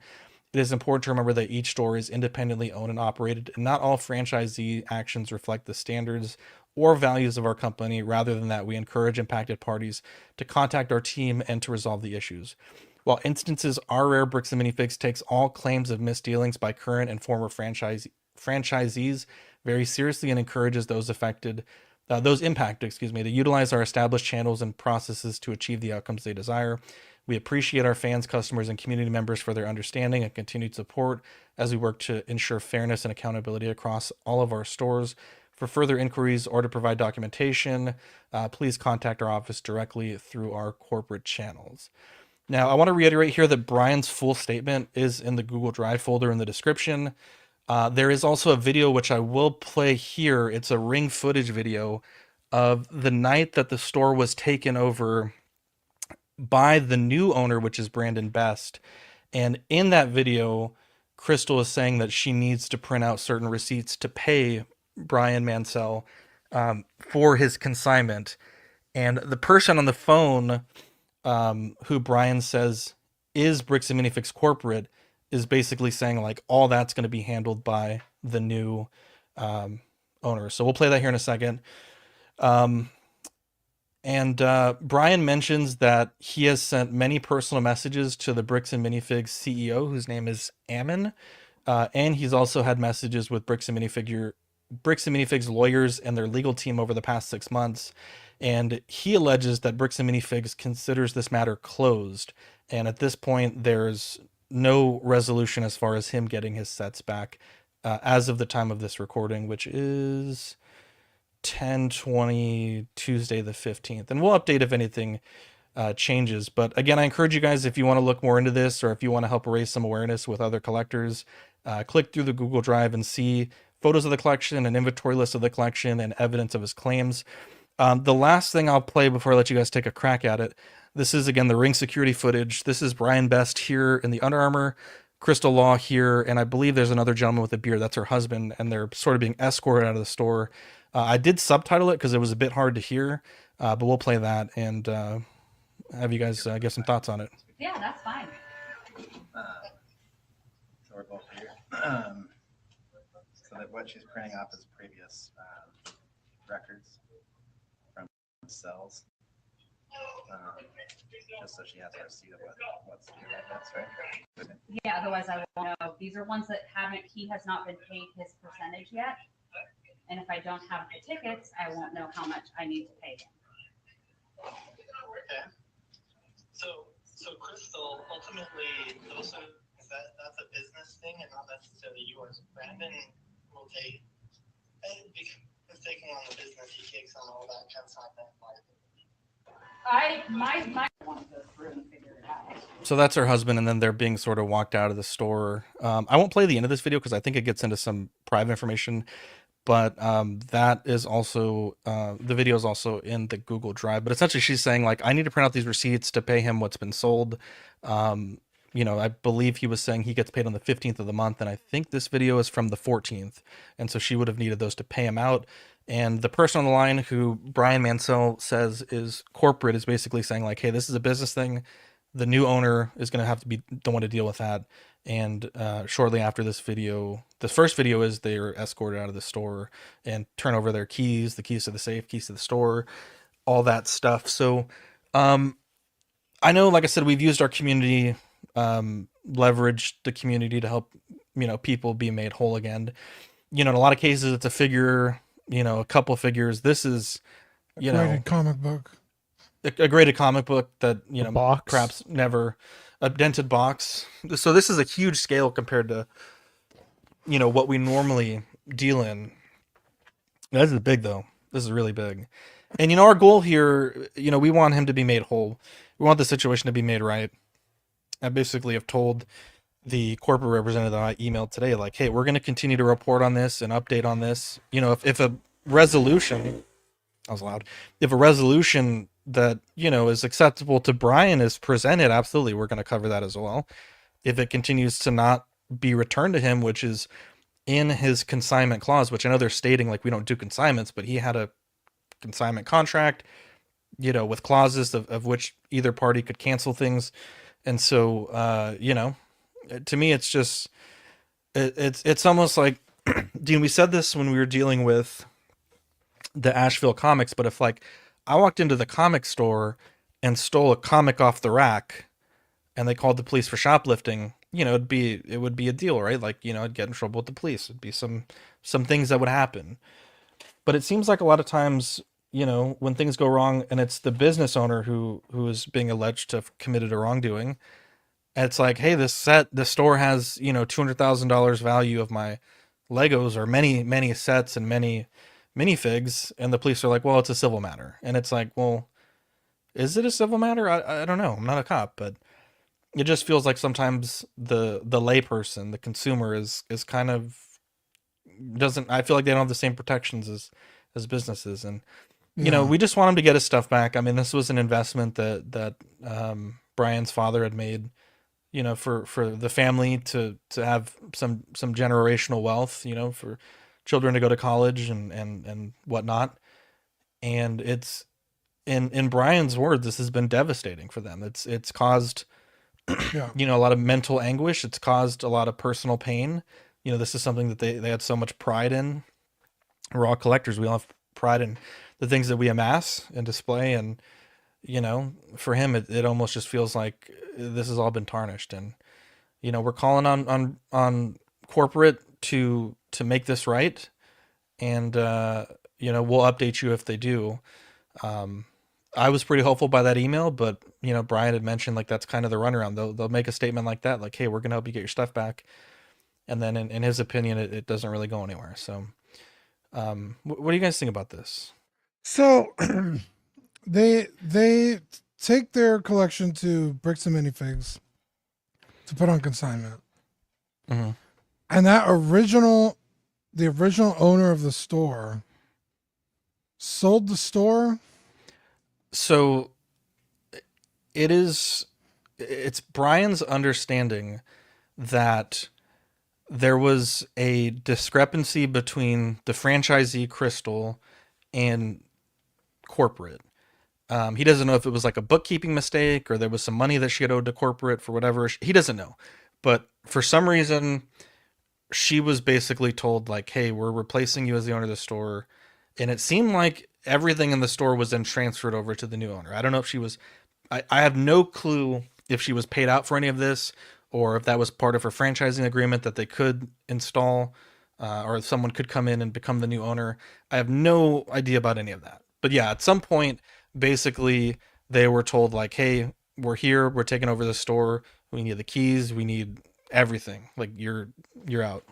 it is important to remember that each store is independently owned and operated, and not all franchisee actions reflect the standards or values of our company. Rather than that, we encourage impacted parties to contact our team and to resolve the issues. While instances are rare, Bricks and Minifigs takes all claims of misdealings by current and former franchisees very seriously and encourages those impacted, to utilize our established channels and processes to achieve the outcomes they desire. We appreciate our fans, customers, and community members for their understanding and continued support as we work to ensure fairness and accountability across all of our stores. For further inquiries or to provide documentation, please contact our office directly through our corporate channels. Now, I want to reiterate here that Brian's full statement is in the Google Drive folder in the description. There is also a video which I will play here. It's a ring footage video of the night that the store was taken over by the new owner, which is Brandon Best. And in that video, Crystal is saying that she needs to print out certain receipts to pay Brian Mansell for his consignment. And the person on the phone, who Brian says is Bricks and Minifigs corporate, is basically saying like all that's going to be handled by the new owner. So we'll play that here in a second. And Brian mentions that he has sent many personal messages to the Bricks and Minifigs CEO, whose name is Ammon. And he's also had messages with Bricks and Minifigs lawyers and their legal team over the past 6 months. And he alleges that Bricks and Minifigs considers this matter closed. And at this point, there's no resolution as far as him getting his sets back as of the time of this recording, which is 10/20, Tuesday the 15th. And we'll update if anything changes. But again, I encourage you guys, if you want to look more into this or if you want to help raise some awareness with other collectors, click through the Google Drive and see photos of the collection, an inventory list of the collection, and evidence of his claims. The last thing I'll play before I let you guys take a crack at it, this is, again, the ring security footage. This is Brian Best here in the Under Armour, Crystal Law here, and I believe there's another gentleman with a beard. That's her husband, and they're sort of being escorted out of the store. I did subtitle it because it was a bit hard to hear, but we'll play that and have you guys give some thoughts on it. Yeah, that's fine. So we're both here. So that what she's printing off is previous records from cells. Just so she has a receipt of what's due, I guess, right? Yeah, otherwise I won't know. These are ones that he has not been paid his percentage yet. And if I don't have the tickets, I won't know how much I need to pay him. Okay. So Crystal, ultimately, that's a business thing and not necessarily yours. Brandon will take, because taking on the business, he takes on all that consignment liability. My want to go through and figure it out. So that's her husband, and then they're being sort of walked out of the store. I won't play the end of this video because I think it gets into some private information. But that is also, the video is also in the Google Drive. But essentially she's saying, like, I need to print out these receipts to pay him what's been sold. You know, I believe he was saying he gets paid on the 15th of the month. And I think this video is from the 14th. And so she would have needed those to pay him out. And the person on the line who Brian Mansell says is corporate is basically saying, like, hey, this is a business thing. The new owner is going to have to be the one to deal with that. And shortly after this video, the first video is they're escorted out of the store and turn over their keys, the keys to the safe, keys to the store, all that stuff. So I know, like I said, we've used our community, leveraged the community to help, you know, people be made whole again. You know, in a lot of cases, it's a figure, you know, a couple figures. This is, you know, Graded comic book. A graded comic book that, you know, box. Perhaps never, a dented box. So this is a huge scale compared to, you know, what we normally deal in. This is big though. This is really big. And, you know, our goal here, you know, we want him to be made whole. We want the situation to be made right. I basically have told the corporate representative that I emailed today, like, hey, we're going to continue to report on this and update on this. You know, if a resolution, that was loud, if a resolution that, you know, is acceptable to Brian is presented, absolutely, we're going to cover that as well. If it continues to not be returned to him, which is in his consignment clause, which I know they're stating like we don't do consignments, but he had a consignment contract, you know, with clauses of which either party could cancel things. And so, you know, to me, it's just, it's almost like, Dean, we said this when we were dealing with the Asheville comics, but if like I walked into the comic store and stole a comic off the rack and they called the police for shoplifting, you know, it would be a deal, right? Like, you know, I'd get in trouble with the police. It'd be some things that would happen. But it seems like a lot of times, you know, when things go wrong and it's the business owner who is being alleged to have committed a wrongdoing, it's like, hey, the store has, you know, $200,000 value of my Legos or many sets and many minifigs, and the police are like, well, it's a civil matter. And it's like, well, is it a civil matter? I don't know. I'm not a cop, but it just feels like sometimes the layperson, the consumer is kind of I feel like they don't have the same protections as businesses. And, you know, we just want him to get his stuff back. I mean, this was an investment that Brian's father had made, you know, for the family to have some generational wealth, you know, children to go to college and whatnot. And it's in Brian's words, this has been devastating for them. It's caused Yeah. a lot of mental anguish. It's caused a lot of personal pain. This is something that they had so much pride in. We're all collectors. We all have pride in the things that we amass and display. And, for him, it almost just feels like this has all been tarnished. And, we're calling on corporate to make this right. And, we'll update you if they do. I was pretty hopeful by that email, but Brian had mentioned like that's kind of the runaround. They'll make a statement like that, like, "Hey, we're gonna help you get your stuff back," and then in his opinion, it doesn't really go anywhere. So, what do you guys think about this? So, they take their collection to Bricks and Minifigs to put on consignment, Mhm. and the original owner of the store sold the store. So it's Brian's understanding that there was a discrepancy between the franchisee Crystal and corporate. He doesn't know if it was like a bookkeeping mistake or there was some money that she had owed to corporate for whatever. He doesn't know. But for some reason, she was basically told like, "Hey, we're replacing you as the owner of the store." And it seemed like everything in the store was then transferred over to the new owner. I don't know if she was, I have no clue if she was paid out for any of this or if that was part of her franchising agreement that they could install or if someone could come in and become the new owner. I have no idea about any of that. But yeah, at some point, basically they were told like, "Hey, we're here. We're taking over the store. We need the keys. We need everything. Like you're out."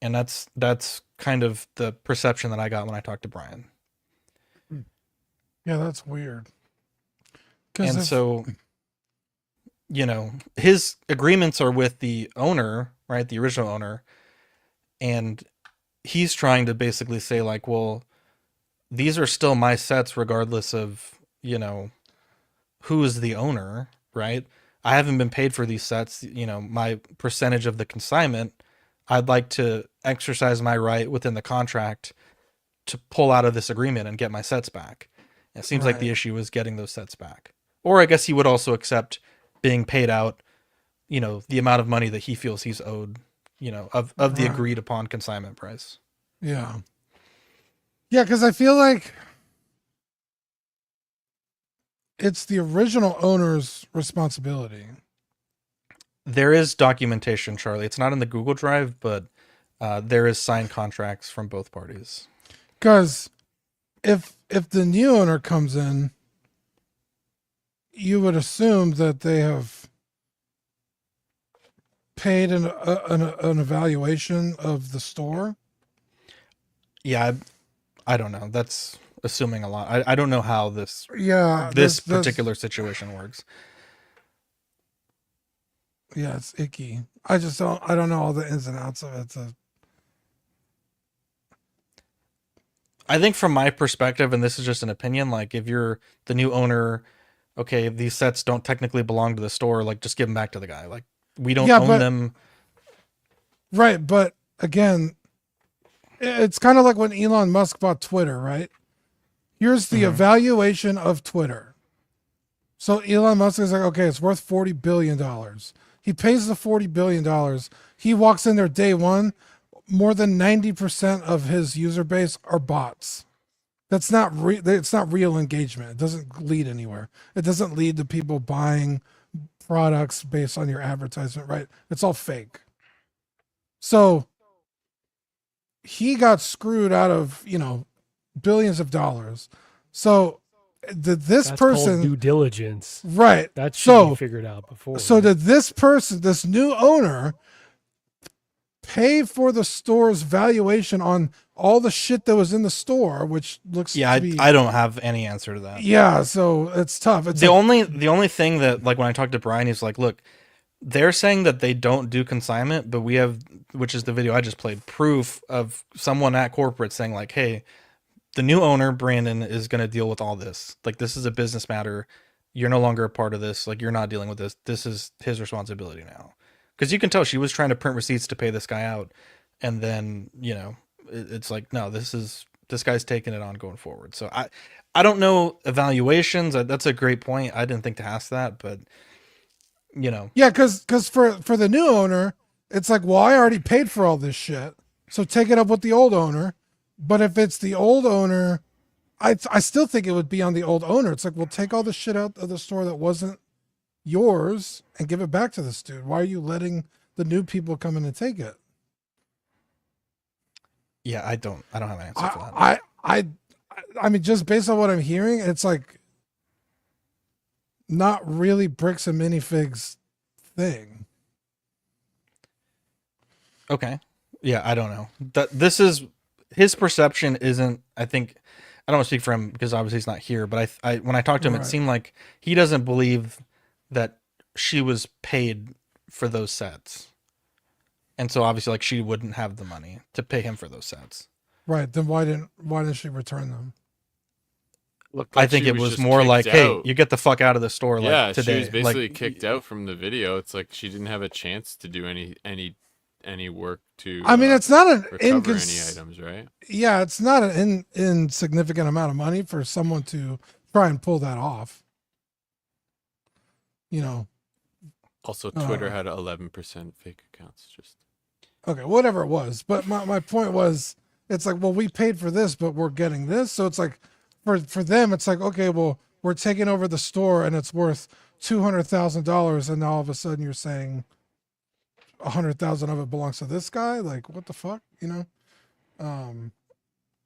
And that's kind of the perception that I got when I talked to Brian. Yeah, that's weird. And so, his agreements are with the owner, right? The original owner. And he's trying to basically say like, well, these are still my sets regardless of, who is the owner, right? I haven't been paid for these sets, my percentage of the consignment. I'd like to exercise my right within the contract to pull out of this agreement and get my sets back. It seems like the issue is getting those sets back. Or I guess he would also accept being paid out, the amount of money that he feels he's owed, of the agreed upon consignment price. Yeah. Yeah, because I feel like it's the original owner's responsibility. There is documentation, Charlie. It's not in the Google Drive, but there is signed contracts from both parties. Because if the new owner comes in, you would assume that they have paid an evaluation of the store. Yeah, I don't know. That's assuming a lot. I don't know how this particular situation works. Yeah, it's icky. I don't know all the ins and outs of it. So. I think from my perspective, and this is just an opinion, like if you're the new owner, okay, these sets don't technically belong to the store, like just give them back to the guy. Like we don't own them. Right, but again, it's kind of like when Elon Musk bought Twitter, right? Here's the evaluation of Twitter. So Elon Musk is like, okay, it's worth $40 billion. He pays the $40 billion. He walks in there day one. More than 90% of his user base are bots. That's not it's not real engagement. It doesn't lead anywhere. It doesn't lead to people buying products based on your advertisement, right? It's all fake. So he got screwed out of, billions of dollars. So did this That's person called due diligence, right? That should be figured out before. So did this person, this new owner, pay for the store's valuation on all the shit that was in the store, which looks to be... I don't have any answer to that. Yeah, so it's tough. It's the only thing that, like, when I talked to Brian, he's like, look, they're saying that they don't do consignment, but we have, which is the video I just played, proof of someone at corporate saying like, hey, the new owner, Brandon, is going to deal with all this. Like, this is a business matter. You're no longer a part of this. Like, you're not dealing with this. This is his responsibility now. Because you can tell she was trying to print receipts to pay this guy out. And then, it's like, no, this guy's taking it on going forward. So I don't know evaluations. That's a great point. I didn't think to ask that, but you know. Yeah, because for the new owner, it's like, well, I already paid for all this shit, so take it up with the old owner. But if it's the old owner, I still think it would be on the old owner. It's like, well, take all the shit out of the store that wasn't yours and give it back to this dude. Why are you letting the new people come in and take it? Yeah, I don't have an answer for that. I mean, just based on what I'm hearing, it's like not really Bricks and Minifigs thing. Okay. Yeah, I don't know. This is his perception isn't, I think, I don't want to speak for him because obviously he's not here, but I when I talked to him, it seemed like he doesn't believe that she was paid for those sets. And so obviously like she wouldn't have the money to pay him for those sets. Right. Then why didn't she return them? Looked I like think she it was just more kicked like, hey, out. you get the fuck out of the store Yeah, like today. she was basically like, kicked out from the video. It's like she didn't have a chance to do any work to. I mean, it's not an recover any items, right? Yeah, it's not an insignificant amount of money for someone to try and pull that off. You know. Also, Twitter had 11% fake accounts. Just okay, whatever it was. But my point was, it's like, well, we paid for this, but we're getting this. So it's like, for them, it's like, okay, well, we're taking over the store and it's worth $200,000, and now all of a sudden you're saying 100,000 of it belongs to this guy. Like, what the fuck, you know?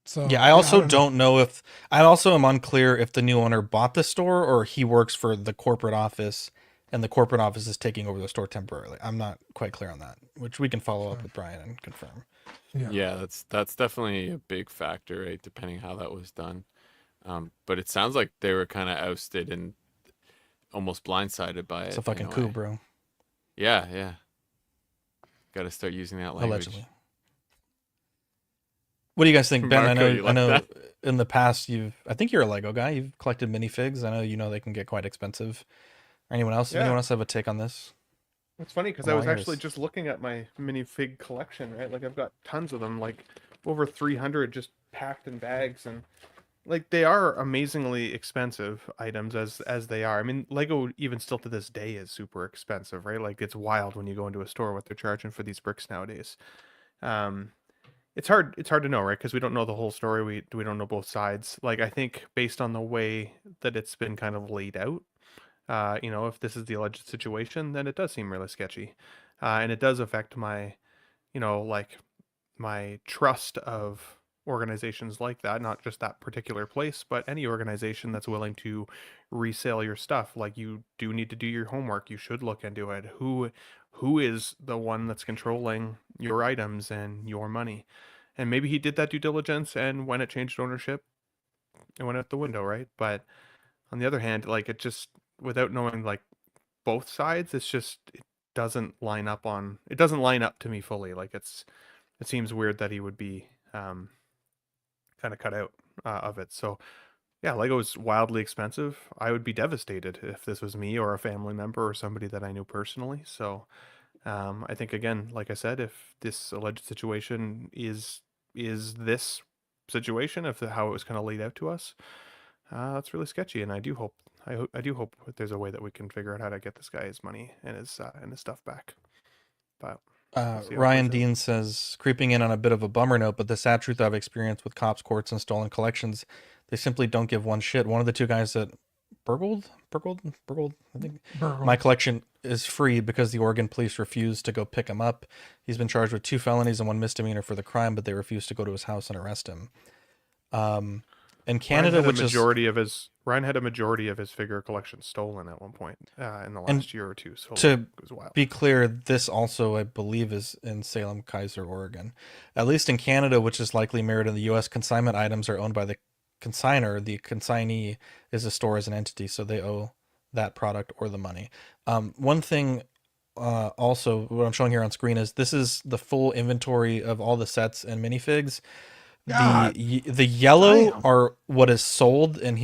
So yeah, I also don't know if I also am unclear if the new owner bought the store or he works for the corporate office and the corporate office is taking over the store temporarily. I'm not quite clear on that, which we can follow up with Brian and confirm. yeah, that's definitely a big factor, right? Depending how that was done. But it sounds like they were kind of ousted and almost blindsided by it. It's a fucking coup, bro. Yeah, yeah. Got to start using that language. Allegedly. What do you guys think, Ben? Marco, I know that? in the past I think you're a Lego guy. You've collected minifigs. I know they can get quite expensive. Anyone else? Yeah. Anyone else have a take on this? It's funny because I was actually just looking at my minifig collection, right? Like I've got tons of them, like over 300 just packed in bags, and like they are amazingly expensive items as they are. I mean, Lego even still to this day is super expensive, right? Like it's wild when you go into a store what they're charging for these bricks nowadays. It's hard to know, right? Because we don't know the whole story. We don't know both sides. Like I think based on the way that it's been kind of laid out, you know, if this is the alleged situation, then it does seem really sketchy, and it does affect my, you know, like my trust of organizations like that, not just that particular place, but any organization that's willing to resell your stuff. Like you do need to do your homework. You should look into it. Who is the one that's controlling your items and your money? And maybe he did that due diligence, and when it changed ownership, it went out the window, right? But on the other hand, like it just, without knowing like both sides, it doesn't line up to me fully. Like it seems weird that he would be kind of cut out of it. So yeah, Lego is wildly expensive. I would be devastated if this was me or a family member or somebody that I knew personally. So I think, again, like I said, if this alleged situation is this situation, how it was kind of laid out to us, that's really sketchy. And I do hope that there's a way that we can figure out how to get this guy his money and his stuff back. But Ryan Dean says, creeping in on a bit of a bummer note, but the sad truth I've experienced with cops, courts, and stolen collections, they simply don't give one shit. One of the two guys that burgled, I think. Burgled. My collection is free because the Oregon police refused to go pick him up. He's been charged with 2 felonies and 1 misdemeanor for the crime, but they refused to go to his house and arrest him. In Canada, Ryan had a majority of his figure collection stolen at one point in the last year or two. So to it was wild. be clear, this also, I believe, is in Salem-Keizer, Oregon. At least in Canada, which is likely mirrored in the U.S., consignment items are owned by the consigner. The consignee is a store as an entity, so they owe that product or the money. One thing also, what I'm showing here on screen is this is the full inventory of all the sets and minifigs. The yellow are what is sold, and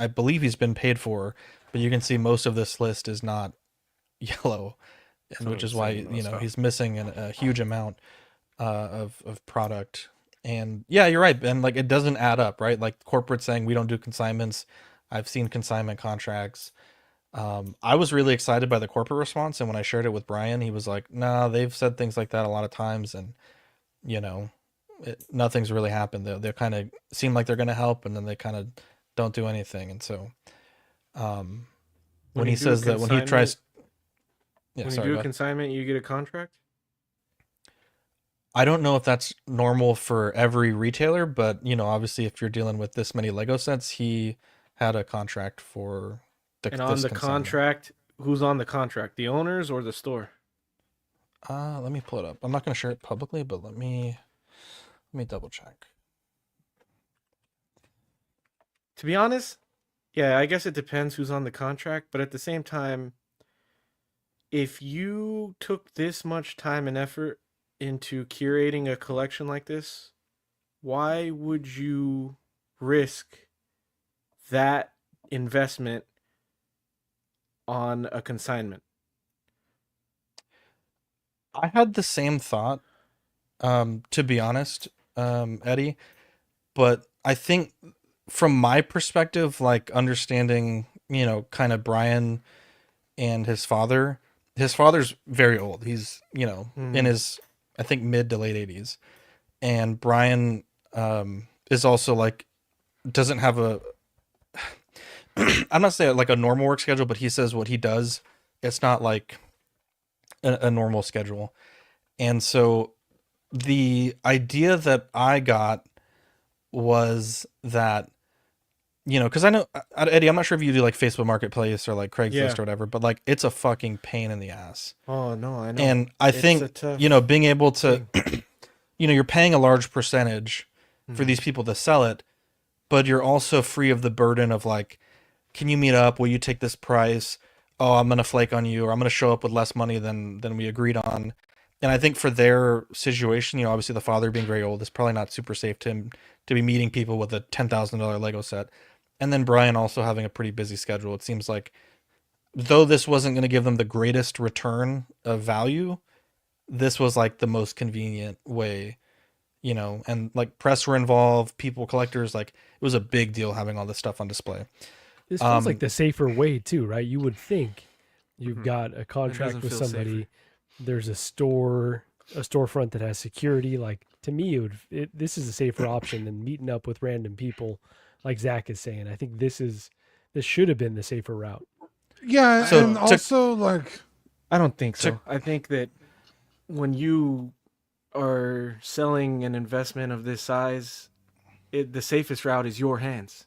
I believe he's been paid for, but you can see most of this list is not yellow, and which is why he's missing a huge amount of product. And yeah, you're right, Ben. Like, it doesn't add up, right? Like, corporate saying we don't do consignments. I've seen consignment contracts. I was really excited by the corporate response, and when I shared it with Brian, he was like, "Nah, they've said things like that a lot of times, and you know, nothing's really happened. They kind of seem like they're going to help, and then they kind of don't do anything." And so, when he says that, when he tries, yeah, when sorry, you do go a ahead. consignment, you get a contract. I don't know if that's normal for every retailer, but you know, obviously, if you're dealing with this many Lego sets, he had a contract for And on this the consignment. contract, who's on the contract? The owners or the store? Let me pull it up. I'm not going to share it publicly, but let me double check. To be honest, yeah, I guess it depends who's on the contract, but at the same time, if you took this much time and effort into curating a collection like this, why would you risk that investment on a consignment? I had the same thought, to be honest, Eddie, but I think from my perspective, like understanding, you know, kind of Brian and his father's very old. He's, you know, in his, I think, mid to late 80s. And Brian is also like, doesn't have a, I'm not saying like a normal work schedule, but he says what he does, it's not like a normal schedule. And so the idea that I got was that, because I know, Eddie, I'm not sure if you do like Facebook Marketplace or like Craigslist or whatever, but like it's a fucking pain in the ass. Oh, no, I know. And I think, being able to, you're paying a large percentage for these people to sell it, but you're also free of the burden of like, can you meet up? Will you take this price? Oh, I'm going to flake on you, or I'm going to show up with less money than we agreed on. And I think for their situation, obviously the father being very old, it's probably not super safe to him to be meeting people with a $10,000 Lego set. And then Brian also having a pretty busy schedule. It seems like, though this wasn't going to give them the greatest return of value, this was like the most convenient way, and like press were involved, people, collectors, like it was a big deal having all this stuff on display. This feels like the safer way too, right? You would think you've got a contract with somebody. Safer. There's a storefront that has security. Like, to me, this is a safer option than meeting up with random people, like Zach is saying. I think this should have been the safer route. Yeah, and also like, I don't think so. I think that when you are selling an investment of this size, the safest route is your hands.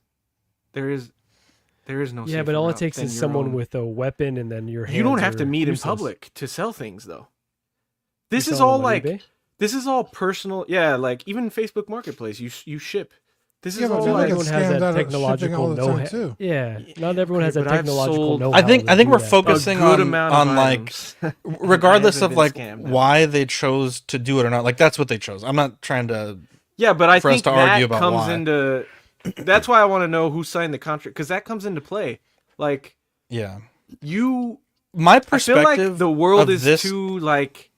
There is no. Yeah, but all it takes is someone with a weapon, and then your hands. You don't have to meet useless. in public to sell things, though. This is all like eBay? This is all personal. Yeah, like even Facebook Marketplace, you ship. This is all not like everyone has that technological know-how. Yeah, not everyone has that technological know-how. I think we're focusing on like, regardless of like why they chose to do it or not. Like that's what they chose. I'm not trying to. Yeah, but I for think us to that argue about comes why. into. That's why I want to know who signed the contract, because that comes into play. Like, yeah, I my feel perspective. like the world is this... too like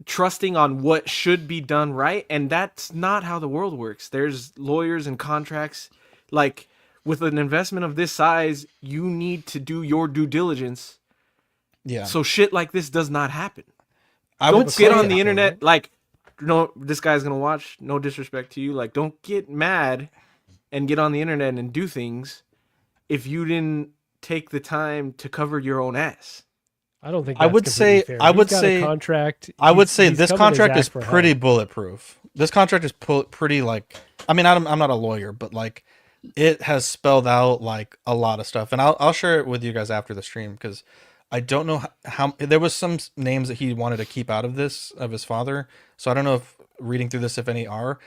trusting on what should be done right, and that's not how the world works. There's lawyers and contracts. Like with an investment of this size, you need to do your due diligence. Yeah. So shit like this does not happen. I don't would get say on the that, internet right? like, no, this guy's gonna watch. No disrespect to you. Like, don't get mad and get on the internet and do things if you didn't take the time to cover your own ass. I don't think. I would say. Fair. I would He's got say. a contract. I would He's- say he's this coming to contract Zach is for pretty help. bulletproof. This contract is pretty like. I mean, I'm not a lawyer, but like, it has spelled out like a lot of stuff, and I'll share it with you guys after the stream because I don't know how there was some names that he wanted to keep out of this of his father, so I don't know if reading through this if any are.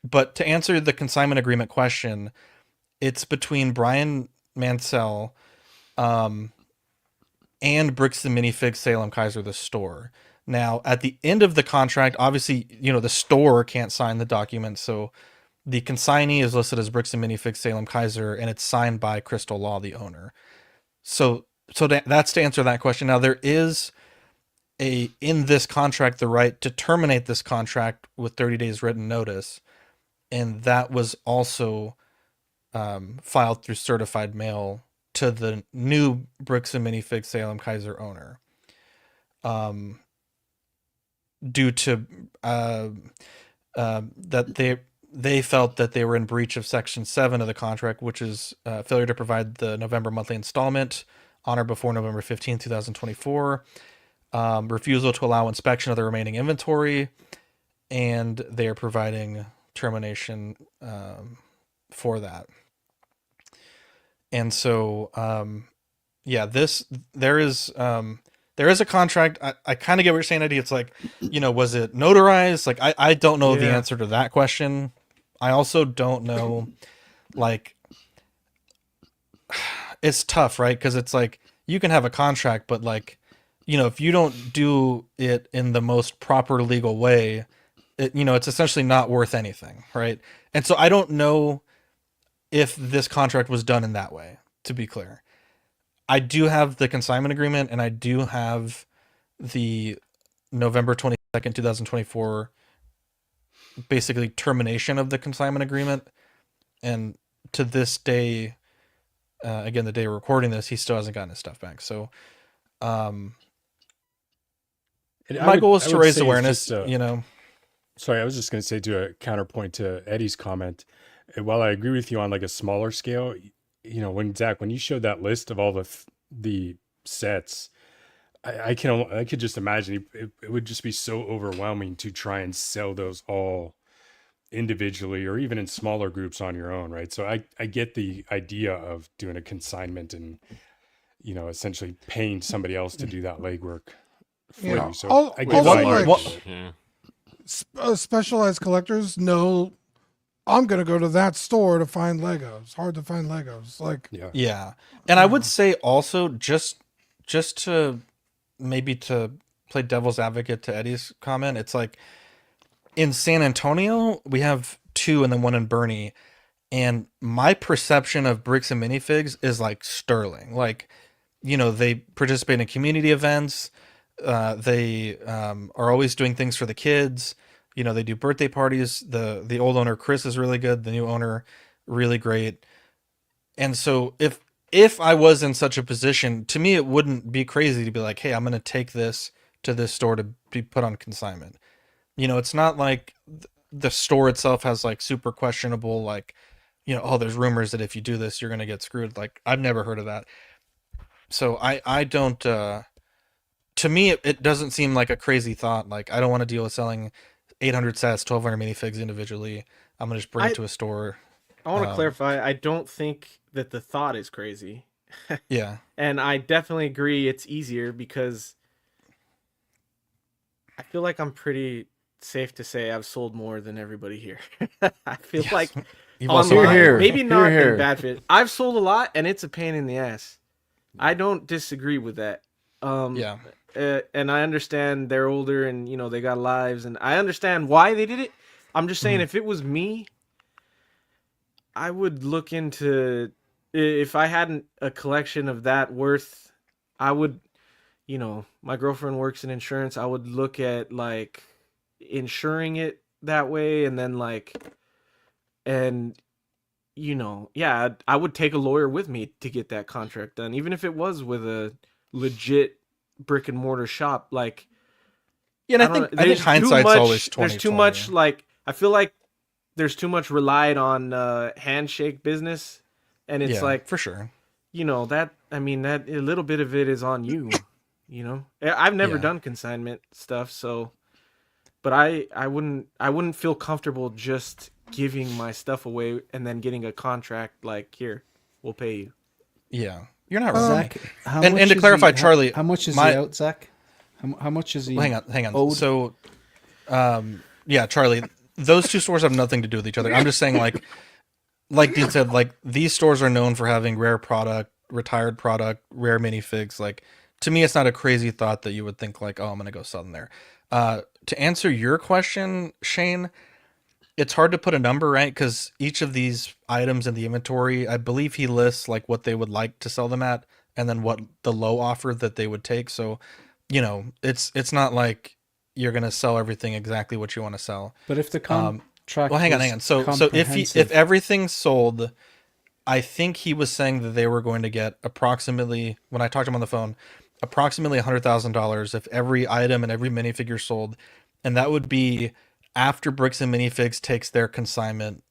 But to answer the consignment agreement question, it's between Brian Mansell, and Bricks Minifigs Salem-Keizer, the store. Now, at the end of the contract, obviously, the store can't sign the document, so the consignee is listed as Bricks and Minifigs Salem-Keizer, and it's signed by Crystal Law, the owner. So that's to answer that question. Now, there is in this contract the right to terminate this contract with 30 days written notice, and that was also filed through certified mail to the new Bricks and Minifigs Salem-Keizer owner, due to that they felt that they were in breach of Section 7 of the contract, which is failure to provide the November monthly installment on or before November 15, 2024, refusal to allow inspection of the remaining inventory, and they are providing termination for that. And so, there is a contract. I kind of get what you're saying, Eddie. It's like, was it notarized? Like, I don't know the answer to that question. I also don't know, like, it's tough, right? Because it's like, you can have a contract, but like, if you don't do it in the most proper legal way, it's essentially not worth anything, right? And so I don't know if this contract was done in that way, to be clear. I do have the consignment agreement, and I do have the November 22nd, 2024, basically termination of the consignment agreement. And to this day, again, the day we're recording this, he still hasn't gotten his stuff back. So, my goal is to raise awareness, Sorry, I was just going to say, to a counterpoint to Eddie's comment, while I agree with you on like a smaller scale, when you showed that list of all the sets, I could just imagine it would just be so overwhelming to try and sell those all individually or even in smaller groups on your own, right? So I get the idea of doing a consignment and essentially paying somebody else to do that legwork for you. So I get specialized collectors know I'm gonna go to that store to find Legos. Hard to find Legos. Like, yeah. And I would say also, just to maybe to play devil's advocate to Eddie's comment, it's like in San Antonio we have 2 and then 1 in Bernie, and my perception of Bricks and Minifigs is like sterling. Like, they participate in community events. They are always doing things for the kids. They do birthday parties. The old owner, Chris, is really good. The new owner, really great. And so if I was in such a position, to me, it wouldn't be crazy to be like, hey, I'm going to take this to this store to be put on consignment. It's not like the store itself has like super questionable, like, there's rumors that if you do this, you're going to get screwed. Like, I've never heard of that. So I don't, to me, it doesn't seem like a crazy thought. Like, I don't want to deal with selling 800 sets, 1,200 minifigs individually. I'm going to just bring it to a store. I want to clarify. I don't think that the thought is crazy. Yeah. And I definitely agree it's easier because I feel like I'm pretty safe to say I've sold more than everybody here. I feel like online, maybe not in bad fit. I've sold a lot and it's a pain in the ass. I don't disagree with that. And I understand they're older and they got lives, and I understand why they did it. I'm just saying, if it was me, I would look into, if I hadn't a collection of that worth, I would, my girlfriend works in insurance. I would look at like insuring it that way, and then I would take a lawyer with me to get that contract done, even if it was with a legit brick and mortar shop. Like, and I think hindsight's always 20/20. There's too much, like, I feel like there's too much relied on handshake business, and it's like, for sure, that a little bit of it is on you. I've never done consignment stuff, so, but I wouldn't feel comfortable just giving my stuff away and then getting a contract like, here, we'll pay you. Yeah. You're not wrong. Zach, and to clarify, Charlie, how much is he out, Zach? How much is he? Hang on. Owed? So, Charlie, those 2 stores have nothing to do with each other. I'm just saying, like Dean said, like, these stores are known for having rare product, retired product, rare minifigs. Like, to me, it's not a crazy thought that you would think like, oh, I'm gonna go sell them there. To answer your question, Shane, it's hard to put a number, right? Because each of these items in the inventory, I believe he lists like what they would like to sell them at, and then what the low offer that they would take. So, it's not like you're gonna sell everything exactly what you want to sell. But if the contract well, hang on. So if everything's sold, I think he was saying that they were going to get approximately, when I talked to him on the phone, approximately $100,000 if every item and every minifigure sold, and that would be after Bricks and Minifigs takes their consignment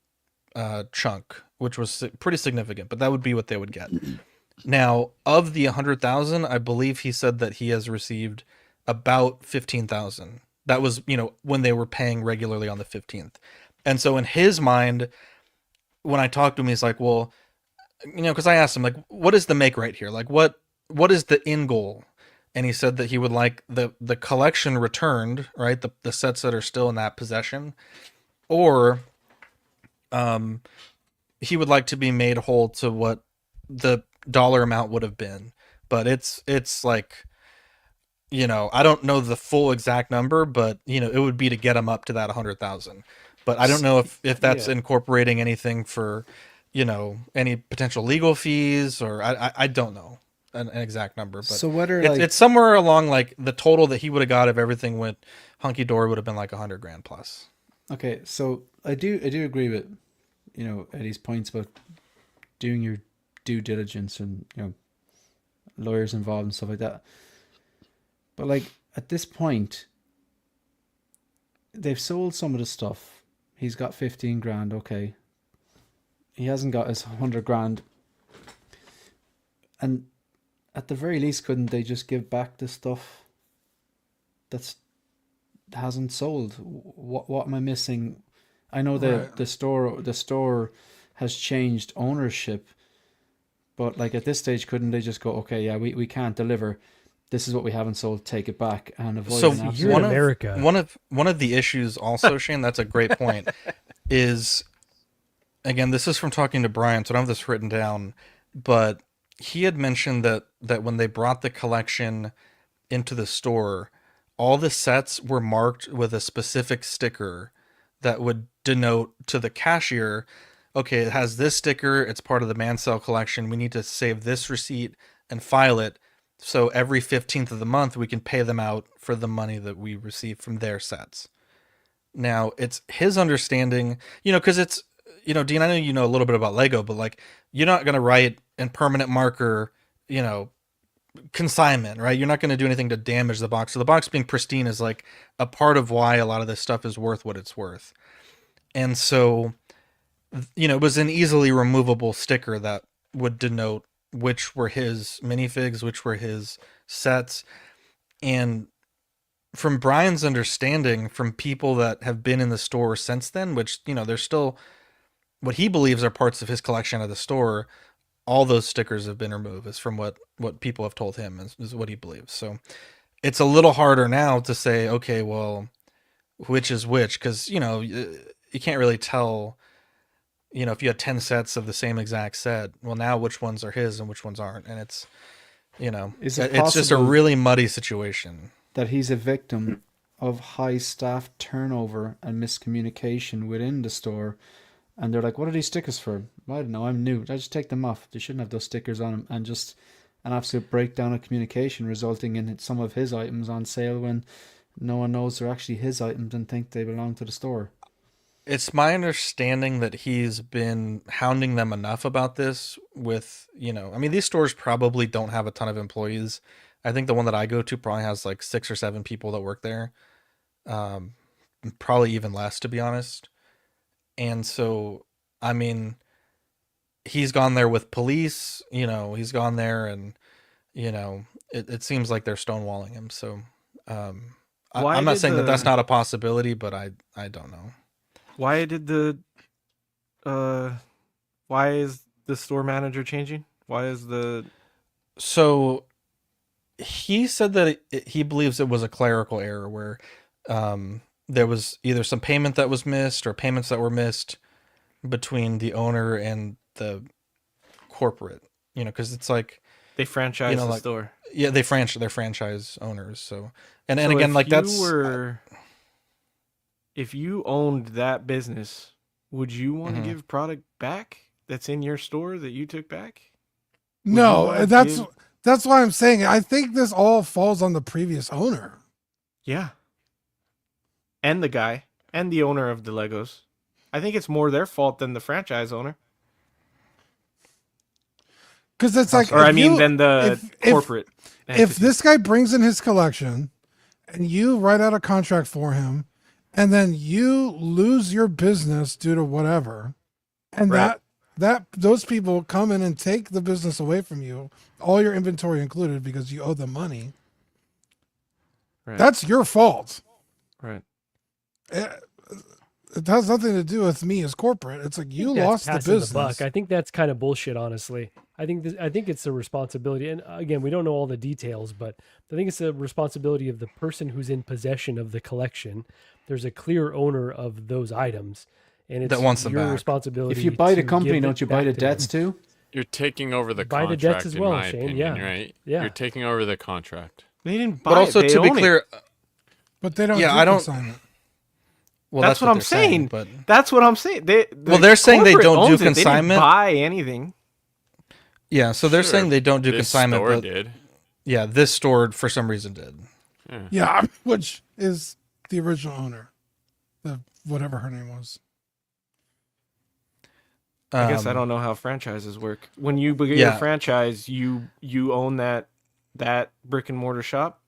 chunk, which was pretty significant, but that would be what they would get. Now, of the 100,000, I believe he said that he has received about 15,000. That was, when they were paying regularly on the 15th. And so in his mind, when I talked to him, he's like, well, because I asked him, like, what is the make right here? Like, what is the end goal? And he said that he would like the collection returned, right? The sets that are still in that possession, or he would like to be made whole to what the dollar amount would have been. But it's like, I don't know the full exact number, but it would be to get him up to that 100,000. But I don't know if that's incorporating anything for, any potential legal fees, or I don't know an exact number. But so whether it's somewhere along like the total that he would have got if everything went hunky dory would have been like $100,000 plus. Okay, so I do agree with Eddie's points about doing your due diligence and lawyers involved and stuff like that. But like at this point, they've sold some of the stuff. He's got 15 grand. Okay, he hasn't got his 100 grand. And at the very least, couldn't they just give back the stuff that hasn't sold? What am I missing? I know that the store has changed ownership, but like at this stage, couldn't they just go, okay, yeah, we can't deliver. This is what we haven't sold. Take it back and avoid. So America. One of the issues also, Shane, that's a great point. Is again, this is from talking to Brian, so I don't have this written down, but he had mentioned that when they brought the collection into the store, all the sets were marked with a specific sticker that would denote to the cashier, okay, it has this sticker, it's part of the Mansell collection, we need to save this receipt and file it, so every 15th of the month we can pay them out for the money that we receive from their sets. Now, it's his understanding, because it's, Dean, I know you know a little bit about Lego, but like, you're not going to write in permanent marker, consignment, right? You're not going to do anything to damage the box. So the box being pristine is like a part of why a lot of this stuff is worth what it's worth. And so, it was an easily removable sticker that would denote which were his minifigs, which were his sets. And from Brian's understanding, from people that have been in the store since then, which, there's still what he believes are parts of his collection at the store, all those stickers have been removed, is from what people have told him, is what he believes. So it's a little harder now to say, okay, well, which is which? Because, you can't really tell, if you had 10 sets of the same exact set, well, now which ones are his and which ones aren't. And it's, it's just a really muddy situation. That he's a victim of high staff turnover and miscommunication within the store. And they're like, what are these stickers for? I don't know, I'm new. I just take them off. They shouldn't have those stickers on them. And just an absolute breakdown of communication resulting in some of his items on sale when no one knows they're actually his items and think they belong to the store. It's my understanding that he's been hounding them enough about this with, these stores probably don't have a ton of employees. I think the one that I go to probably has like 6 or 7 people that work there. Probably even less, to be honest. And so, he's gone there with police, he's gone there and, it seems like they're stonewalling him. So, I'm not saying that that's not a possibility, but I don't know. Why is the store manager changing? So he said that he believes it was a clerical error where, there was either some payment that was missed or payments that were missed between the owner and the corporate, because it's like they franchise the store. Yeah, they're franchise owners. So, and again, like if you owned that business, would you want to give product back that's in your store that you took back? No, That's why I'm saying I think this all falls on the previous owner. Yeah. And the guy and the owner of the Legos. I think it's more their fault than the franchise owner. Because it's like, or I mean, than the corporate. If this guy brings in his collection, and you write out a contract for him, and then you lose your business due to whatever, and Right. that those people come in and take the business away from you, all your inventory included, because you owe them money. Right. That's your fault. Right. It has nothing to do with me as corporate. It's like you That's lost the passing business. buck. I think that's kind of bullshit, honestly. I think it's a responsibility, and again, we don't know all the details, but I think it's a responsibility of the person who's in possession of the collection. There's a clear owner of those items, and it's That wants them your back. responsibility. If you buy the to company, give don't it you buy back the to them. debts too? You're taking over the Buy the contract, debts as well, in my Shane, opinion, yeah. right? Yeah. You're taking over the contract. They didn't buy But also, it. They to be own clear, it. But they don't. Yeah, do I don't- consignment. well, that's what I'm they're saying, saying. but That's what I'm saying. They're saying they corporate don't do owns it. They consignment. didn't buy anything. yeah, so they're Sure, saying they don't do this consignment, store but did. yeah, this store for some reason did. Yeah, which is the original owner, the whatever her name was. I guess I don't know how franchises work. When you begin yeah. a franchise, you own that brick and mortar shop.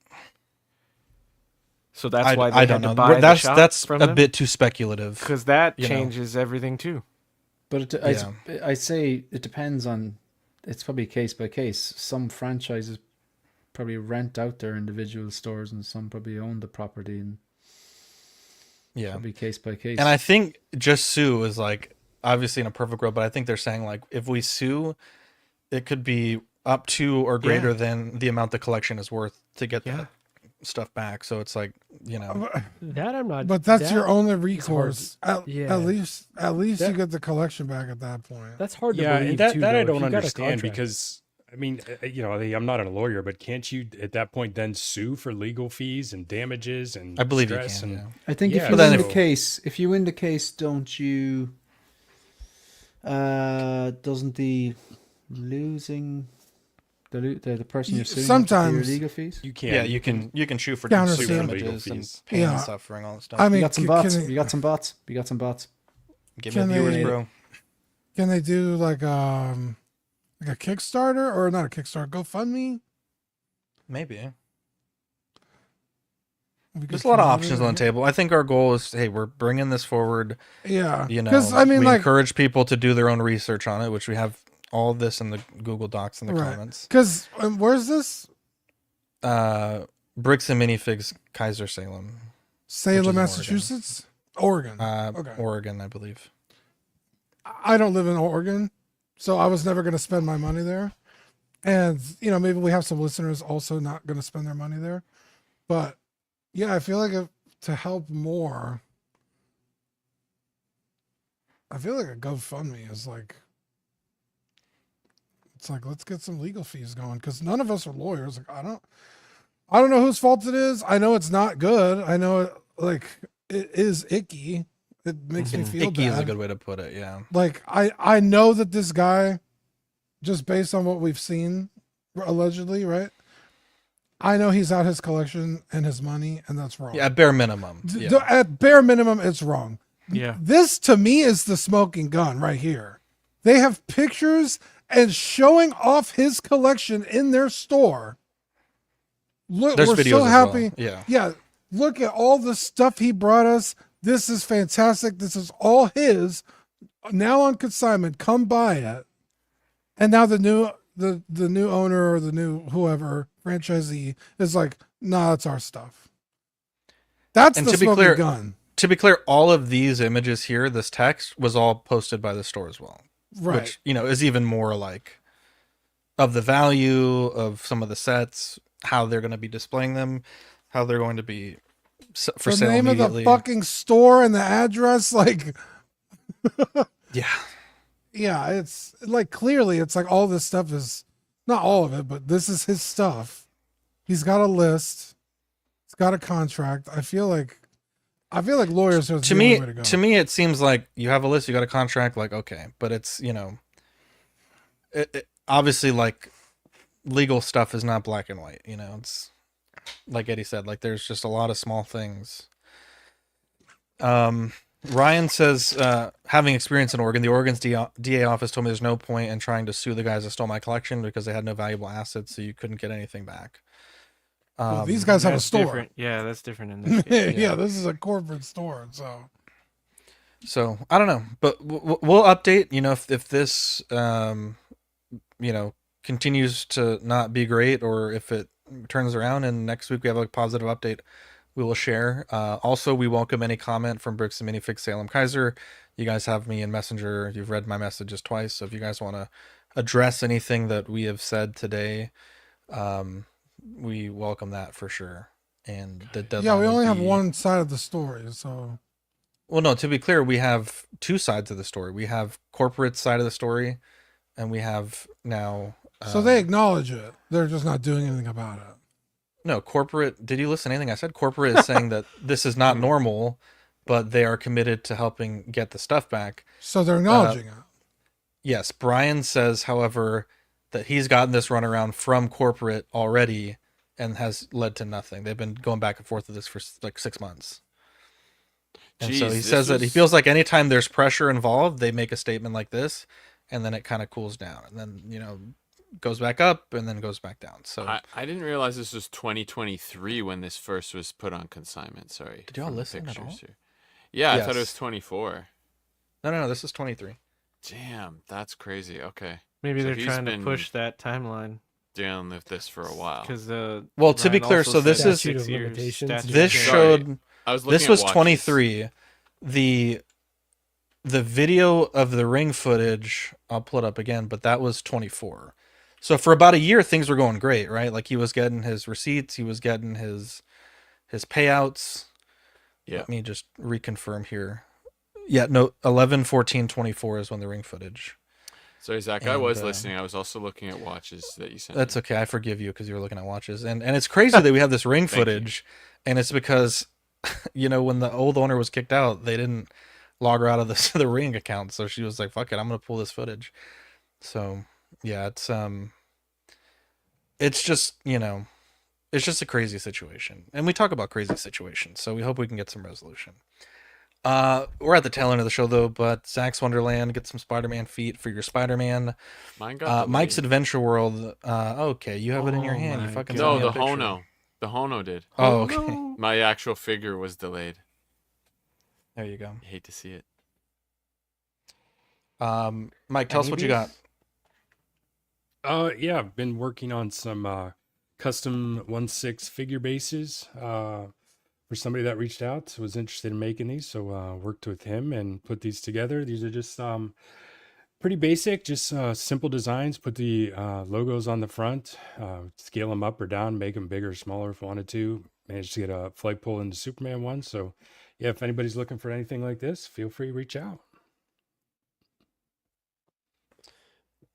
So that's why they I had don't to know. buy the shop That's from a them? bit too speculative. Because that you know. changes everything too. But I say it depends on. It's probably case by case. Some franchises probably rent out their individual stores, and some probably own the property, and Yeah, probably case by case. and I think just sue is like obviously in a perfect world, but I think they're saying like if we sue, it could be up to or greater Yeah. than the amount the collection is worth to get Yeah. that stuff back. So it's like, you know, That I'm not. But that's that your only is hard. recourse. Yeah. At least That- you get the collection back at that point. That's hard to Yeah, believe and that, too. that though. I If don't you got a understand contract. because I mean, you know, I'm not a lawyer, but can't you at that point then sue for legal fees and damages and I believe you stress can. and Yeah. I think Yeah, if you then win if- the case, don't you? Doesn't the losing the person you're suing have to pay your Sometimes- legal fees? you can't. yeah, you can sue for Counter sue sue. damages Legal and fees. pain Yeah. and suffering, all that stuff. I You mean, got some can bots. they- You got some bots. You got some bots. Give me can viewers, they- bro. Can they do like a Kickstarter or not a Kickstarter, GoFundMe? Maybe. We could There's a lot of come out options it. on the table. I think our goal is, hey, we're bringing this forward. Yeah, You know, because I mean, we like, encourage people to do their own research on it, which we have all of this in the Google Docs in the comments. Because where's this? Bricks and Minifigs, Keizer, Salem. which is Salem, in Massachusetts, Oregon. Okay. Oregon, I believe. I don't live in Oregon, so I was never going to spend my money there. And maybe we have some listeners also not going to spend their money there, but yeah, I feel like to help more, I feel like a GoFundMe is like, it's like, let's get some legal fees going, because none of us are lawyers. Like, I don't know whose fault it is. I know it's not good. I know it is icky. It makes me feel Icky bad. is a good way to put it. Yeah. Like I know that this guy, just based on what we've seen, allegedly, right? I know he's out his collection and his money, and that's wrong. Yeah, at bare minimum. Yeah. At bare minimum, it's wrong. Yeah. This to me is the smoking gun right here. They have pictures and showing off his collection in their store. Look, There's we're videos so as happy. well. Yeah. Yeah. Look at all the stuff he brought us. This is fantastic. This is all his. Now on consignment. Come buy it. And now the new owner or the new whoever franchisee is like, nah, that's our stuff. That's And the to be smoking clear, gun. To be clear, all of these images here, this text was all posted by the store as well. Right. Which, is even more like of the value of some of the sets, how they're going to be displaying them, how they're going to be for The sale name of immediately. the fucking store and the address, like, Yeah. yeah, it's like clearly it's like all this stuff is not all of it, but this is his stuff. He's got a list. He's got a contract. I feel like lawyers are To the me, only way to go. to me, it seems like you have a list, you got a contract, like, okay, but it's, it obviously like legal stuff is not black and white. You know, it's like Eddie said, like there's just a lot of small things. Ryan says, having experience in Oregon, the Oregon's DA office told me there's no point in trying to sue the guys that stole my collection because they had no valuable assets, so you couldn't get anything back. Well, these guys have a That's store. different. Yeah, that's different in this case. Yeah, this is a corporate store, So I don't know, but we'll update. You know, if this you know, continues to not be great, or if it turns around and next week we have a positive update, we will share. Also, we welcome any comment from Bricks and Minifigs Salem-Keizer. You guys have me in Messenger. You've read my messages twice, so if you guys want to address anything that we have said today, we welcome that for sure. And the deadline. Yeah, we only have be... one side of the story, so. Well, no, to be clear, we have two sides of the story. We have corporate side of the story, and we have now. So they acknowledge it. They're just not doing anything about it. No, corporate. Did you listen to anything I said? Corporate is saying that this is not normal, but they are committed to helping get the stuff back. So they're acknowledging it. Yes. Brian says, however, that he's gotten this runaround from corporate already and has led to nothing. They've been going back and forth with this for like 6 months. And so he says that he feels like anytime there's pressure involved, they make a statement like this, and then it kind of cools down, and then, you know, goes back up and then goes back down. So I didn't realize this was 2023 when this first was put on consignment. Sorry. Did y'all listen at all? Here. Yeah, Yes. I thought it was 24. No, this is 23. Damn, that's crazy. Okay. Maybe So they're he's trying to been push that timeline. dealing with this for a while. Because well, to be clear, so this is this showed this was 23. The video of the ring footage, I'll pull it up again, but that was 24. So for about a year, things were going great, right? Like he was getting his receipts, he was getting his payouts. Yeah. Let me just reconfirm here. Yeah, no, 11/14/24 is when the ring footage. Sorry, Zach, I was listening. I was also looking at watches that you sent. That's okay. I forgive you because you were looking at watches. And it's crazy that we have this ring footage, and it's because, you know, when the old owner was kicked out, they didn't log her out of the ring account. So she was like, fuck it, I'm going to pull this footage. So, yeah, it's just, you know, it's just a crazy situation. And we talk about crazy situations, so we hope we can get some resolution. We're at the tail end of the show though, but Zach's Wonderland, get some Spider-Man feet for your Spider-Man. Mine got Mike's Adventure World. Okay, you have it in your hand. You fucking no, sent me the a picture. Hono. The Hono did. Oh, okay. My actual figure was delayed. There you go. I hate to see it. Mike, tell us what you got. Yeah, I've been working on some custom 1/6 figure bases for somebody that reached out, was interested in making these, so worked with him and put these together. These are just pretty basic, just simple designs. Put the logos on the front, scale them up or down, make them bigger or smaller if wanted to. Managed to get a flagpole into Superman one. So yeah, if anybody's looking for anything like this, feel free to reach out.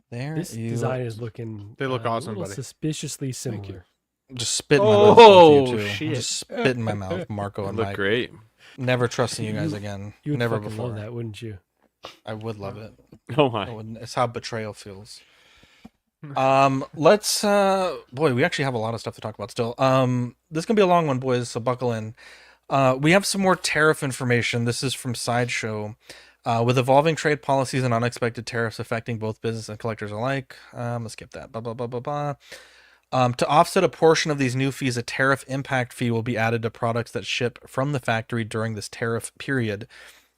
This design is looking. They look awesome, a little buddy. suspiciously similar. Just spit in my mouth with you two. shit. Just spit in my mouth, Marco and Look Mike. great. Never trusting you guys again. You would Never fucking before. love that, wouldn't you? I would love it. Oh my. It's how betrayal feels. Let's boy, we actually have a lot of stuff to talk about still. This is gonna be a long one, boys, so buckle in. We have some more tariff information. This is from Sideshow. With evolving trade policies and unexpected tariffs affecting both business and collectors alike. Let's skip that. Blah blah blah blah blah. To offset a portion of these new fees, a tariff impact fee will be added to products that ship from the factory during this tariff period.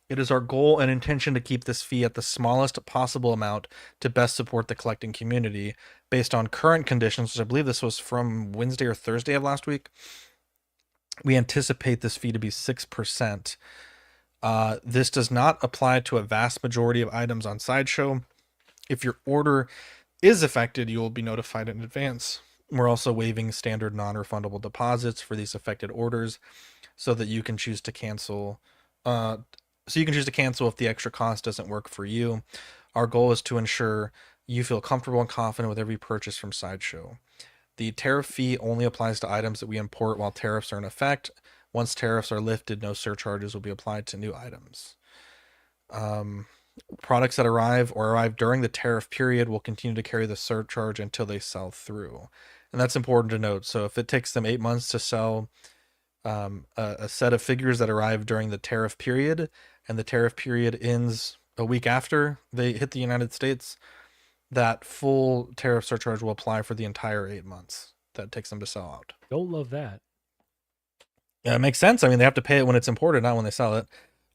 It is our goal and intention to keep this fee at the smallest possible amount to best support the collecting community. Based on current conditions, which I believe this was from Wednesday or Thursday of last week, we anticipate this fee to be 6%. This does not apply to a vast majority of items on Sideshow. If your order is affected, you will be notified in advance. We're also waiving standard non-refundable deposits for these affected orders so that you can choose to cancel. If the extra cost doesn't work for you. Our goal is to ensure you feel comfortable and confident with every purchase from Sideshow. The tariff fee only applies to items that we import while tariffs are in effect. Once tariffs are lifted, no surcharges will be applied to new items. Products that arrive during the tariff period will continue to carry the surcharge until they sell through. And that's important to note. So if it takes them 8 months to sell a set of figures that arrive during the tariff period, and the tariff period ends a week after they hit the United States, that full tariff surcharge will apply for the entire 8 months that it takes them to sell out. Don't love that. Yeah, it makes sense. I mean, they have to pay it when it's imported, not when they sell it.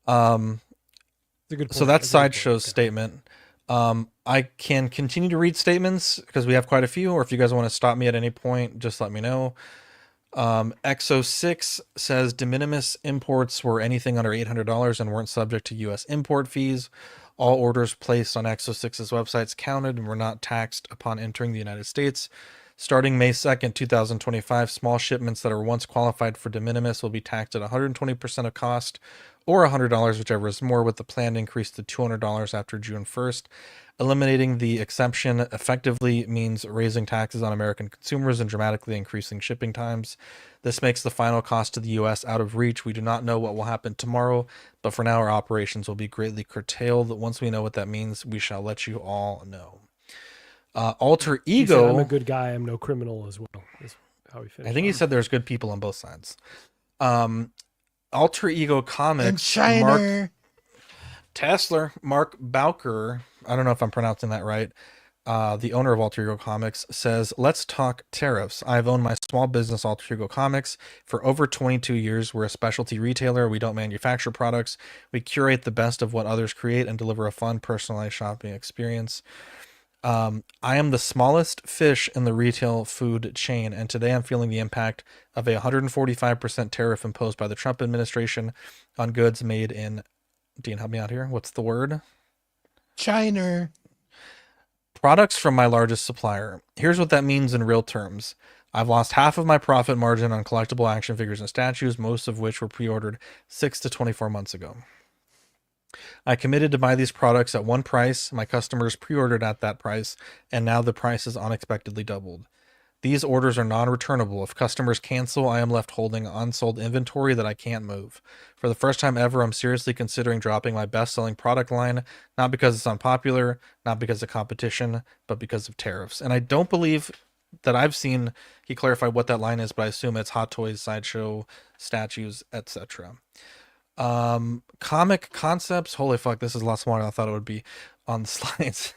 It's a good So point. that's That's a good point. Sideshow's statement. I can continue to read statements because we have quite a few, or if you guys want to stop me at any point, just let me know. XO6 says de minimis imports were anything under $800 and weren't subject to U.S. import fees. All orders placed on XO6's websites counted and were not taxed upon entering the United States. Starting May 2nd, 2025, small shipments that are once qualified for de minimis will be taxed at 120% of cost or $100, whichever is more, with the planned increase to $200 after June 1st. Eliminating the exemption effectively means raising taxes on American consumers and dramatically increasing shipping times. This makes the final cost to the U.S. out of reach. We do not know what will happen tomorrow, but for now our operations will be greatly curtailed. Once we know what that means, we shall let you all know. Alter He said, Ego. I'm a good guy. I'm no criminal as well. Is how he finished. I think he said there's good people on both sides. Alter Ego Comics. And China. Mark Bowker, I don't know if I'm pronouncing that right, the owner of Alter Ego Comics, says, let's talk tariffs. I've owned my small business, Alter Ego Comics, for over 22 years. We're a specialty retailer. We don't manufacture products. We curate the best of what others create and deliver a fun, personalized shopping experience. I am the smallest fish in the retail food chain, and today I'm feeling the impact of a 145% tariff imposed by the Trump administration on goods made in, Dean, help me out here. What's the word? China. Products from my largest supplier. Here's what that means in real terms. I've lost half of my profit margin on collectible action figures and statues, most of which were pre-ordered 6 to 24 months ago. I committed to buy these products at one price. My customers pre-ordered at that price, and now the price has unexpectedly doubled. These orders are non-returnable. If customers cancel, I am left holding unsold inventory that I can't move. For the first time ever, I'm seriously considering dropping my best-selling product line, not because it's unpopular, not because of competition, but because of tariffs. And I don't believe that I've seen he clarified what that line is, but I assume it's Hot Toys, Sideshow, statues, etc. Comic Concepts, holy fuck, this is a lot smaller than I thought it would be on the slides.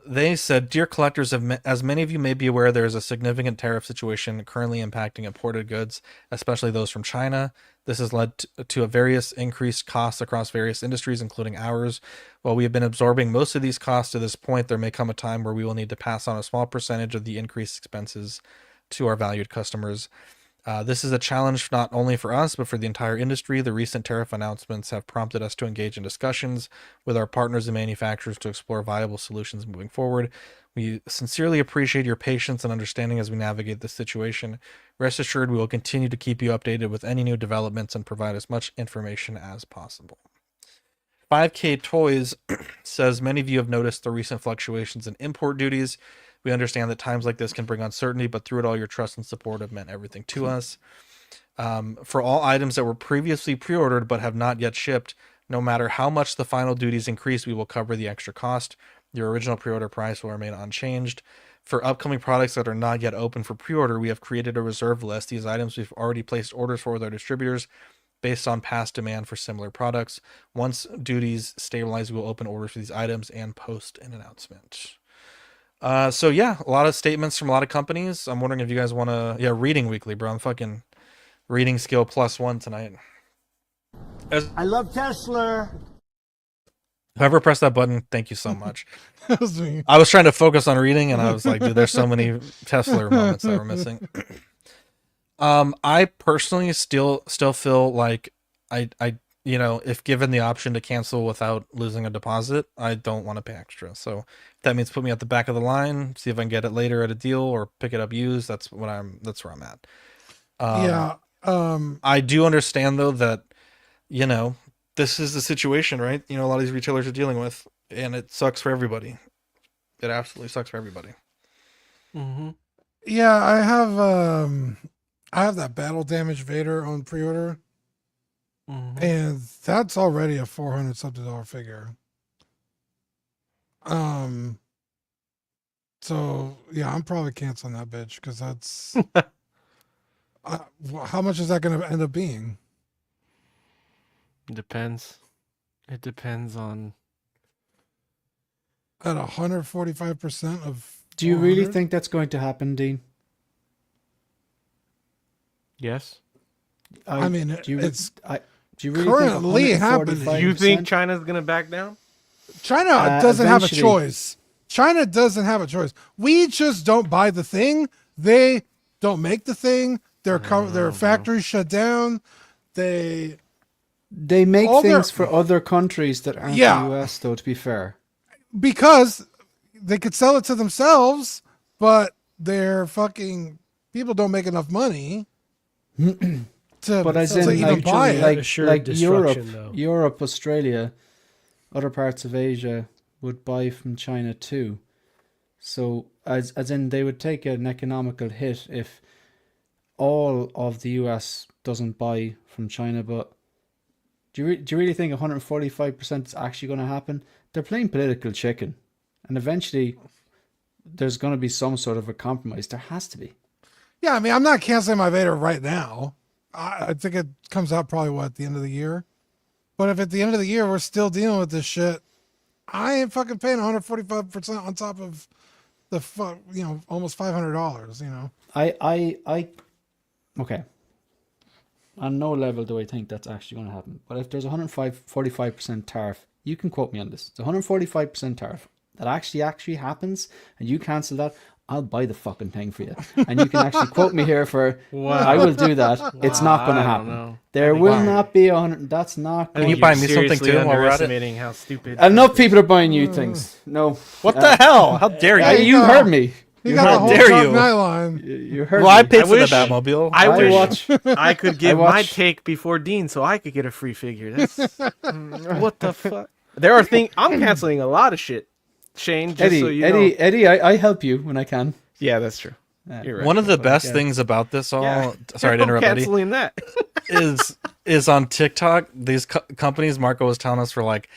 They said, dear collectors, as many of you may be aware, there is a significant tariff situation currently impacting imported goods, especially those from China. This has led to a various increased costs across various industries, including ours. While we have been absorbing most of these costs to this point, there may come a time where we will need to pass on a small percentage of the increased expenses to our valued customers. This is a challenge not only for us, but for the entire industry. The recent tariff announcements have prompted us to engage in discussions with our partners and manufacturers to explore viable solutions moving forward. We sincerely appreciate your patience and understanding as we navigate this situation. Rest assured, we will continue to keep you updated with any new developments and provide as much information as possible. 5K Toys says, many of you have noticed the recent fluctuations in import duties. We understand that times like this can bring uncertainty, but through it all, your trust and support have meant everything to us. For all items that were previously pre-ordered but have not yet shipped, no matter how much the final duties increase, we will cover the extra cost. Your original pre-order price will remain unchanged. For upcoming products that are not yet open for pre-order, we have created a reserve list. These items we've already placed orders for with our distributors based on past demand for similar products. Once duties stabilize, we will open orders for these items and post an announcement. So yeah, a lot of statements from a lot of companies. I'm wondering if you guys want to, reading weekly, bro. I'm fucking reading skill +1 tonight. I love Tesla. Whoever pressed that button, thank you so much. That was me. I was trying to focus on reading, and I was like, dude, there's so many Tesla moments that were missing. I personally still feel like I if given the option to cancel without losing a deposit, I don't want to pay extra. So if that means put me at the back of the line, see if I can get it later at a deal or pick it up used. That's where I'm at. I do understand though that, this is the situation, right? A lot of these retailers are dealing with, and it sucks for everybody. It absolutely sucks for everybody. Mm-hmm. Yeah, I have that Battle Damage Vader on pre-order. Mm-hmm. And that's already a $400 something figure. So yeah, I'm probably canceling that bitch because that's how much is that going to end up being? Depends. It depends on. At 145% of. Do you really 400? think that's going to happen, Dean? Yes. I mean, do you, it's do you really currently think happening. Do you think China's gonna back down? China doesn't have a eventually. choice. China doesn't have a choice. We just don't buy the thing. They don't make the thing. Their factories shut down. They make all things their- for other countries that aren't Yeah. the US, though, to be fair. because they could sell it to themselves, but their fucking people don't make enough money to, But as to in, even buy it. like Europe, Australia, other parts of Asia would buy from China too. So as in, they would take an economical hit if all of the US doesn't buy from China. But do you really think 145% is actually going to happen? They're playing political chicken, and eventually there's going to be some sort of a compromise. There has to be. Yeah, I mean, I'm not canceling my Vader right now. I think it comes out probably at the end of the year. But if at the end of the year we're still dealing with this shit, I ain't fucking paying 145% on top of the almost $500. Okay. On no level do I think that's actually going to happen. But if there's 145% tariff, you can quote me on this. It's 145% tariff. That actually happens, and you cancel that, I'll buy the fucking thing for you. And you can actually quote me here for, I will do that. It's not going to happen. There will not be 100. That's not going to you buy me something too while we're at it? Underestimating how stupid. Enough people are buying you things. No. What the hell? How dare you? You heard me. You got the whole dare Dark you? Knight line. You heard Well, I me. paid for the Batmobile. I wish watch- I could give I my watch- take before Dean, so I could get a free figure. That's what the fuck. There are things I'm canceling a lot of shit. Shane, just so you know. Eddie, I help you when I can. Yeah, that's true. You're right. One of the But, best yeah. things about this all, Yeah. sorry to interrupt, Eddie, Canceling that. is on TikTok. These companies Marco was telling us were like,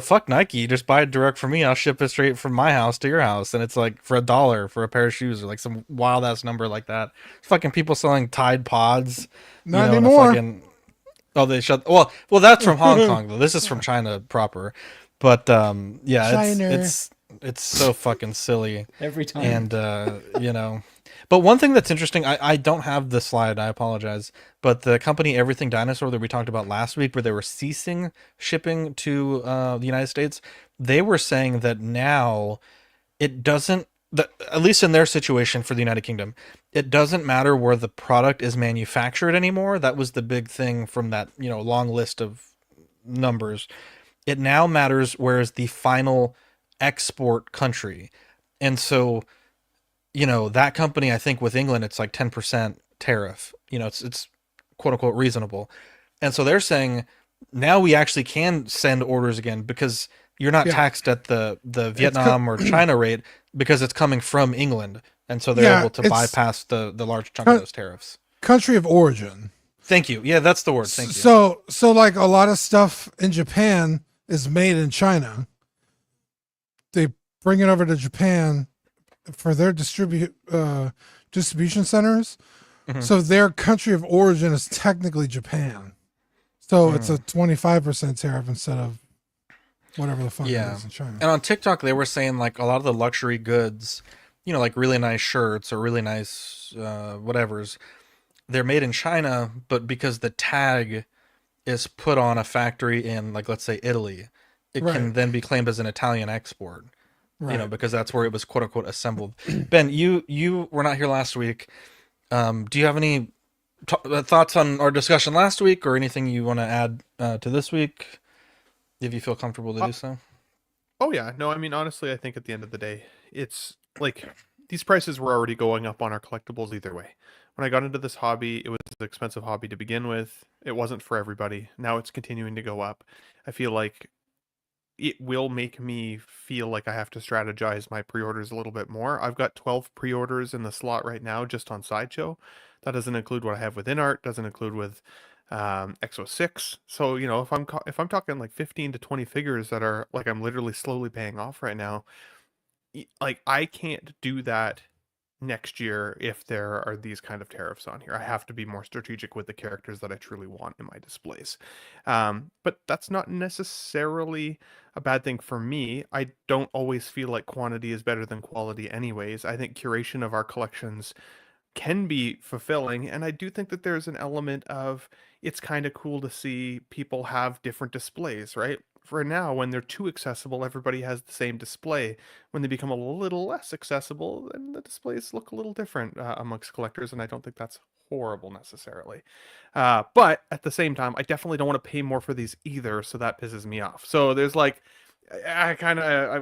fuck Nike, just buy it direct from me. I'll ship it straight from my house to your house, and it's like for $1 for a pair of shoes or like some wild ass number like that. Fucking people selling Tide Pods. Not anymore. Oh, they shut. Well, that's from Hong Kong though. This is from China proper. But yeah, China. it's so fucking silly Every time. and But one thing that's interesting, I don't have the slide, I apologize, but the company Everything Dinosaur that we talked about last week, where they were ceasing shipping to the United States, they were saying that now it doesn't, at least in their situation for the United Kingdom, it doesn't matter where the product is manufactured anymore. That was the big thing from that long list of numbers. It now matters where is the final export country. And so that company, I think with England, it's like 10% tariff. It's quote unquote reasonable. And so they're saying now we actually can send orders again because you're not taxed at the Vietnam or China rate because it's coming from England. And so they're able to bypass the large chunk of those tariffs. Country of origin. Thank you. Yeah, that's the word. Thank you. So like a lot of stuff in Japan is made in China. They bring it over to Japan for their distribution centers. Mm-hmm. So their country of origin is technically Japan. So it's a 25% tariff instead of whatever the fuck it is in China. And on TikTok, they were saying like a lot of the luxury goods, like really nice shirts or really nice whatevers, they're made in China, but because the tag is put on a factory in, like, let's say Italy, it can then be claimed as an Italian export. Right. Because that's where it was quote unquote assembled. Ben, you were not here last week. Do you have any thoughts on our discussion last week, or anything you want to add to this week, if you feel comfortable to do so? Oh yeah, no, I mean honestly, I think at the end of the day, it's like these prices were already going up on our collectibles either way. When I got into this hobby, it was an expensive hobby to begin with. It wasn't for everybody. Now it's continuing to go up. I feel like it will make me feel like I have to strategize my pre-orders a little bit more. I've got 12 pre-orders in the slot right now just on Sideshow. That doesn't include what I have within art, doesn't include with XO6. So, if I'm talking like 15 to 20 figures that are like I'm literally slowly paying off right now, like I can't do that next year if there are these kind of tariffs on here. I have to be more strategic with the characters that I truly want in my displays. But that's not necessarily a bad thing for me. I don't always feel like quantity is better than quality anyways. I think curation of our collections can be fulfilling, and I do think that there's an element of it's kind of cool to see people have different displays, right? For now, when they're too accessible, everybody has the same display. When they become a little less accessible, then the displays look a little different amongst collectors, and I don't think that's horrible necessarily. But at the same time, I definitely don't want to pay more for these either, so that pisses me off. So there's like, I'm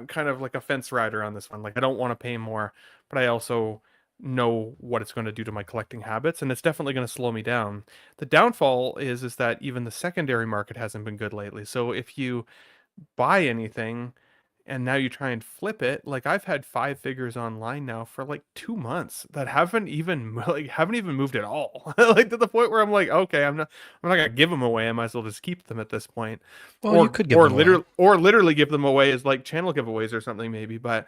kind of like a fence rider on this one. Like I don't want to pay more, but I also know what it's going to do to my collecting habits, and it's definitely going to slow me down. The downfall is that even the secondary market hasn't been good lately. So if you buy anything and now you try and flip it, like I've had 5 figures online now for like 2 months that haven't even moved at all. Like to the point where I'm like, okay, I'm not gonna give them away. I might as well just keep them at this point. Well, you could give them away. Or literally give them away as like channel giveaways or something maybe. But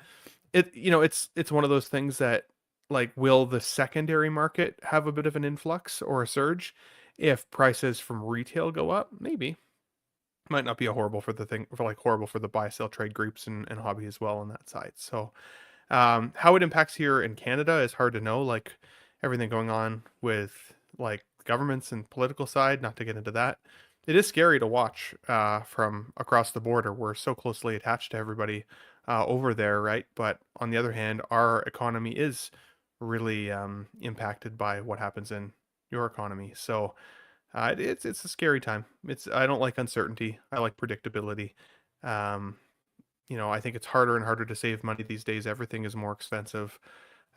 it's one of those things that, like, will the secondary market have a bit of an influx or a surge if prices from retail go up? Maybe. Might not be a horrible for the buy sell trade groups and hobby as well on that side. So how it impacts here in Canada is hard to know, like everything going on with like governments and political side, not to get into that. It is scary to watch from across the border. We're so closely attached to everybody over there, right? But on the other hand, our economy is really impacted by what happens in your economy. So it's a scary time. I don't like uncertainty. I like predictability. I think it's harder and harder to save money these days. Everything is more expensive.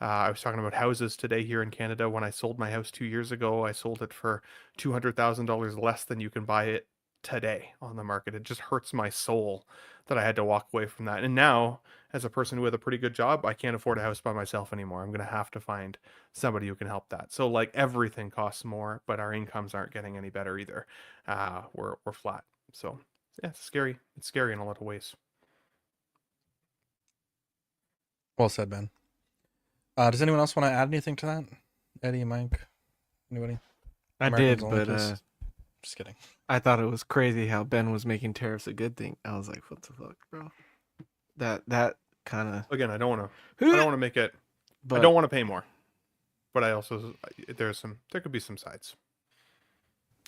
I was talking about houses today here in Canada. When I sold my house 2 years ago, I sold it for $200,000 less than you can buy it today on the market. It just hurts my soul that I had to walk away from that. And now, as a person with a pretty good job, I can't afford a house by myself anymore. I'm going to have to find somebody who can help that. So like everything costs more, but our incomes aren't getting any better either. We're flat. So yeah, it's scary. It's scary in a lot of ways. Well said, Ben. Does anyone else want to add anything to that? Eddie, Mike, anybody? I did, but just kidding. I thought it was crazy how Ben was making tariffs a good thing. I was like, what the fuck, bro? That kind of, again, I don't want to make it, but I don't want to pay more. But I also, there could be some sides.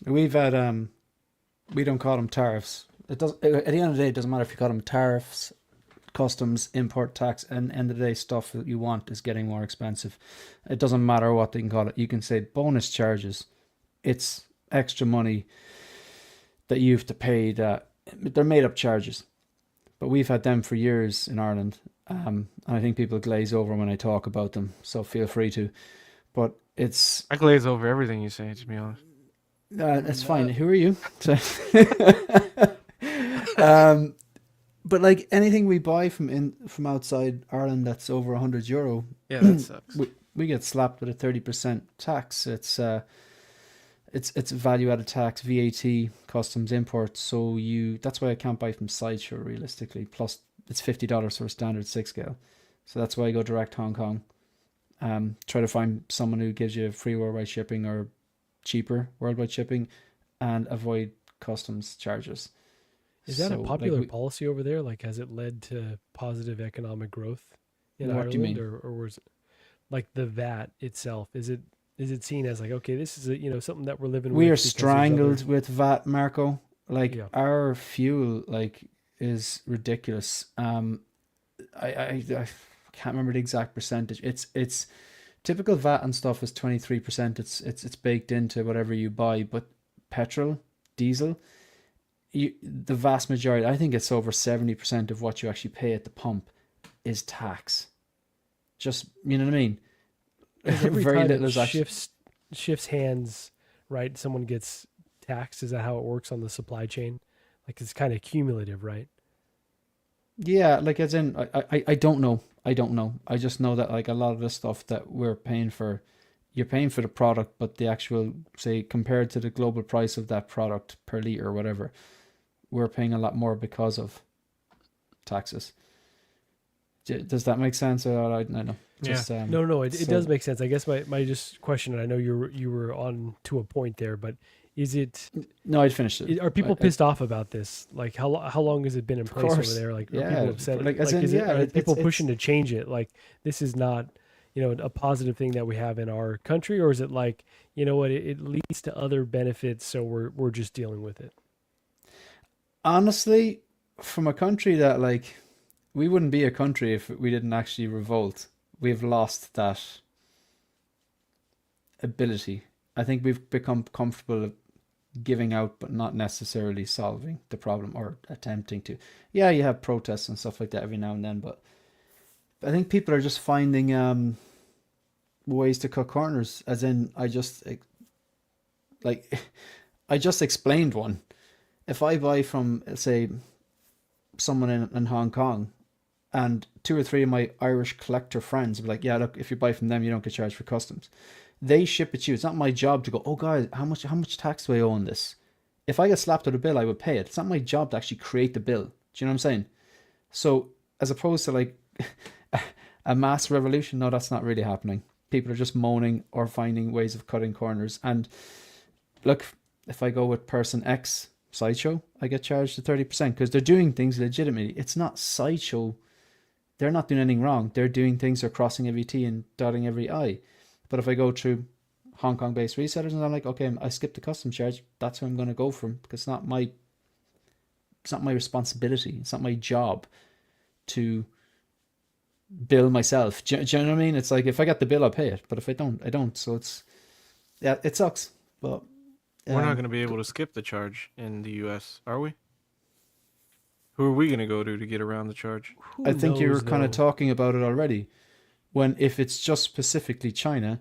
We've had we don't call them tariffs. It does, at the end of the day, it doesn't matter if you call them tariffs, customs, import tax, and end of the day stuff that you want is getting more expensive. It doesn't matter what they can call it. You can say bonus charges. It's extra money that you have to pay. That they're made up charges, but we've had them for years in Ireland, and I think people glaze over when I talk about them. So feel free to, but I glaze over everything you say, to be honest. That's fine. Who are you? But like anything we buy from outside Ireland that's over €100, yeah, that sucks. We get slapped with a 30% tax. It's value added tax, VAT, customs, imports. So that's why I can't buy from Sideshow realistically. Plus, it's $50 for a standard 6 scale. So that's why I go direct Hong Kong. Try to find someone who gives you free worldwide shipping or cheaper worldwide shipping, and avoid customs charges. Is that a popular policy over there? Like, has it led to positive economic growth in Ireland? Do you mean? Or was it like the VAT itself? Is it seen as like, okay, this is something that we're living with? We are strangled with VAT, Marco. Like our fuel is ridiculous. I can't remember the exact percentage. It's typical VAT and stuff is 23%. It's baked into whatever you buy, but petrol, diesel, the vast majority, I think it's over 70% of what you actually pay at the pump is tax. Just, you know what I mean? Every very time little shifts hands, right? Someone gets taxed. Is that how it works on the supply chain? Like it's kind of cumulative, right? Yeah, like as in, I don't know. I just know that like a lot of the stuff that we're paying for, you're paying for the product, but the actual, say, compared to the global price of that product per litre or whatever, we're paying a lot more because of taxes. Does that make sense? Or I don't know. Just, No, it so- does make sense. I guess my just question, and I know you were on to a point there, but is it? No, I'd finished it. Are people pissed off about this? Like how long has it been in place over course. there? Like are Yeah, people upset? like, Like, as in, yeah, are people it's- pushing to change it? Like this is not, a positive thing that we have in our country, or is it like, you know what, it leads to other benefits, so we're just dealing with it? Honestly, from a country that like we wouldn't be a country if we didn't actually revolt. We've lost that ability. I think we've become comfortable giving out but not necessarily solving the problem or attempting to. Yeah, you have protests and stuff like that every now and then, but I think people are just finding ways to cut corners. As in, I just explained one. If I buy from, say, someone in Hong Kong, and 2 or 3 of my Irish collector friends will be like, yeah, look, if you buy from them, you don't get charged for customs. They ship it to you. It's not my job to go, oh, guys, how much tax do I owe on this? If I get slapped with a bill, I would pay it. It's not my job to actually create the bill. Do you know what I'm saying? So as opposed to like a mass revolution, no, that's not really happening. People are just moaning or finding ways of cutting corners. And look, if I go with person X, Sideshow, I get charged to 30% because they're doing things legitimately. It's not Sideshow. They're not doing anything wrong. They're doing things, they're crossing every T and dotting every I. But if I go through Hong Kong based resellers and I'm like, okay, I skipped the customs charge, that's who I'm going to go from, because it's not my responsibility. It's not my job to bill myself. Do you know what I mean? It's like, if I get the bill, I'll pay it. But if I don't, I don't. So it sucks. But we're not going to be able to skip the charge in the U.S., are we? Who are we going to go to get around the charge? I think you were kind of talking about it already. If it's just specifically China,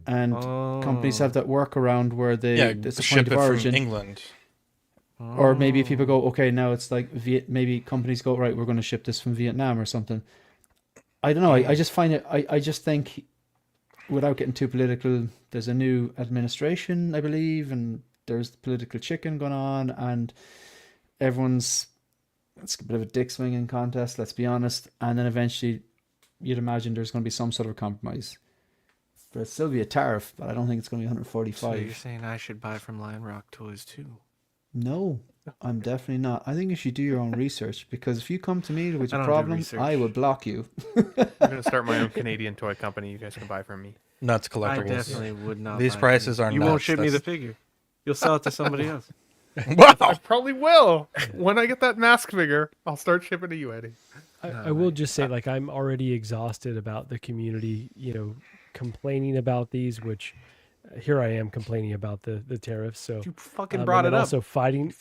and companies have that workaround where it's a ship point it of origin. from England. Or maybe people go, okay, now it's like maybe companies go, right, we're going to ship this from Vietnam or something. I don't know. I just find it. I just think, without getting too political, there's a new administration, I believe, and there's the political chicken going on, and it's a bit of a dick swinging contest, let's be honest. And then eventually, you'd imagine there's going to be some sort of compromise. But it'll still be a tariff, but I don't think it's going to be 145. So you're saying I should buy from Marok Toys too? No, I'm definitely not. I think you should do your own research, because if you come to me with I a don't do problem, research. I will block you. I'm going to start my own Canadian toy company you guys can buy from me. Nuts collectibles. I definitely would not. These buy prices from are you. nuts. You won't ship me the figure. You'll sell it to somebody else. Wow. I probably will. When I get that mask figure, I'll start shipping to you, Eddie. I will just say, like, I'm already exhausted about the community, complaining about these, which here I am complaining about the tariffs. So you fucking brought it up. Also fighting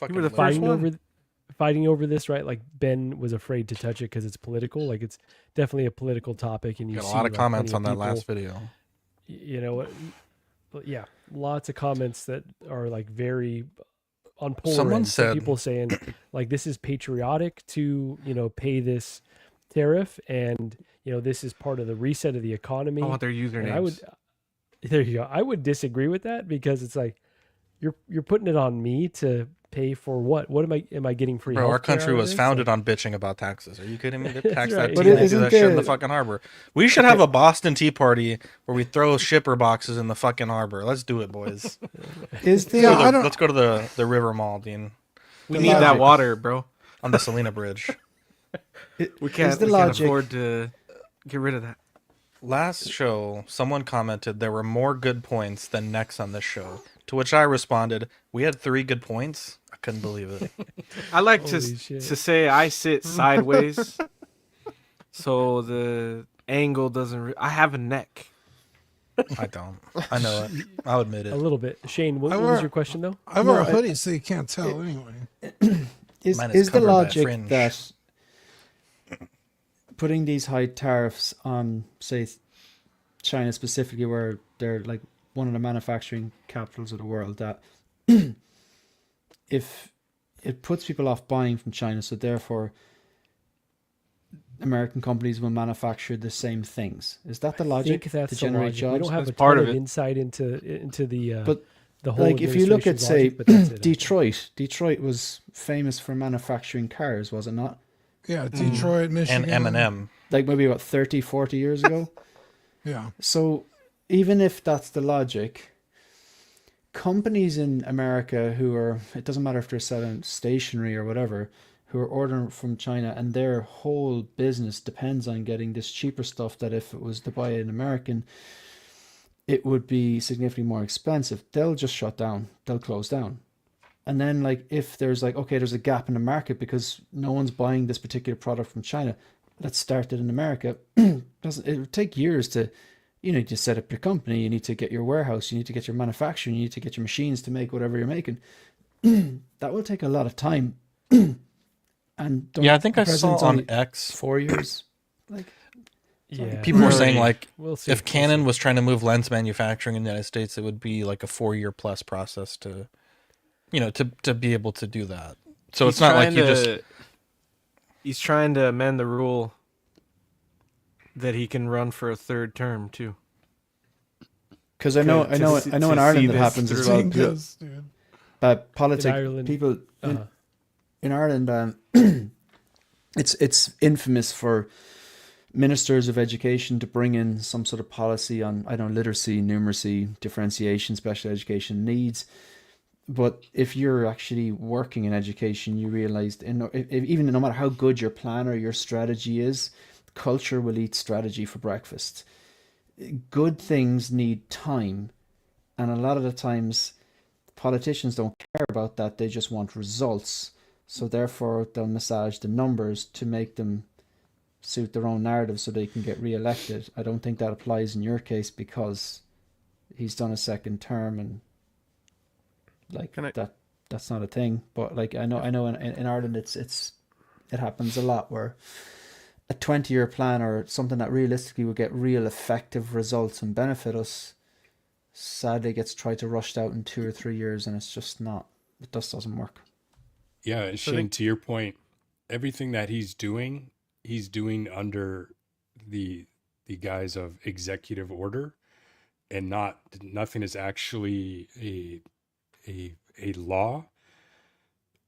over this, right? Like Ben was afraid to touch it because it's political. Like, it's definitely a political topic, and you got see a lot of comments on that people, last video. But yeah, lots of comments that are like very on polar Someone ends. Some said people saying like this is patriotic to pay this tariff, and this is part of the reset of the economy. I want their usernames. There you go. I would disagree with that, because it's like you're putting it on me to pay for what? What am I getting free? Bro, our healthcare country out of was this? founded on bitching about taxes. Are you kidding me? They That's tax right. that But tea, they do isn't that shit in the there- fucking harbor. We should have a Boston Tea Party where we throw shipper boxes in the fucking harbor. Let's do it, boys. Is the Let's go to the river mall, Dean. We need that water, bro. On the Salina Bridge. We can't afford to get rid of that. Last show, someone commented there were more good points than necks on this show. To which I responded, we had 3 good points? I couldn't believe it. I like to say I sit sideways, so the angle doesn't. I have a neck. I don't. I know it. I'll admit it. A little bit. Shane, what was your question though? I wear a hoodie, so you can't tell anyway. Is the logic that putting these high tariffs on, say, China specifically, where they're like one of the manufacturing capitals of the world, that if it puts people off buying from China, so therefore American companies will manufacture the same things? Is that the logic? I think that's to generate the logic. jobs? We don't have That's a part ton of of it. insight into the But the whole. like, if you look at, say, administration's logic, but that's it. Detroit was famous for manufacturing cars, was it not? Yeah, Detroit, Michigan. And M&M. Like maybe about 30, 40 years ago. Yeah. So even if that's the logic, companies in America who are, it doesn't matter if they're selling stationery or whatever, who are ordering from China and their whole business depends on getting this cheaper stuff that if it was to buy an American, it would be significantly more expensive. They'll just shut down. They'll close down. And then like if there's like, okay, there's a gap in the market because no one's buying this particular product from China, let's start it in America. It would take years to, you need to set up your company, you need to get your warehouse, you need to get your manufacturing, you need to get your machines to make whatever you're making. That will take a lot of time. And yeah, I think I saw on only X 4 years. Like, Yeah, people were saying like We'll see. if Canon was trying to move lens manufacturing in the United States, it would be like a 4-year plus process to, you know, to be able to do that. So it's not like you just. He's trying to amend the rule that he can run for a third term too. Because I know in Ireland it happens as well. Goes, dude. Politics, In Ireland, people in Ireland, it's infamous for ministers of education to bring in some sort of policy on, I don't know, literacy, numeracy, differentiation, special education needs. But if you're actually working in education, you realize, even no matter how good your plan or your strategy is, culture will eat strategy for breakfast. Good things need time. And a lot of the times, politicians don't care about that. They just want results. So therefore, they'll massage the numbers to make them suit their own narrative so they can get re-elected. I don't think that applies in your case because he's done a second term and like that's not a thing. But like I know in Ireland it happens a lot where a 20-year plan or something that realistically would get real effective results and benefit us sadly gets tried to rushed out in 2 or 3 years, and it's just not. It just doesn't work. Yeah, Shane, to your point, everything that he's doing under the guise of executive order, and nothing is actually a law.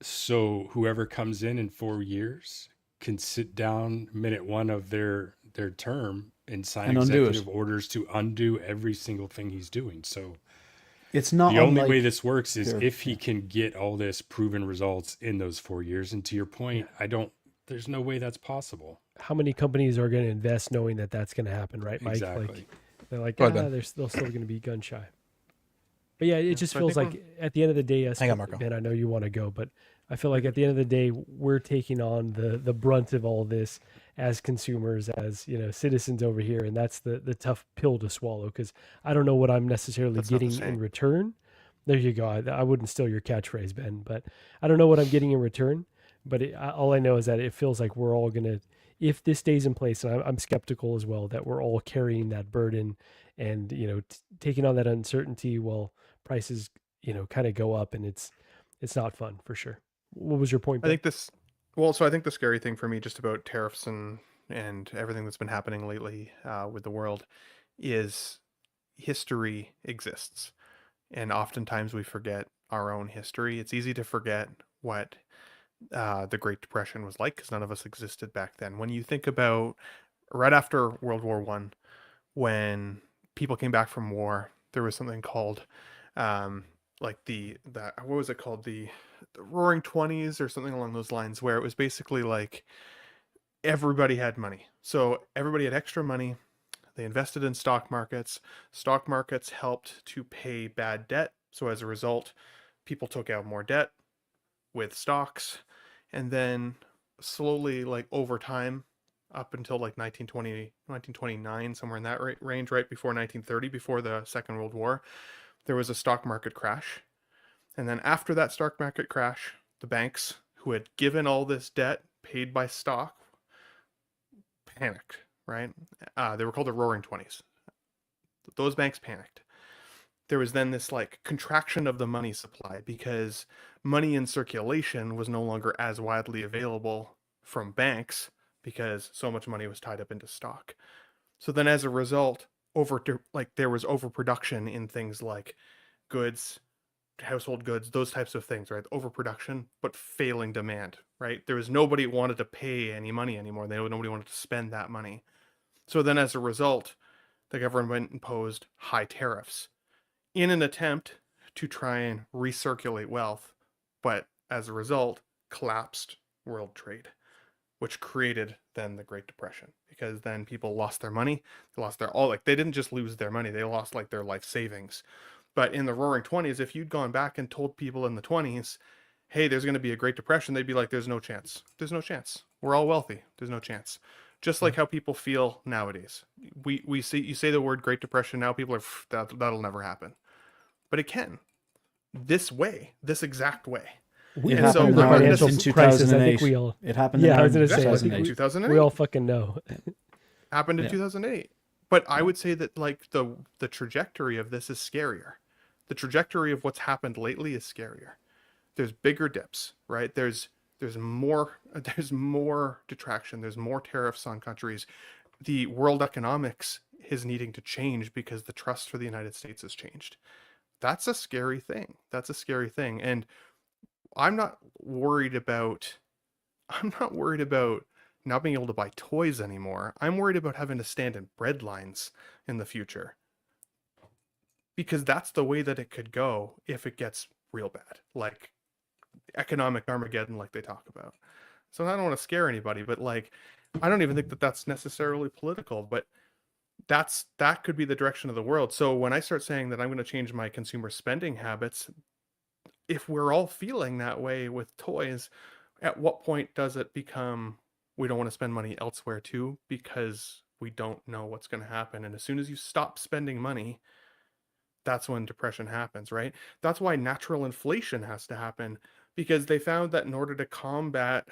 So whoever comes in 4 years can sit down minute one of their term and sign executive orders to undo every single thing he's doing. So it's not the only way this works is if he can get all this proven results in those 4 years. And to your point, there's no way that's possible. How many companies are going to invest knowing that that's going to happen, right, Mike? Exactly. Like, they're like, they're still going to be gun shy. But yeah, it just feels like at the end of the day, hang on, Marco. Ben, I know you want to go, but I feel like at the end of the day, we're taking on the brunt of all this as consumers, as citizens over here, and that's the tough pill to swallow because I don't know what I'm necessarily getting in return. There you go. I wouldn't steal your catchphrase, Ben, but I don't know what I'm getting in return. But all I know is that it feels like we're all gonna, if this stays in place, and I'm skeptical as well that we're all carrying that burden, and taking on that uncertainty while prices kind of go up, and it's not fun for sure. What was your point, Ben? I think the scary thing for me just about tariffs and everything that's been happening lately with the world is history exists, and oftentimes we forget our own history. It's easy to forget what the Great Depression was like because none of us existed back then. When you think about right after World War I, when people came back from war, there was something called like what was it called, the Roaring 20s or something along those lines, where it was basically like everybody had money, so everybody had extra money. They invested in stock markets. Stock markets helped to pay bad debt, so as a result, people took out more debt with stocks. And then slowly, like over time, up until like 1920, 1929, somewhere in that range, right before 1930, before the Second World War, there was a stock market crash. And then after that stock market crash, the banks who had given all this debt paid by stock panicked, right? They were called the Roaring 20s. Those banks panicked. There was then this like contraction of the money supply because money in circulation was no longer as widely available from banks because so much money was tied up into stock. So then as a result, there was overproduction in things like goods, household goods, those types of things, right? Overproduction, but failing demand, right? There was nobody wanted to pay any money anymore. Nobody wanted to spend that money. So then as a result, the government imposed high tariffs in an attempt to try and recirculate wealth, but as a result, collapsed world trade, which created then the Great Depression, because then people lost their money. They lost their they didn't just lose their money, they lost like their life savings. But in the Roaring 20s, if you'd gone back and told people in the 20s, hey, there's going to be a Great Depression, they'd be like, there's no chance. There's no chance. We're all wealthy. There's no chance. Just like how people feel nowadays. We see, you say the word Great Depression now, people are, that'll never happen. But it can. This way, this exact way. It happened in the financial crisis. I think we all. It happened. Yeah, I was going to say. 2008. We all fucking know. Happened in 2008. But I would say that like the trajectory of this is scarier. The trajectory of what's happened lately is scarier. There's bigger dips, right? There's more detraction. There's more tariffs on countries. The world economics is needing to change because the trust for the United States has changed. That's a scary thing. And I'm not worried about not being able to buy toys anymore. I'm worried about having to stand in bread lines in the future. Because that's the way that it could go if it gets real bad. Like economic Armageddon like they talk about. So I don't want to scare anybody, but like I don't even think that that's necessarily political, but that could be the direction of the world. So when I start saying that I'm going to change my consumer spending habits, if we're all feeling that way with toys, at what point does it become we don't want to spend money elsewhere too because we don't know what's going to happen? And as soon as you stop spending money, that's when depression happens, right? That's why natural inflation has to happen, because they found that in order to combat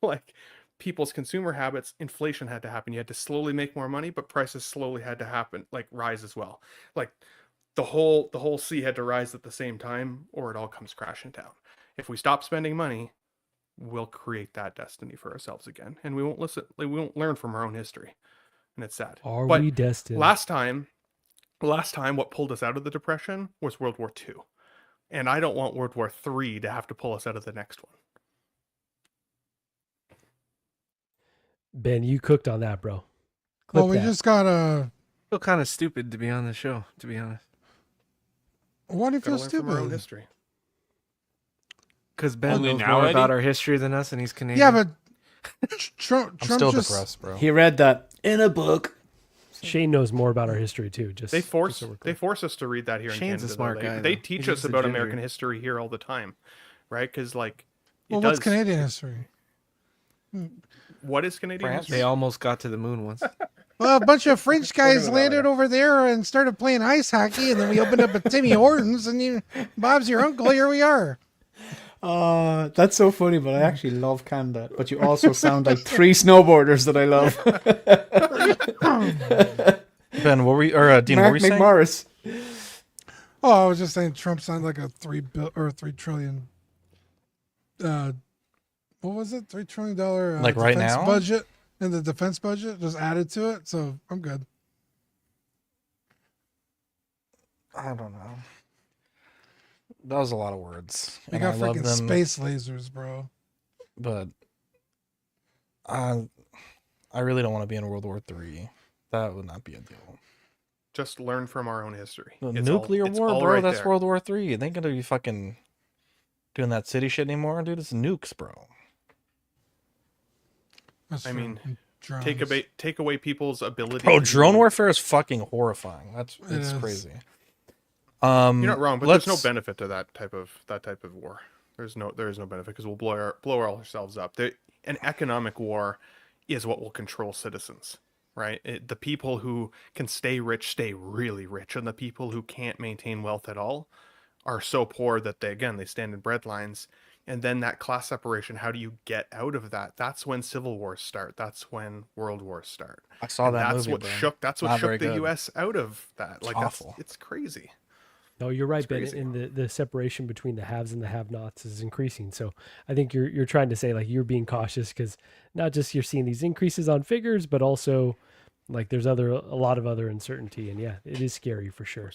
like people's consumer habits, inflation had to happen. You had to slowly make more money, but prices slowly had to happen, like rise as well. Like the whole sea had to rise at the same time, or it all comes crashing down. If we stop spending money, we'll create that destiny for ourselves again, and we won't learn from our own history, and it's sad. Are we destined? Last time, what pulled us out of the Depression was World War II, and I don't want World War III to have to pull us out of the next one. Ben, you cooked on that, bro. Well, we just got a. Feel kind of stupid to be on the show, to be honest. Why do you feel Gotta learn from our own stupid? history. Because Ben Only knows now, more Eddie? about our history than us, and he's Canadian. Yeah, but Trump I'm still just, depressed, bro. He read that in a book. Shane knows more about our history too. Just They force so we're clear. us to read that here in Shane's Canada. a smart though. guy, They though. teach He's us just a about ginger. American history here all the time, right? Because like, Well, what's Canadian history? What is Canadian France? history? They almost got to the moon once. Well, a bunch of French guys about landed later. over there and started playing ice hockey, and then we opened up a Timmy Hortons, and Bob's your uncle. Here we are. That's so funny, but I actually love Canada. But you also sound like three snowboarders that I love. Ben, what were you, or Dean, what Mark were you saying? McMorris. Oh, I was just saying Trump sounded like a $3 trillion. What was it? $3 trillion Like right defense now? budget, and the defense budget just added to it. So I'm good. I don't know. That was a lot of words. We and got I love freaking them, space lasers, bro. but I really don't want to be in World War III. That would not be a deal. Just learn from our own history. The It's nuclear all- it's war, all bro. right That's there. World War III. They ain't gonna be fucking doing that city shit anymore, dude. It's nukes, bro. That's I true. mean, And drones. take away people's ability. Bro, to drone do- warfare is fucking horrifying. It's is. crazy. You're not wrong, but there's no let's- benefit to that type of war. There is no benefit because we'll blow ourselves up. An economic war is what will control citizens, right? The people who can stay rich stay really rich, and the people who can't maintain wealth at all are so poor that they stand in bread lines. And then that class separation, how do you get out of that? That's when civil wars start. That's when world wars start. I saw that That's movie, what bro. shook. That's what Not very shook the good. U.S. out of that. Like awful. it's crazy. No, you're right, It's Ben. crazy. And the separation between the haves and the have-nots is increasing. So I think you're trying to say like you're being cautious because not just you're seeing these increases on figures, but also like there's a lot of other uncertainty. And yeah, it is scary for sure.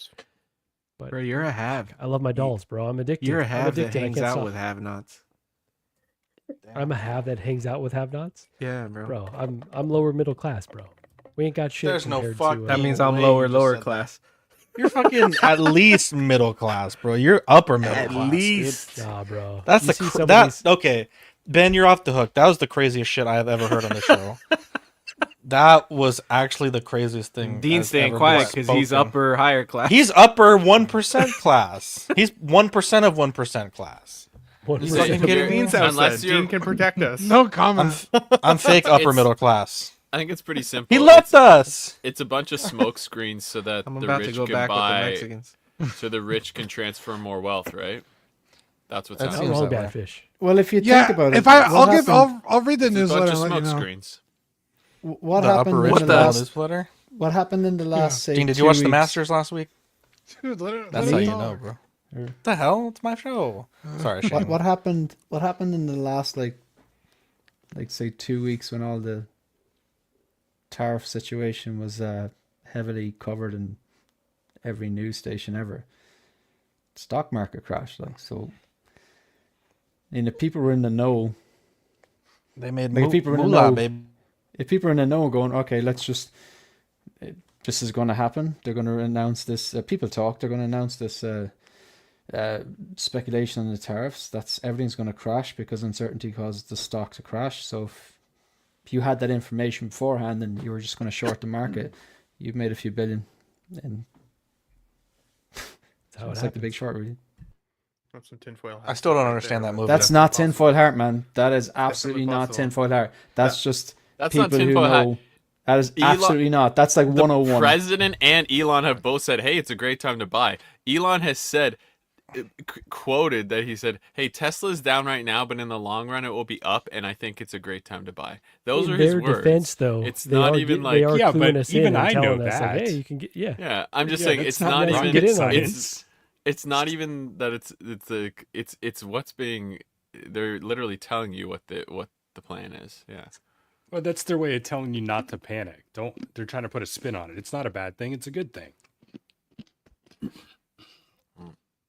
But Bro, you're a have. I love my dolls, bro. I'm addicted. You're a I'm have that addicted. I hangs can't out stop. with have-nots. I'm a have that hangs out with have-nots. Yeah, bro. Bro, I'm lower middle class, bro. We ain't got shit. There's no compared fuck. to, That means I'm way lower you just lower said class. You're fucking at least middle class, bro. You're upper middle At class. least. Dude. Nah, bro. That's You the see cr- some of that these- okay. Ben, you're off the hook. That was the craziest shit I have ever heard on the show. That was actually the craziest thing. Dean's that's staying ever quiet been because he's spoken. upper higher class. He's upper 1% class. He's 1% of 1% class. You fucking kidding me? Unless you're Dean can protect us. No comment. I'm fake upper It's- middle class. I think it's pretty simple. He left us. It's a bunch of smoke screens so that I'm the about to rich go can back with the buy, Mexicans. so the rich can transfer more wealth, right? That's what's That happening. seems wrong, that way. bad fish. Well, if you Yeah, think about it, if I, what I'll read the It's a bunch newsletter of and let smoke you know. screens. What The happened upper in rich the people last? newsletter. What happened in the last? Say, Dean, did 2 you watch the weeks? Masters last week? Dude, That's how you know, bro. What the hell? It's my show. Sorry, Shane. What happened? What happened in the last like say 2 weeks when all the tariff situation was heavily covered in every news station ever? Stock market crashed, like so. And if people were in the know, They made like, if people were in the moolah, know, baby. if people are in the know, going, okay, let's just. This is going to happen. They're going to announce this. People talk. They're going to announce this. Speculation on the tariffs. That's everything's going to crash because uncertainty causes the stock to crash. So if you had that information beforehand and you were just going to short the market, you've made a few billion. And how it it's like The Big Short, really. That's some tinfoil hat I still don't right understand there. that movie. That's not tinfoil hat, man. That is absolutely not possible. tinfoil hat. That's just That's people not tinfoil who hat. know. That is Elon- absolutely not. That's like The 101. president and Elon have both said, "Hey, it's a great time to buy." Elon has said, quoted that he said, "Hey, Tesla's down right now, but in the long run, it will be up, and I think it's a great time to buy." Those In are his their words. defense, though, It's they not are even get- like they are Yeah, but cluing us even in and I know telling us, like, that. hey, you can get Yeah, I'm just Yeah, saying that's it's not not even rocket in on it. science. it's not even that it's what's being they're literally telling you what the plan is. Yeah. Well, that's their way of telling you not to panic. They're trying to put a spin on it. It's not a bad thing. It's a good thing.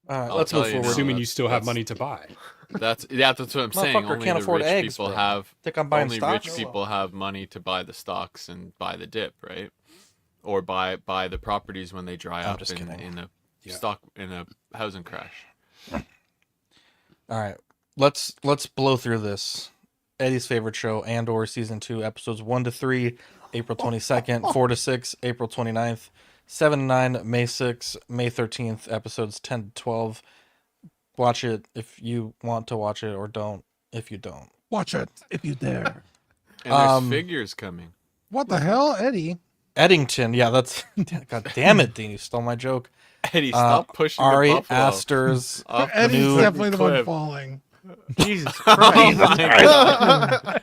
I'll Let's tell move you forward. now, Assuming you that's- still have that's- money to buy. That's what I'm saying. Motherfucker Only can't the afford rich eggs, people bro. have Think I'm buying only stocks? rich people have money to buy the stocks and buy the dip, right? Or buy the properties when they dry up just in kidding. a stock in a housing crash. All right, let's blow through this. Eddie's favorite show, Andor season 2, episodes 1 to 3, April 22nd, 4 to 6, April 29th, 7 to 9, May 6th, May 13th, episodes 10 to 12. Watch it if you want to watch it, or don't if you don't. Watch it if you dare. And there's figures coming. What the hell, Eddie? Eddington, yeah, that's God damn it, Dean, you stole my joke. Eddie, stop pushing Ari the buffalo. Aster's Eddie's new definitely the one clip. falling. Jesus Oh Christ. my God.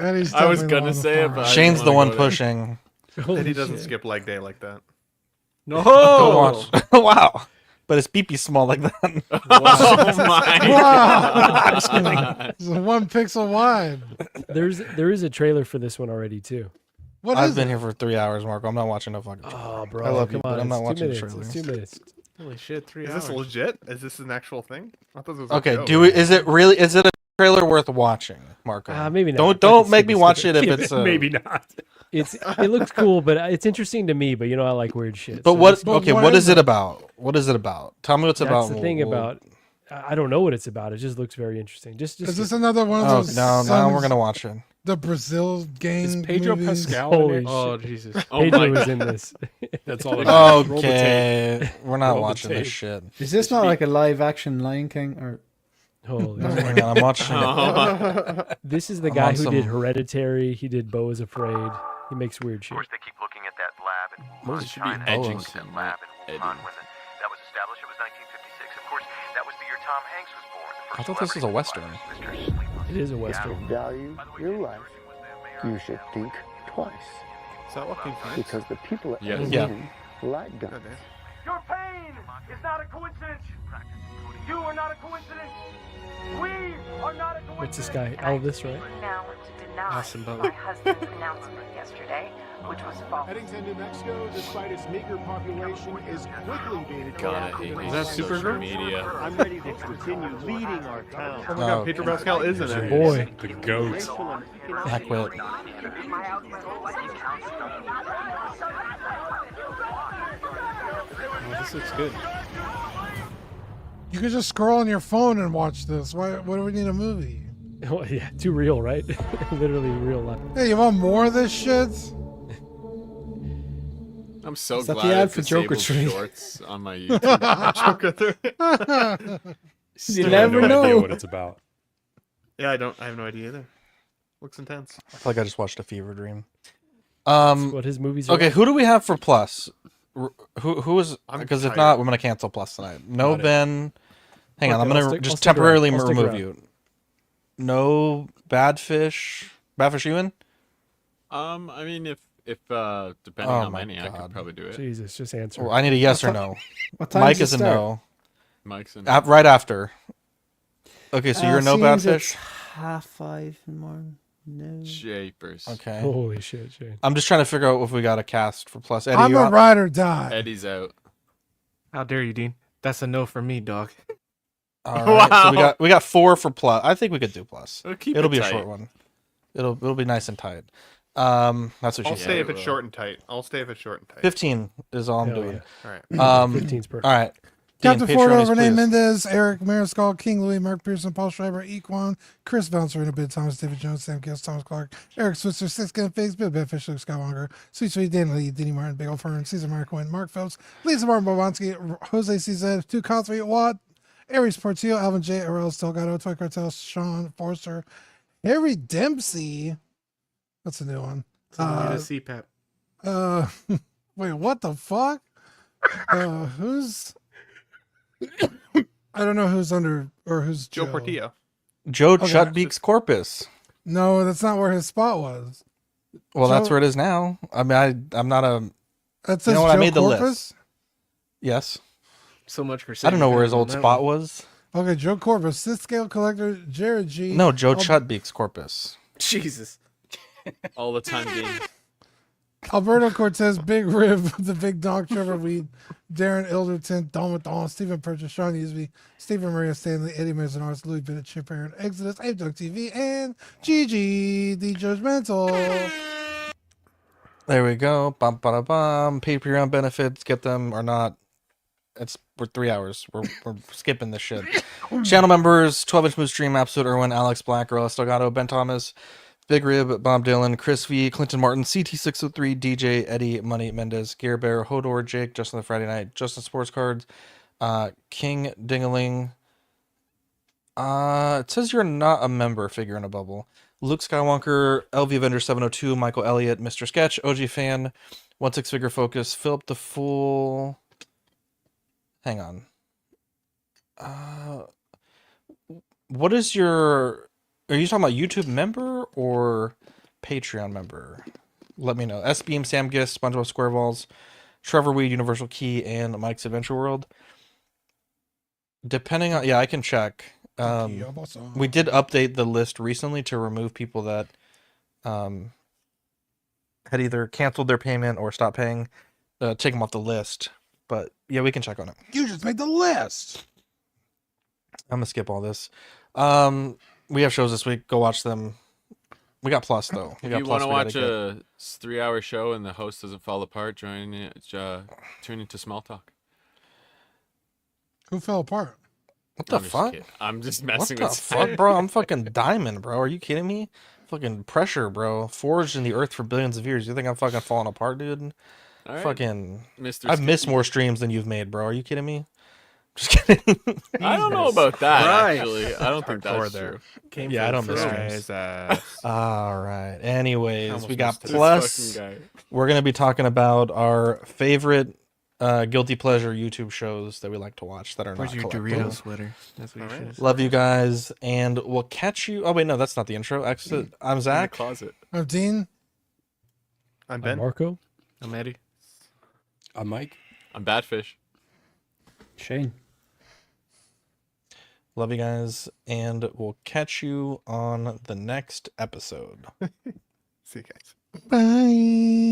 Eddie's I was definitely the gonna one say it, falling. but Shane's the wanna one go there. pushing. Eddie doesn't skip leg day like that. No. Go watch. Wow. But his pee-pee small like that. Oh my Wow. God. It's 1 pixel wide. there is a trailer for this one already too. What I've is been it? here for 3 hours, Marco. I'm not watching no fucking trailer. Oh, bro, I love come you, on, but I'm not it's watching 2 the minutes. It's trailers. 2 minutes. Holy shit, 3 Is hours. this legit? Is this an actual thing? I thought this was a Okay, joke. is it a trailer worth watching, Marco? Maybe not. I Don't can make skip me it, watch skip it it. if it's Maybe not. It looks cool, but it's interesting to me. But you know, I like weird shit. But so what? it's- Okay, what is it about? What is it about? Tell me what's That's about. the and thing we'll- about. I don't know what it's about. It just looks very interesting. Just Is this another one of Oh, those? no, now sons- we're gonna watch it. The Brazil game. Is Pedro movies? Pascal in Holy it? shit. Oh, Jesus. Oh Pedro my was God. in this. That's all. I got. Roll the tape. Okay, we're not Roll the watching this tape. shit. Is this not like a live action Lion King or? Holy Hang shit. on, I'm watching. This is the I'm guy on who did some- Hereditary. He did Beau is Afraid. He makes weird shit. They keep looking at that lab in What Wuhan, should be China. Boas? That lab in Wuhan, when that was established, it was 1956. Of course, that was the year Tom Hanks was born. The I thought this was a western. It is a western. Value your life. You should think twice. Is that Joaquin Phoenix? Because the people at Yes. Yeah. like guns. Your pain is not a coincidence. You are not a coincidence. We are not a coincidence. What's this guy? Elvis, right? Now to deny Austin my Butler. husband's announcement yesterday, which was false. Heading to New Mexico, despite its meager population, is quickly being God, I hate Is that social Supergirl? media. I'm ready to continue leading our town. Oh my God, Pedro Pascal is in it. Boy. The goat. Backwit. Oh, this looks good. You could just scroll on your phone and watch this. Why do we need a movie? Oh, yeah, too real, right? Literally real life. Hey, you want more of this shit? I'm so Is that glad the ad I for Joker disabled Tree? shorts on my YouTube. Joker. Still never have no idea know. what it's about. Yeah, I have no idea either. Looks intense. I feel like I just watched a fever dream. That's what his movies are Okay, like. who do we have for Plus? Who is? I'm Because if tired. not, I'm gonna cancel Plus tonight. No Got it. Ben. Hang on, I'm Okay, I'll gonna stick- I'll just stick around. temporarily I'll stick remove around. you. No Badfish. Badfish, you in? I mean, if depending Oh on my many, I could God. probably do it. Jesus, just answer. Well, I need a yes or no. What time Mike does is it a start? no. Mike's in. Right after. Okay, so you're no seems it's Badfish. 5:30 in the morning. No. Shapers. Okay. Holy shit, Shane. I'm just trying to figure out if we got a cast for Plus. Eddie, I'm you a out? ride or die. Eddie's out. How dare you, Dean? That's a no for me, dog. All right, so Wow. we got 4 for Plus. I think we could do Plus. We'll keep It'll it be a tight. short one. It'll be nice and tight. That's what she I'll said. stay if it's will. short and tight. I'll stay if it's short and tight. 15 is all I'm Hell doing. All right. 15's perfect. All right. Dean, Captain Ford, Patreonies, Renee please. Mendez, Eric Mariscal, King Louis, Mark Pearson, Paul Schreiber, Equan, Chris Bouncer, Bid Thomas, David Jones, Sam Gill, Thomas Clark, Eric Switzer, Six Gun Figs, Bill Bedfish, Luke Skywalker, Sweet Sweet, Dan Lee, Denny Martin, Big Old Fern, Caesar Mark Quinn, Mark Phelps, Lisa Martin Bobonsky, Jose CZ, 2 Cosby, Watt, Aries Portillo, Alvin J. Arels, Delgado, Toy Cartel, Sean Forster, Harry Dempsey. That's a new one. Need a CPAP. Wait, what the fuck? Who's? I don't know who's under or who's Joe Portillo. Joe Okay. Chutbeak's Corpus. No, that's not where his spot was. Well, that's Joe- where it is now. I mean, I'm not a. That says You know what? Joe I made the Corpus? list. Yes. So much for I saying don't know where that his on old that spot one. was. Okay, Joe Corpus, Sith Scale Collector, Jared G. No, Joe Al- Chutbeak's Corpus. Jesus. All the time being. Alberto Cortez, Big Rib, the Big Dog, Trevor Weed, Darren Ilderton, Don Don, Stephen Purchase, Sean Usby, Stephen Maria Stanley, Eddie Mazonaris, Louis Bennett, Chip Aaron, Exodus, Ape Dog TV, and Gigi, the Judgmental. There we go. Bum, ba, da, bum. Patreon benefits, get them or not. We're 3 hours. We're skipping this shit. Channel members: 12-inch Moose Stream, Absolute Irwin, Alex Black, Gorilla Stelgado, Ben Thomas, Big Rib, Bob Dylan, Chris V, Clinton Martin, CT603, DJ, Eddie, Money Mendez, Gear Bear, Hodor, Jake, Justin the Friday Night, Justin Sports Cards, King Dingaling. It says you're not a member. Figure in a bubble. Luke Skywalker, LV Vendor 702, Michael Elliott, Mr. Sketch, OG Fan, 16 Figure Focus, Philip the Fool. Hang on. What is your? Are you talking about YouTube member or Patreon member? Let me know. S Beam, Sam Gist, SpongeBob SquareBalls, Trevor Weed, Universal Key, and Mike's Adventure World. Depending on, yeah, I can check. We did update the list recently to remove people that had either canceled their payment or stopped paying. Take them off the list. But yeah, we can check on it. You just made the list. I'm gonna skip all this. We have shows this week. Go watch them. We got Plus though. We If got you Plus want to we gotta watch get. a 3-hour show and the host doesn't fall apart, tune into Small Talk. Who fell apart? What the I'm just fuck? kidding. I'm just What messing the with fuck, bro? I'm fucking diamond, bro. Are you kidding me? Fucking pressure, bro. Forged in the earth for billions of years. You think I'm fucking falling apart, dude? All right, Fucking. Mr. I've missed Skippy. more streams than you've made, bro. Are you kidding me? Just kidding. I don't know about that, Right. actually. I don't think Hardcore that's there. true. Yeah, I don't miss Guys, streams. All right. Anyways, almost we got missed it. Plus. This fucking guy. We're gonna be talking about our favorite guilty pleasure YouTube shows that we like to watch that are Where's not your collectible. Dorito sweater? That's what you should have said. Love you guys, and we'll catch you. Oh wait, no, that's not the intro. Exit. I'm In the Zach. closet. I'm Dean. I'm I'm Ben. Marco. I'm Eddie. I'm Mike. I'm Badfish. Shane. Love you guys, and we'll catch you on the next episode. See you guys. Bye.